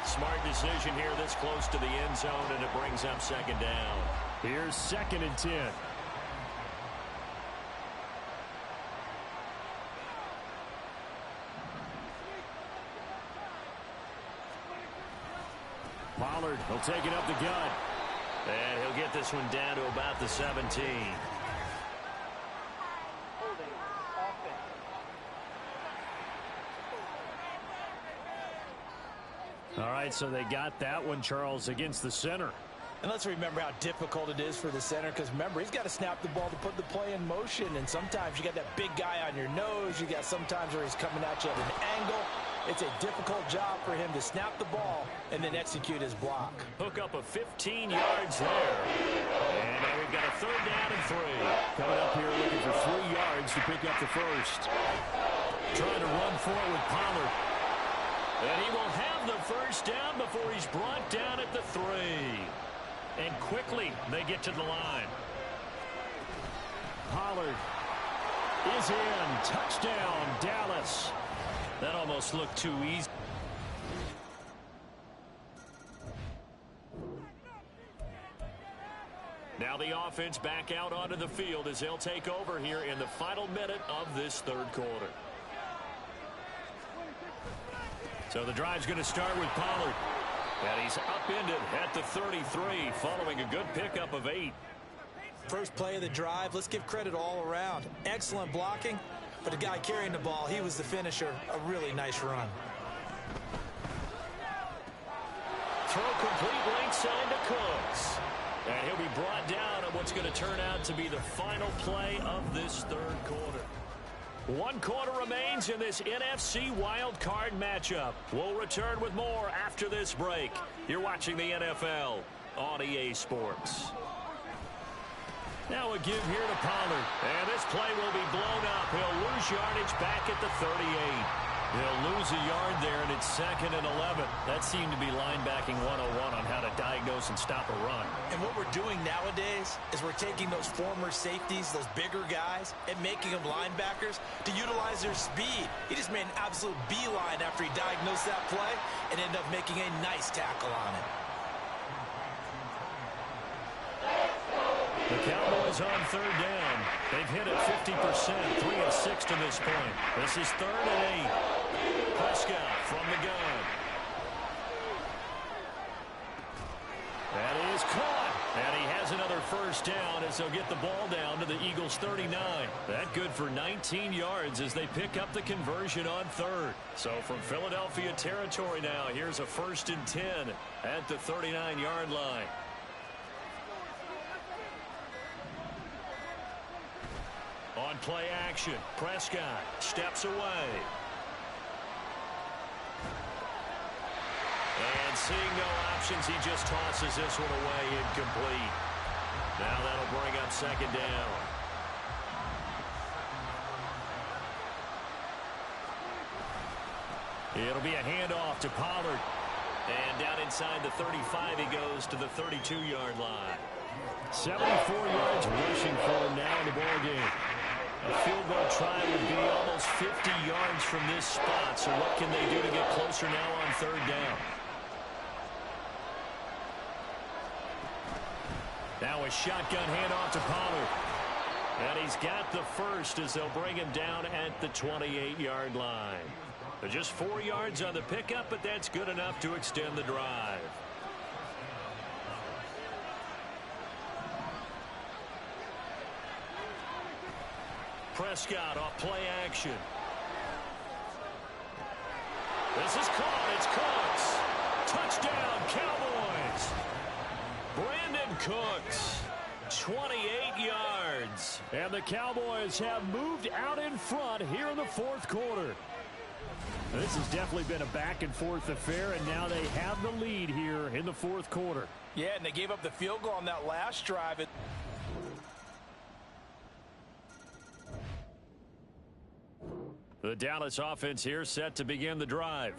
A: Smart decision here this close to the end zone, and it brings up 2nd down.
E: Here's 2nd and 10. Pollard will take it up the gut.
A: And he'll get this one down to about the 17.
E: All right, so they got that one, Charles, against the center.
B: And let's remember how difficult it is for the center, because remember, he's got to snap the ball to put the play in motion, and sometimes you got that big guy on your nose. You got sometimes where he's coming at you at an angle. It's a difficult job for him to snap the ball and then execute his block.
A: Hook up of 15 yards there. And now we've got a 3rd down and 3.
E: Coming up here looking for 3 yards to pick up the first.
A: Trying to run forward with Pollard. And he will have the first down before he's brought down at the 3. And quickly they get to the line.
E: Pollard is in. Touchdown, Dallas.
A: That almost looked too easy. Now the offense back out onto the field as they'll take over here in the final minute of this 3rd quarter. So the drive's going to start with Pollard. And he's upended at the 33 following a good pickup of 8.
B: First play of the drive, let's give credit all around. Excellent blocking, but the guy carrying the ball, he was the finisher. A really nice run.
A: Throw complete right side to Cooks. And he'll be brought down on what's going to turn out to be the final play of this 3rd quarter. 1 quarter remains in this NFC wild card matchup. We'll return with more after this break. You're watching the NFL on EA Sports. Now a give here to Pollard. And this play will be blown up. He'll lose yardage back at the 38. He'll lose a yard there, and it's 2nd and 11. That seemed to be linebacking 101 on how to diagnose and stop a run.
B: And what we're doing nowadays is we're taking those former safeties, those bigger guys, and making them linebackers to utilize their speed. He just made an absolute beeline after he diagnosed that play and ended up making a nice tackle on it.
A: The Cowboys on 3rd down. They've hit it 50%, 3 of 6 to this point. This is 3rd and 8. Prescott from the gun. That is caught. And he has another first down as they'll get the ball down to the Eagles' 39. That good for 19 yards as they pick up the conversion on 3rd. So from Philadelphia territory now, here's a 1st and 10 at the 39-yard line. On play action, Prescott steps away. And seeing no options, he just tosses this one away incomplete. Now that'll bring up 2nd down. It'll be a handoff to Pollard. And down inside the 35, he goes to the 32-yard line.
E: 74 yards rushing for him now in the ball game. A field goal try would be almost 50 yards from this spot. So what can they do to get closer now on third down? Now a shotgun handoff to Pollard. And he's got the first as they'll bring him down at the 28-yard line. They're just 4 yards on the pickup, but that's good enough to extend the drive. Prescott off play action. This is caught. It's Cooks. Touchdown, Cowboys. Brandon Cooks, 28 yards. And the Cowboys have moved out in front here in the fourth quarter. This has definitely been a back-and-forth affair, and now they have the lead here in the fourth quarter.
B: Yeah, and they gave up the field goal on that last drive.
E: The Dallas offense here set to begin the drive.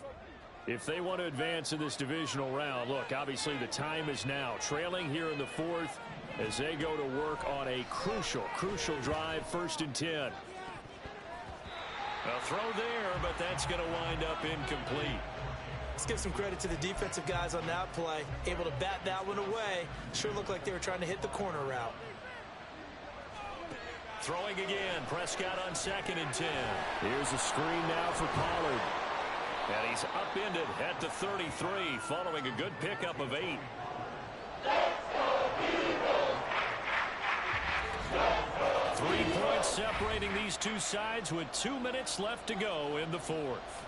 E: If they want to advance in this divisional round, look, obviously the time is now. Trailing here in the fourth as they go to work on a crucial drive, 1st and 10.
A: A throw there, but that's going to wind up incomplete.
B: Let's give some credit to the defensive guys on that play. Able to bat that one away. Sure looked like they were trying to hit the corner route.
A: Throwing again, Prescott on 2nd and 10.
E: Here's a screen now for Pollard. And he's upended at the 33 following a good pickup of 8.
A: Three points separating these two sides with 2 minutes left to go in the fourth.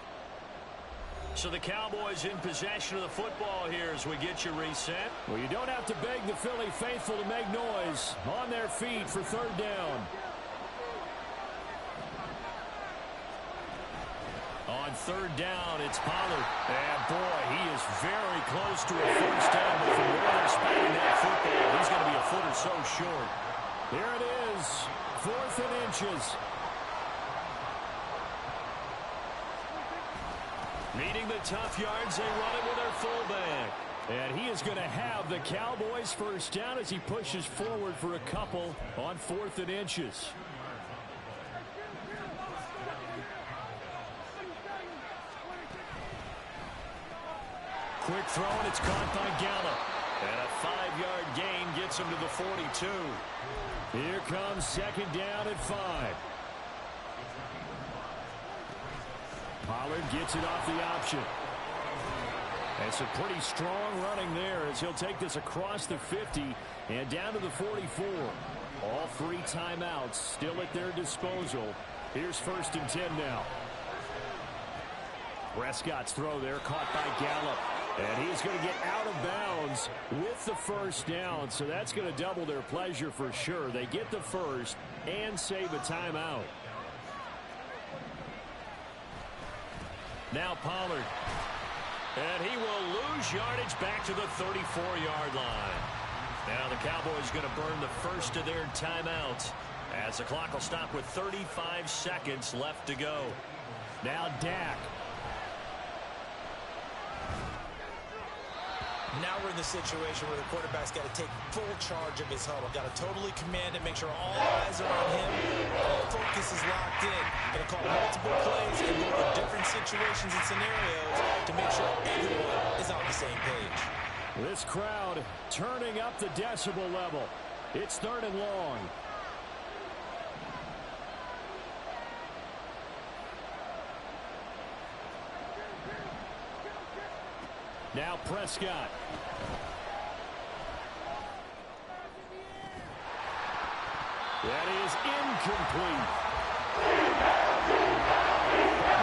A: So the Cowboys in possession of the football here as we get you reset.
E: Well, you don't have to beg the Philly faithful to make noise. On their feet for third down.
A: On third down, it's Pollard. And boy, he is very close to a first down. But from where they're spotting that football, he's going to be a foot or so short.
E: Here it is, 4th and inches.
A: Needing the tough yards, they run it with their fullback.
E: And he is going to have the Cowboys first down as he pushes forward for a couple on 4th and inches.
A: Quick throw, and it's caught by Gallup. And a 5-yard gain gets him to the 42.
E: Here comes 2nd down at 5. Pollard gets it off the option. And some pretty strong running there as he'll take this across the 50 and down to the 44. All 3 timeouts still at their disposal. Here's 1st and 10 now. Prescott's throw there caught by Gallup. And he's going to get out of bounds with the first down. So that's going to double their pleasure for sure. They get the first and save a timeout.
A: Now Pollard. And he will lose yardage back to the 34-yard line. Now the Cowboys going to burn the first of their timeouts as the clock will stop with 35 seconds left to go. Now Dak.
B: Now we're in the situation where the quarterback's got to take full charge of his huddle. Got to totally command it, make sure all eyes are on him. All focus is locked in. Got to call multiple plays and go to different situations and scenarios to make sure everyone is on the same page.
E: This crowd turning up the decibel level. It's 3rd and long. Now Prescott. That is incomplete.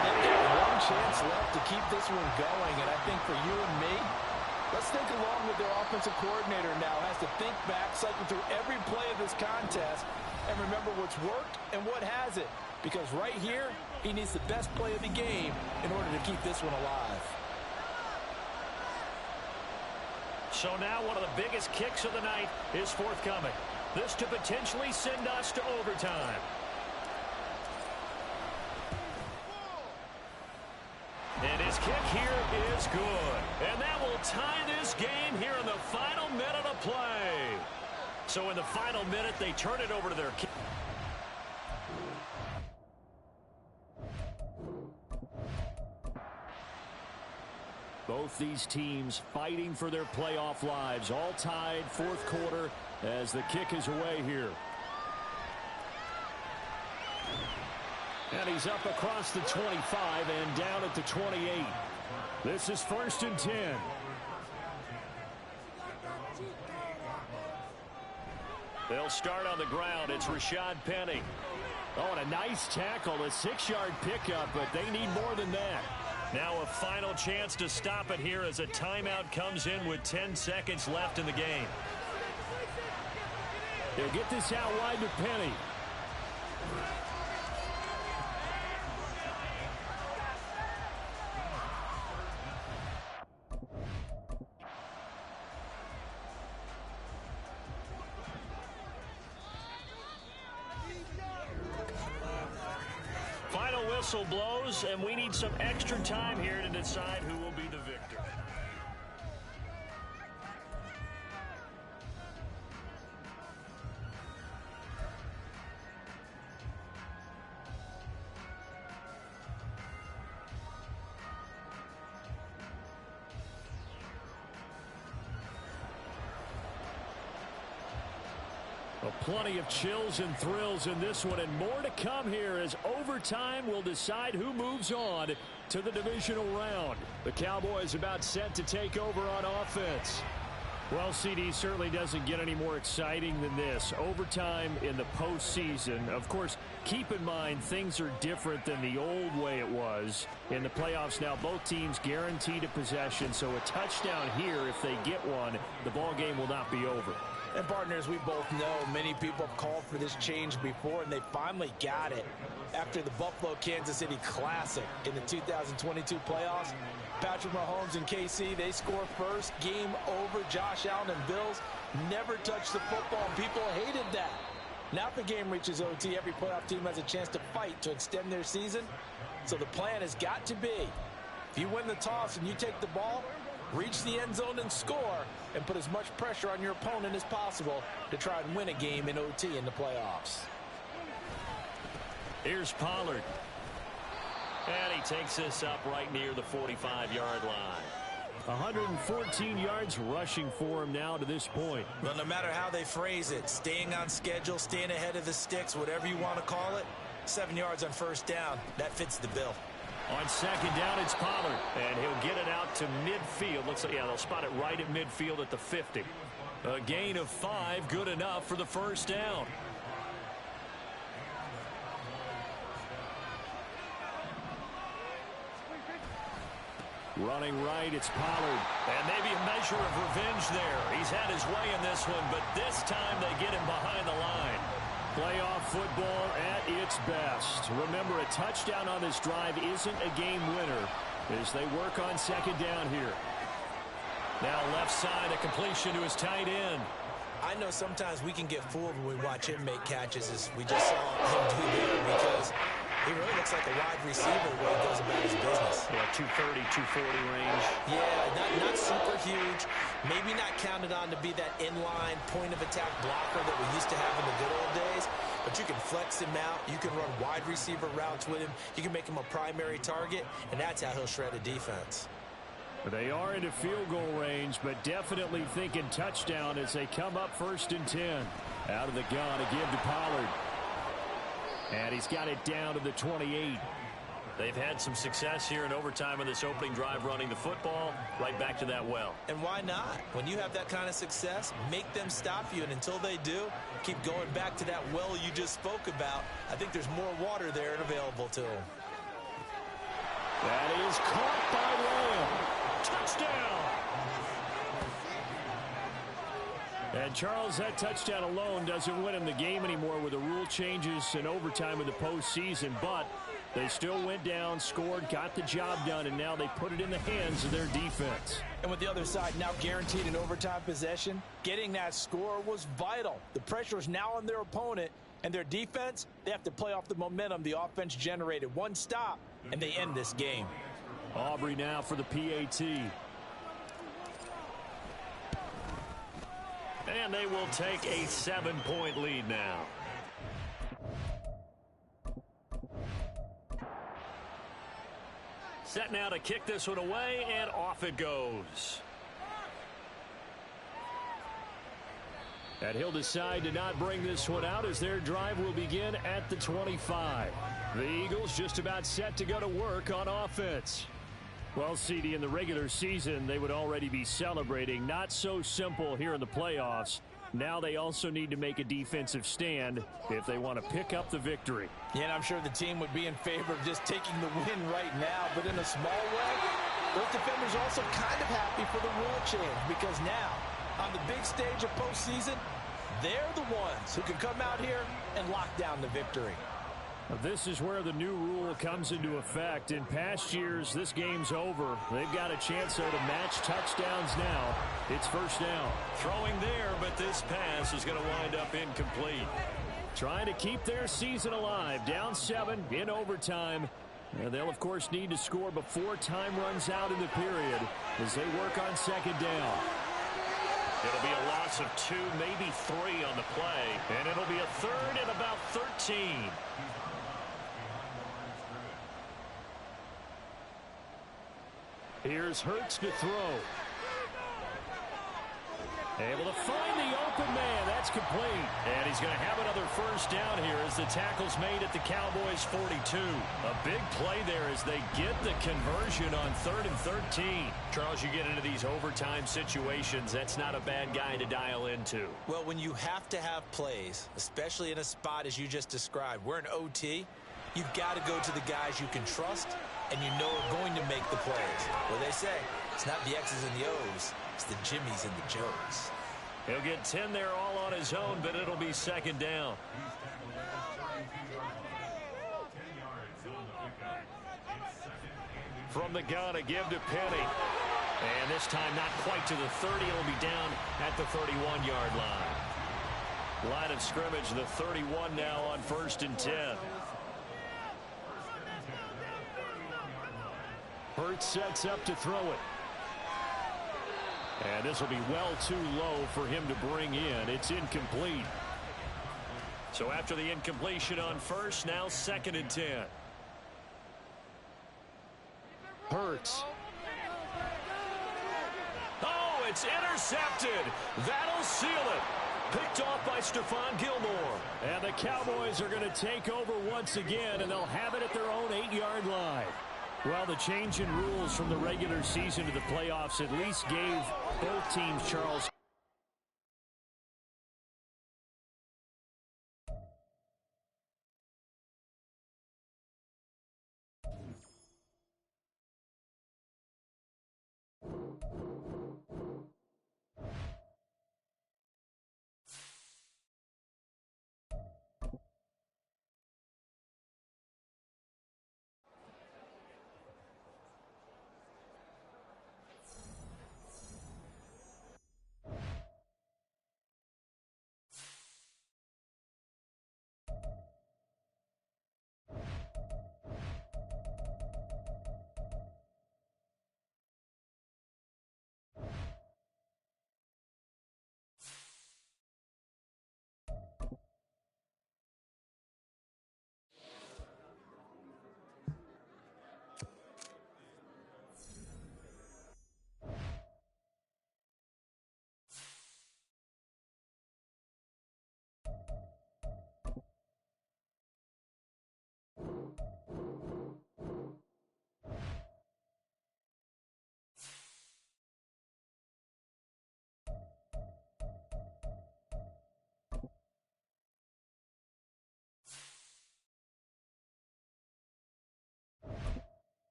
B: They've got one chance left to keep this one going, and I think for you and me, let's think along with their offensive coordinator now. Has to think back, cycle through every play of this contest, and remember what's worked and what hasn't. Because right here, he needs the best play of the game in order to keep this one alive.
A: So now one of the biggest kicks of the night is forthcoming. This to potentially send us to overtime. And his kick here is good. And that will tie this game here in the final minute of play. So in the final minute, they turn it over to their kick. Both these teams fighting for their playoff lives, all tied fourth quarter as the kick is away here. And he's up across the 25 and down at the 28. This is 1st and 10. They'll start on the ground. It's Rashad Penny. Oh, and a nice tackle, a 6-yard pickup, but they need more than that. Now a final chance to stop it here as a timeout comes in with 10 seconds left in the game. They'll get this out wide to Penny. Final whistle blows, and we need some extra time here to decide who will be the victor. Well, plenty of chills and thrills in this one, and more to come here as overtime will decide who moves on to the divisional round. The Cowboys about set to take over on offense. Well, CD, certainly doesn't get any more exciting than this. Overtime in the postseason. Of course, keep in mind things are different than the old way it was. In the playoffs now, both teams guaranteed a possession, so a touchdown here, if they get one, the ball game will not be over.
B: And partners, we both know many people have called for this change before, and they finally got it. After the Buffalo-Kansas City Classic in the 2022 playoffs, Patrick Mahomes and KC, they score first. Game over. Josh Allen and Bills never touched the football, and people hated that. Now if the game reaches OT, every playoff team has a chance to fight to extend their season. So the plan has got to be, if you win the toss and you take the ball, reach the end zone and score, and put as much pressure on your opponent as possible to try and win a game in OT in the playoffs.
A: Here's Pollard. And he takes this up right near the 45-yard line. 114 yards rushing for him now to this point.
B: Well, no matter how they phrase it, staying on schedule, staying ahead of the sticks, whatever you want to call it, 7 yards on first down, that fits the bill.
A: On second down, it's Pollard, and he'll get it out to midfield. Looks like, yeah, they'll spot it right at midfield at the 50. A gain of 5, good enough for the first down. Running right, it's Pollard. And maybe a measure of revenge there. He's had his way in this one, but this time they get him behind the line. Playoff football at its best. Remember, a touchdown on this drive isn't a game winner as they work on second down here. Now left side, a completion to his tight end.
B: I know sometimes we can get fooled when we watch him make catches, as we just saw him do there, because he really looks like a wide receiver when he goes about his business.
A: Yeah, 230, 240 range.
B: Yeah, not super huge. Maybe not counted on to be that inline point-of-attack blocker that we used to have in the good old days. But you can flex him out. You can run wide receiver routes with him. You can make him a primary target, and that's how he'll shred a defense.
E: They are into field goal range, but definitely thinking touchdown as they come up 1st and 10. Out of the gun to give to Pollard. And he's got it down to the 28.
A: They've had some success here in overtime in this opening drive running the football right back to that well.
B: And why not? When you have that kind of success, make them stop you. And until they do, keep going back to that well you just spoke about. I think there's more water there and available to them.
E: That is caught by Lamb. Touchdown! And Charles, that touchdown alone doesn't win him the game anymore with the rule changes in overtime in the postseason, but they still went down, scored, got the job done, and now they put it in the hands of their defense.
B: And with the other side now guaranteed an overtime possession, getting that score was vital. The pressure is now on their opponent, and their defense, they have to play off the momentum the offense generated. One stop, and they end this game.
E: Aubrey now for the PAT.
A: And they will take a 7-point lead now. Set now to kick this one away, and off it goes. And he'll decide to not bring this one out as their drive will begin at the 25. The Eagles just about set to go to work on offense. Well, CD, in the regular season, they would already be celebrating. Not so simple here in the playoffs. Now they also need to make a defensive stand if they want to pick up the victory.
B: Yeah, and I'm sure the team would be in favor of just taking the win right now, but in a small way, those defenders are also kind of happy for the rule change because now, on the big stage of postseason, they're the ones who can come out here and lock down the victory.
E: This is where the new rule comes into effect. In past years, this game's over. They've got a chance, though, to match touchdowns now. It's first down.
A: Throwing there, but this pass is going to wind up incomplete.
E: Trying to keep their season alive. Down 7 in overtime. And they'll, of course, need to score before time runs out in the period as they work on second down.
A: It'll be a loss of 2, maybe 3 on the play. And it'll be a third and about 13.
E: Here's Hurts to throw. Able to find the open man. That's complete.
A: And he's going to have another first down here as the tackle's made at the Cowboys' 42. A big play there as they get the conversion on 3rd and 13. Charles, you get into these overtime situations, that's not a bad guy to dial into.
B: Well, when you have to have plays, especially in a spot as you just described, we're in OT, you've got to go to the guys you can trust and you know are going to make the plays. Well, they say it's not the X's and the O's, it's the Jimmies and the Joes.
A: He'll get 10 there all on his own, but it'll be second down. From the gun, a give to Penny. And this time not quite to the 30. It'll be down at the 31-yard line. Line of scrimmage, the 31 now on 1st and 10.
E: Hurts sets up to throw it. And this will be well too low for him to bring in. It's incomplete.
A: So after the incompletion on first, now 2nd and 10.
E: Hurts.
A: Oh, it's intercepted. That'll seal it. Picked off by Stephon Gilmore.
E: And the Cowboys are going to take over once again, and they'll have it at their own 8-yard line. Well, the change in rules from the regular season to the playoffs at least gave both teams, Charles,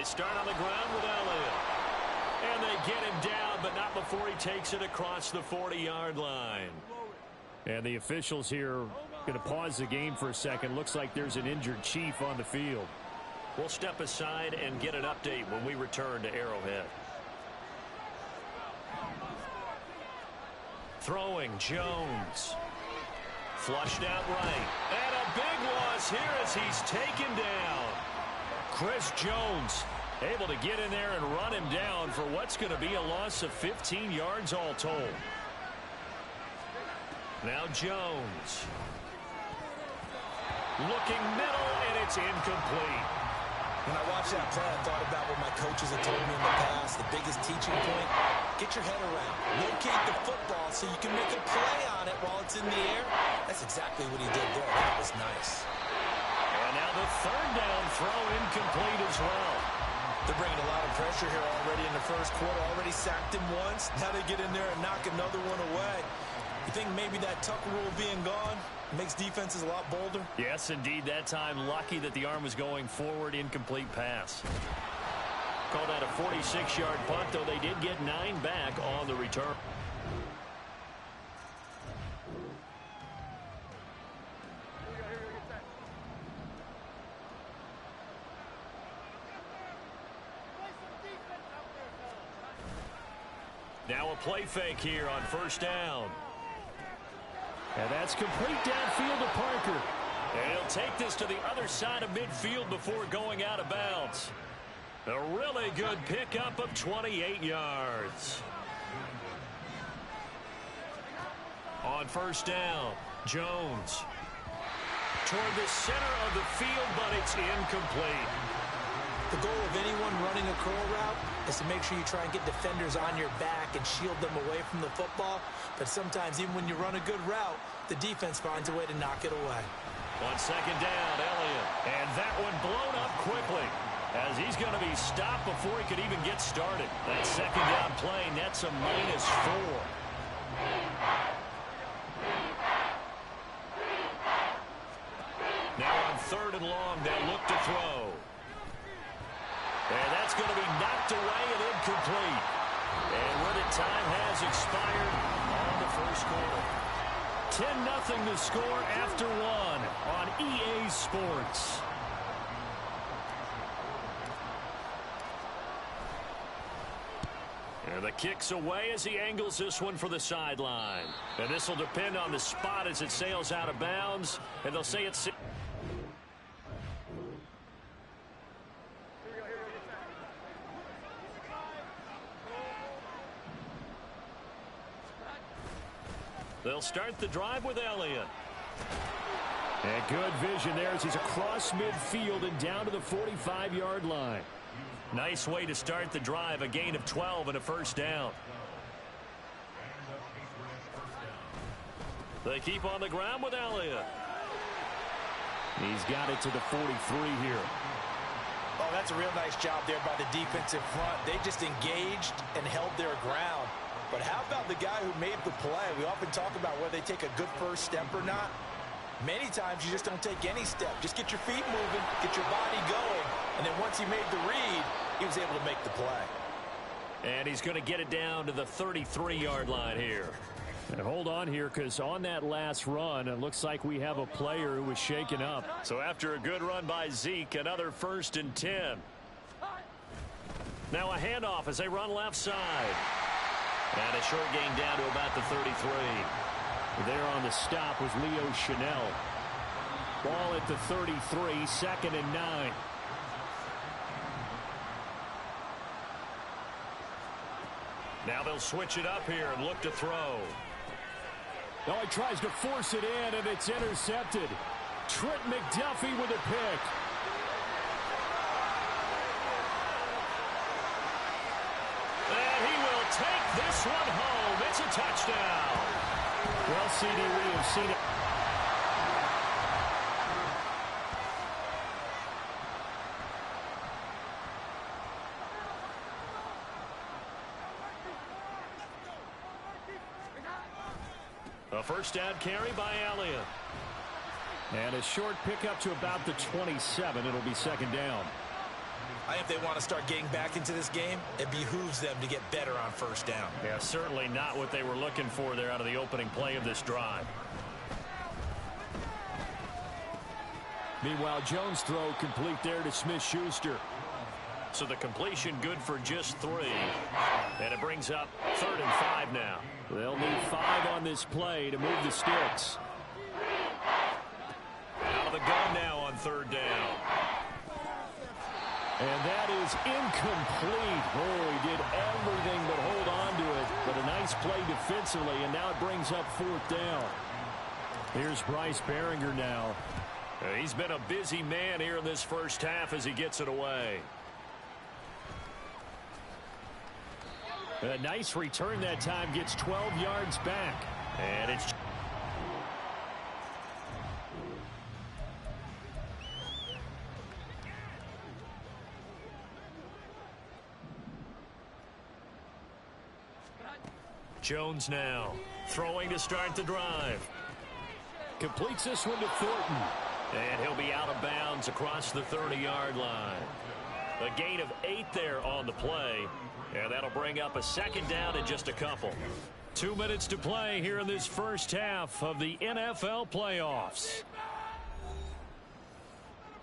A: they start on the ground with Elliott. And they get him down, but not before he takes it across the 40-yard line.
E: And the officials here going to pause the game for a second. Looks like there's an injured Chief on the field.
A: We'll step aside and get an update when we return to Arrowhead. Throwing, Jones. Flushed out right. And a big loss here as he's taken down. Chris Jones able to get in there and run him down for what's going to be a loss of 15 yards all told. Now Jones. Looking middle, and it's incomplete.
B: When I watched that play, I thought about what my coaches had told me in the past. The biggest teaching point, get your head around. Locate the football so you can make a play on it while it's in the air. That's exactly what he did there. That was nice.
A: And now the third down throw incomplete as well.
B: They're bringing a lot of pressure here already in the first quarter. Already sacked him once. Now they get in there and knock another one away. You think maybe that Tucker rule being gone makes defenses a lot bolder?
A: Yes, indeed. That time, lucky that the arm was going forward. Incomplete pass. Called out a 46-yard punt, though they did get 9 back on the return. Now a play fake here on first down.
E: And that's complete downfield to Parker.
A: And he'll take this to the other side of midfield before going out of bounds. A really good pickup of 28 yards. On first down, Jones. Toward the center of the field, but it's incomplete.
B: The goal of anyone running a curl route is to make sure you try and get defenders on your back and shield them away from the football. But sometimes, even when you run a good route, the defense finds a way to knock it away.
A: On second down, Elliott. And that one blown up quickly as he's going to be stopped before he could even get started. That second down play nets a -4. Now on third and long, they'll look to throw. And that's going to be knocked away and incomplete. And where the time has expired on the first quarter. 10-0 to score after one on EA Sports. And the kick's away as he angles this one for the sideline. And this will depend on the spot as it sails out of bounds. And they'll say it's... They'll start the drive with Elliott.
E: And good vision there as he's across midfield and down to the 45-yard line.
A: Nice way to start the drive, a gain of 12 and a first down. They keep on the ground with Elliott.
E: He's got it to the 43 here.
B: Oh, that's a real nice job there by the defensive front. They just engaged and held their ground. But how about the guy who made the play? We often talk about whether they take a good first step or not. Many times you just don't take any step. Just get your feet moving, get your body going, and then once he made the read, he was able to make the play.
A: And he's going to get it down to the 33-yard line here.
E: And hold on here, because on that last run, it looks like we have a player who was shaken up.
A: So after a good run by Zeke, another 1st and 10. Now a handoff as they run left side. And a short gain down to about the 33.
E: There on the stop was Leo Chanel. Ball at the 33, 2nd and 9.
A: Now they'll switch it up here and look to throw.
E: Oh, he tries to force it in, and it's intercepted. Trent McDuffie with a pick.
A: And he will take this one home. It's a touchdown.
E: Well, CD, we have seen it.
A: A first down carry by Elliott.
E: And a short pickup to about the 27. It'll be 2nd down.
B: I think if they want to start getting back into this game, it behooves them to get better on first down.
A: Yeah, certainly not what they were looking for there out of the opening play of this drive.
E: Meanwhile, Jones' throw complete there to Smith-Schuster.
A: So the completion good for just 3. And it brings up 3rd and 5 now.
E: They'll need 5 on this play to move the sticks.
A: Out of the gun now on 3rd down.
E: And that is incomplete. Oh, he did everything but hold on to it. But a nice play defensively, and now it brings up 4th down. Here's Bryce Behringer now.
A: He's been a busy man here in this first half as he gets it away.
E: A nice return that time, gets 12 yards back.
A: And it's... Jones now throwing to start the drive.
E: Completes this one to Thornton.
A: And he'll be out of bounds across the 30-yard line. A gain of 8 there on the play. And that'll bring up a 2nd down in just a couple.
E: 2 minutes to play here in this first half of the NFL playoffs.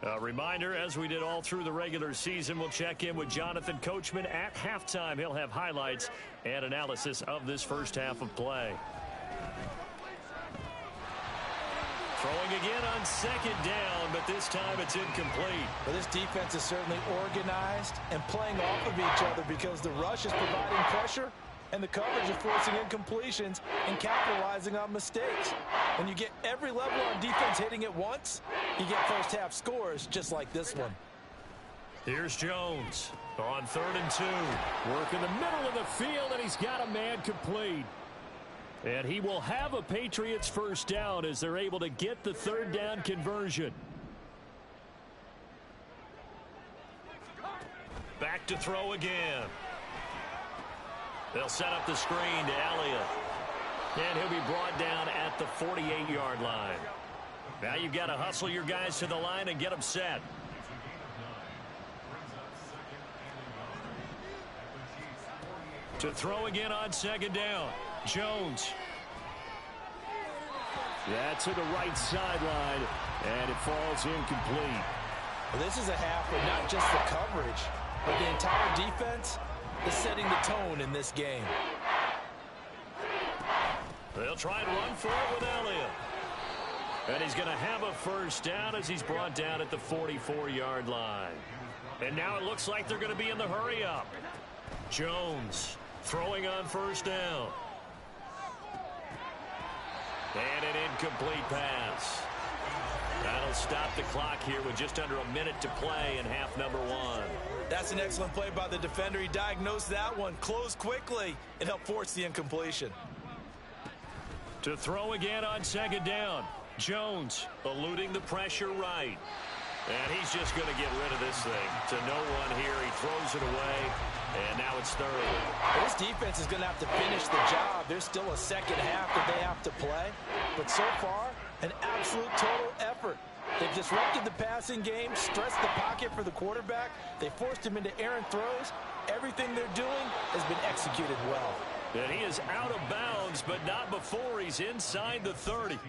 A: A reminder, as we did all through the regular season, we'll check in with Jonathan Coachman at halftime. He'll have highlights and analysis of this first half of play. Throwing again on 2nd down, but this time it's incomplete.
B: Well, this defense is certainly organized and playing off of each other because the rush is providing pressure and the coverage is forcing incompletions and capitalizing on mistakes. When you get every level on defense hitting at once, you get first half scores just like this one.
A: Here's Jones on 3rd and 2.
E: Work in the middle of the field, and he's got a man complete. And he will have a Patriots first down as they're able to get the 3rd down conversion.
A: Back to throw again. They'll set up the screen to Elliott. And he'll be brought down at the 48-yard line. Now you've got to hustle your guys to the line and get them set. To throw again on 2nd down. Jones.
E: That's to the right sideline, and it falls incomplete.
B: Well, this is a half where not just the coverage, but the entire defense is setting the tone in this game.
A: They'll try and run for it with Elliott. And he's going to have a first down as he's brought down at the 44-yard line. And now it looks like they're going to be in the hurry-up. Jones throwing on 1st down. And an incomplete pass. That'll stop the clock here with just under a minute to play in half number 1.
B: That's an excellent play by the defender. He diagnosed that one, closed quickly, and helped force the incompletion.
A: To throw again on 2nd down. Jones eluding the pressure right. And he's just going to get rid of this thing to no one here. He throws it away, and now it's 3rd.
B: Well, this defense is going to have to finish the job. There's still a second half that they have to play. But so far, an absolute total effort. They've disrupted the passing game, stressed the pocket for the quarterback. They forced him into errant throws. Everything they're doing has been executed well.
A: And he is out of bounds, but not before he's inside the 30.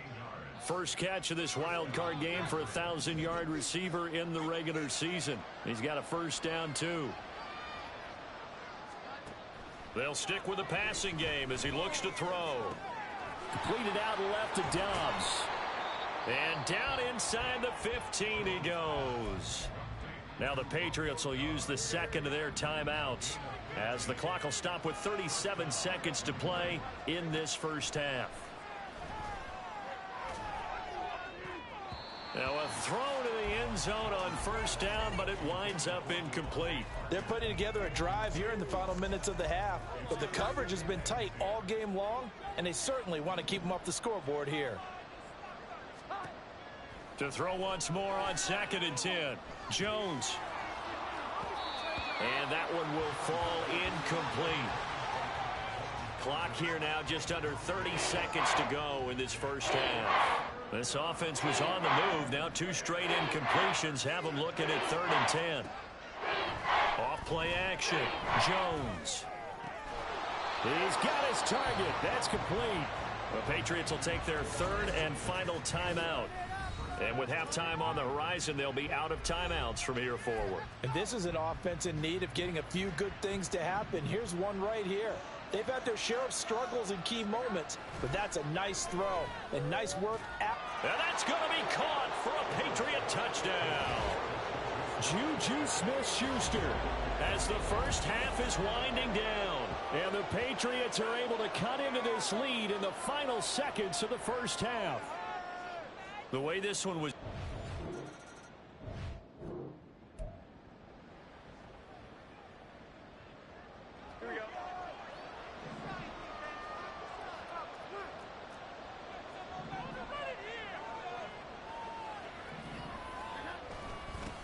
A: First catch of this wild card game for a 1,000-yard receiver in the regular season. He's got a first down, too. They'll stick with the passing game as he looks to throw.
E: Completed out left to Dobbs.
A: And down inside the 15 he goes. Now the Patriots will use the 2nd of their timeouts as the clock will stop with 37 seconds to play in this first half. Now a throw to the end zone on 1st down, but it winds up incomplete.
B: They're putting together a drive here in the final minutes of the half, but the coverage has been tight all game long, and they certainly want to keep them off the scoreboard here.
A: To throw once more on 2nd and 10. Jones. And that one will fall incomplete. Clock here now just under 30 seconds to go in this first half. This offense was on the move. Now 2 straight incompletions have them looking at 3rd and 10. Off play action. Jones. He's got his target. That's complete. The Patriots will take their third and final timeout. And with halftime on the horizon, they'll be out of timeouts from here forward.
B: And this is an offense in need of getting a few good things to happen. Here's one right here. They've had their share of struggles in key moments, but that's a nice throw and nice work.
A: And that's going to be caught for a Patriot touchdown. Juju Smith-Schuster as the first half is winding down. And the Patriots are able to cut into this lead in the final seconds of the first half. The way this one was...
F: Here we go.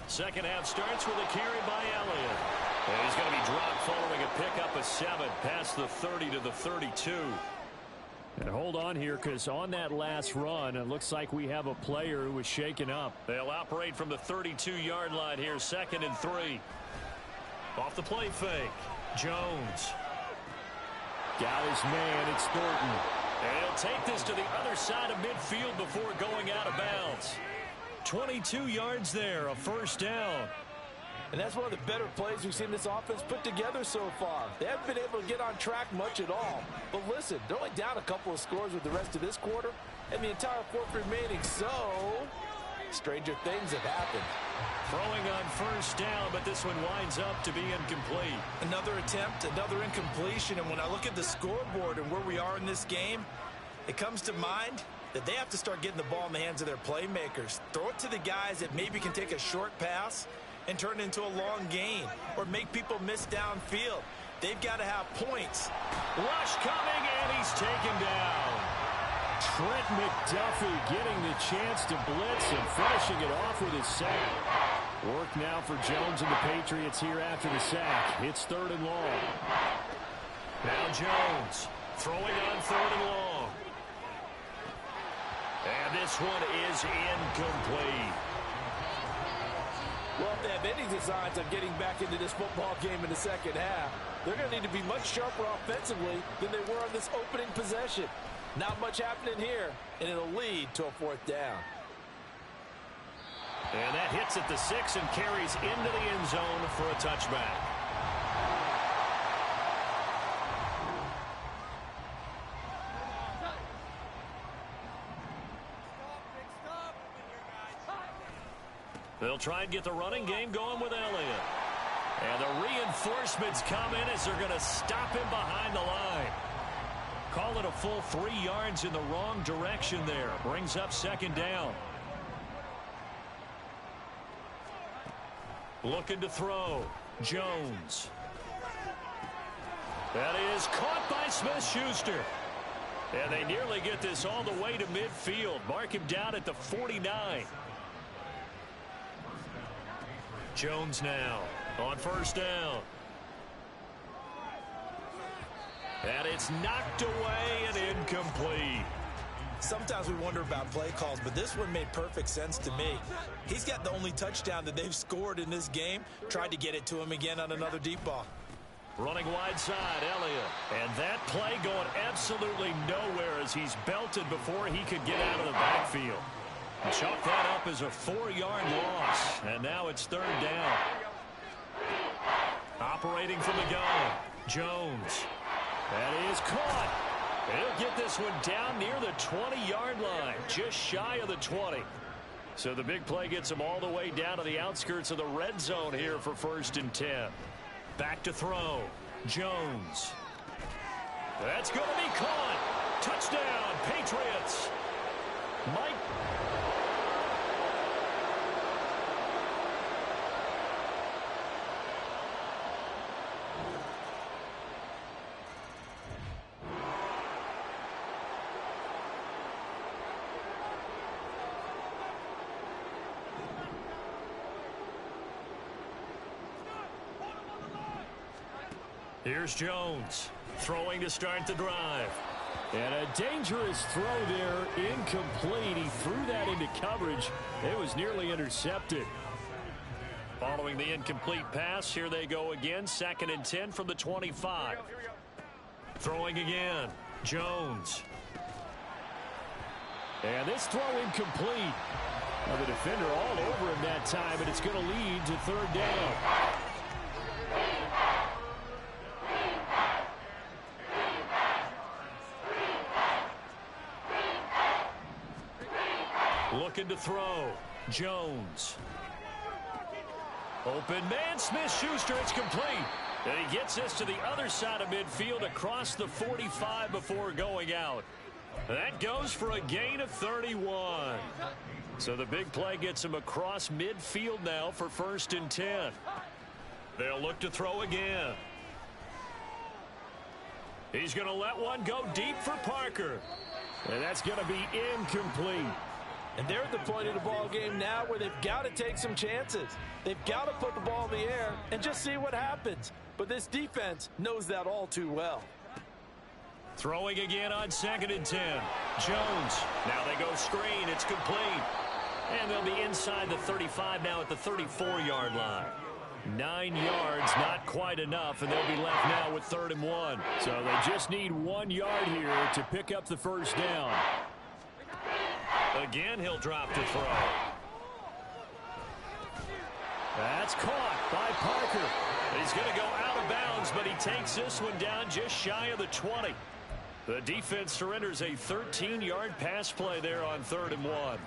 A: Second half starts with a carry by Elliott. And he's going to be dropped following a pickup of 7 past the 30 to the 32.
E: And hold on here, because on that last run, it looks like we have a player who was shaken up.
A: They'll operate from the 32-yard line here, 2nd and 3. Off the play fake. Jones.
E: Got his man. It's Thornton.
A: And he'll take this to the other side of midfield before going out of bounds. 22 yards there, a first down.
B: And that's one of the better plays we've seen this offense put together so far. They haven't been able to get on track much at all. But listen, they're only down a couple of scores with the rest of this quarter and the entire fourth remaining. So, stranger things have happened.
A: Throwing on first down, but this one winds up to be incomplete.
B: Another attempt, another incompletion. And when I look at the scoreboard and where we are in this game, it comes to mind that they have to start getting the ball in the hands of their playmakers. Throw it to the guys that maybe can take a short pass and turn it into a long gain or make people miss downfield. They've got to have points.
A: Rush coming, and he's taken down.
E: Trent McDuffie getting the chance to blitz and finishing it off with his sack. Work now for Jones and the Patriots here after the sack. It's 3rd and long.
A: Now Jones throwing on 3rd and long. And this one is incomplete.
B: Well, if they have any designs of getting back into this football game in the second half, they're going to need to be much sharper offensively than they were on this opening possession. Not much happening here, and it'll lead to a 4th down.
A: And that hits at the 6 and carries into the end zone for a touchback. They'll try and get the running game going with Elliott. And the reinforcements come in as they're going to stop him behind the line. Call it a full 3 yards in the wrong direction there. Brings up 2nd down. Looking to throw. Jones. That is caught by Smith-Schuster. And they nearly get this all the way to midfield. Mark him down at the 49. Jones now on first down. And it's knocked away and incomplete.
B: Sometimes we wonder about play calls, but this one made perfect sense to me. He's got the only touchdown that they've scored in this game. Tried to get it to him again on another deep ball.
A: Running wide side, Elliott. And that play going absolutely nowhere as he's belted before he could get out of the backfield. Chalk that up as a 4-yard loss. And now it's 3rd down. Operating from the gun. Jones. That is caught. He'll get this one down near the 20-yard line. Just shy of the 20. So the big play gets him all the way down to the outskirts of the red zone here for 1st and 10. Back to throw. Jones. That's going to be caught. Touchdown, Patriots. Mike. Here's Jones throwing to start the drive.
E: And a dangerous throw there, incomplete. He threw that into coverage. It was nearly intercepted.
A: Following the incomplete pass, here they go again. 2nd and 10 from the 25. Throwing again. Jones.
E: And this throw incomplete. Now the defender all over him that time, and it's going to lead to 3rd down.
A: Looking to throw. Jones. Open man, Smith-Schuster, it's complete. And he gets this to the other side of midfield across the 45 before going out. That goes for a gain of 31. So the big play gets him across midfield now for 1st and 10. They'll look to throw again. He's going to let one go deep for Parker.
E: And that's going to be incomplete.
C: And they're at the point of the ball game now where they've got to take some chances. They've got to put the ball in the air and just see what happens. But this defense knows that all too well.
A: Throwing again on 2nd and 10. Jones. Now they go screen. It's complete. And they'll be inside the 35 now at the 34-yard line. 9 yards, not quite enough, and they'll be left now with 3rd and 1.
E: So they just need 1 yard here to pick up the 1st down.
A: Again, he'll drop to throw.
E: That's caught by Parker.
A: He's going to go out of bounds, but he takes this one down just shy of the 20. The defense surrenders a 13-yard pass play there on 3rd and 1.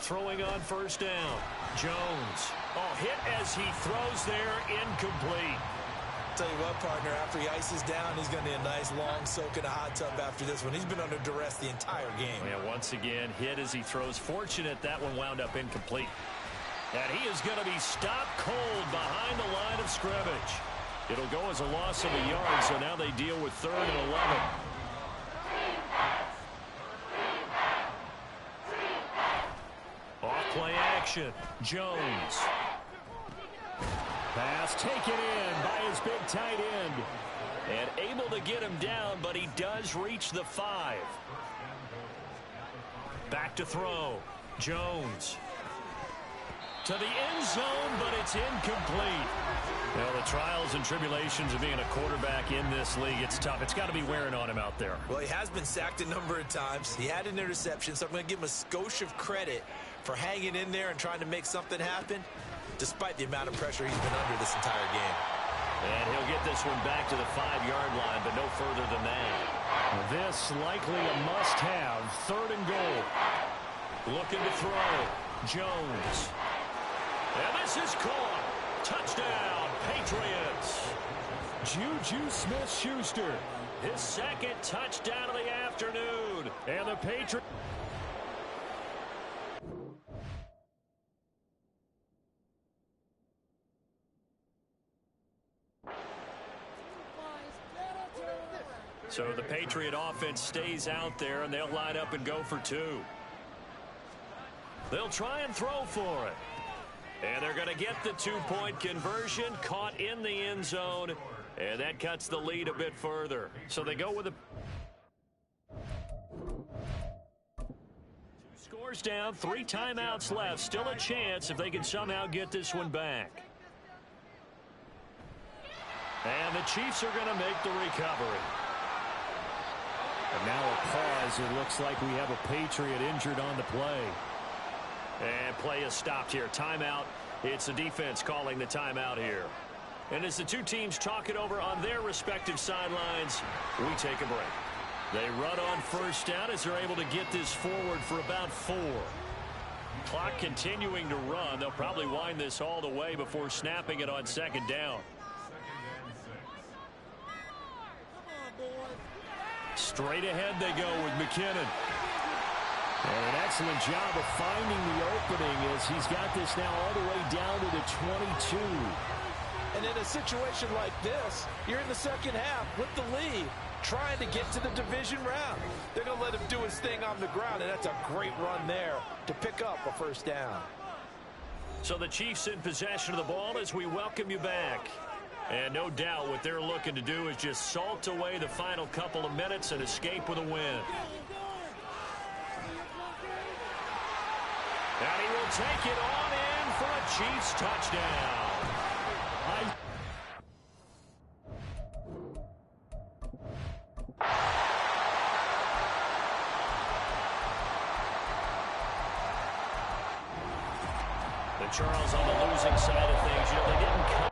A: Throwing on 1st down. Jones. Oh, hit as he throws there, incomplete.
C: Tell you what, partner, after he ices down, he's going to need a nice long soak in a hot tub after this one. He's been under duress the entire game.
A: Yeah, once again, hit as he throws. Fortunate that one wound up incomplete. And he is going to be stopped cold behind the line of scrimmage. It'll go as a loss of a yard, so now they deal with 3rd and 11. Off play action. Jones.
E: Pass taken in by his big tight end.
A: And able to get him down, but he does reach the 5. Back to throw. Jones. To the end zone, but it's incomplete. Well, the trials and tribulations of being a quarterback in this league, it's tough. It's got to be wearing on him out there.
C: Well, he has been sacked a number of times. He had an interception, so I'm going to give him a skosh of credit for hanging in there and trying to make something happen, despite the amount of pressure he's been under this entire game.
A: And he'll get this one back to the 5-yard line, but no further than that.
E: This likely a must-have. 3rd and goal.
A: Looking to throw. Jones. And this is caught. Touchdown, Patriots.
E: Juju Smith-Schuster.
A: His 2nd touchdown of the afternoon.
E: And the Patriots.
A: So the Patriot offense stays out there, and they'll line up and go for 2. They'll try and throw for it. And they're going to get the 2-point conversion, caught in the end zone, and that cuts the lead a bit further. So they go with a... 2 scores down, 3 timeouts left. Still a chance if they can somehow get this one back. And the Chiefs are going to make the recovery.
E: And now a pause. It looks like we have a Patriot injured on the play.
A: And play is stopped here. Timeout. It's the defense calling the timeout here. And as the two teams talk it over on their respective sidelines, we take a break. They run on 1st down as they're able to get this forward for about 4. Clock continuing to run. They'll probably wind this all the way before snapping it on 2nd down. Straight ahead they go with McKinnon.
E: And an excellent job of finding the opening as he's got this now all the way down to the 22.
C: And in a situation like this, you're in the 2nd half with the lead, trying to get to the division round. They're going to let him do his thing on the ground, and that's a great run there to pick up a 1st down.
A: So the Chiefs in possession of the ball as we welcome you back. And no doubt what they're looking to do is just salt away the final couple of minutes and escape with a win. will take it on in for a Chiefs touchdown. The Charles on the losing side of things. They didn't cut.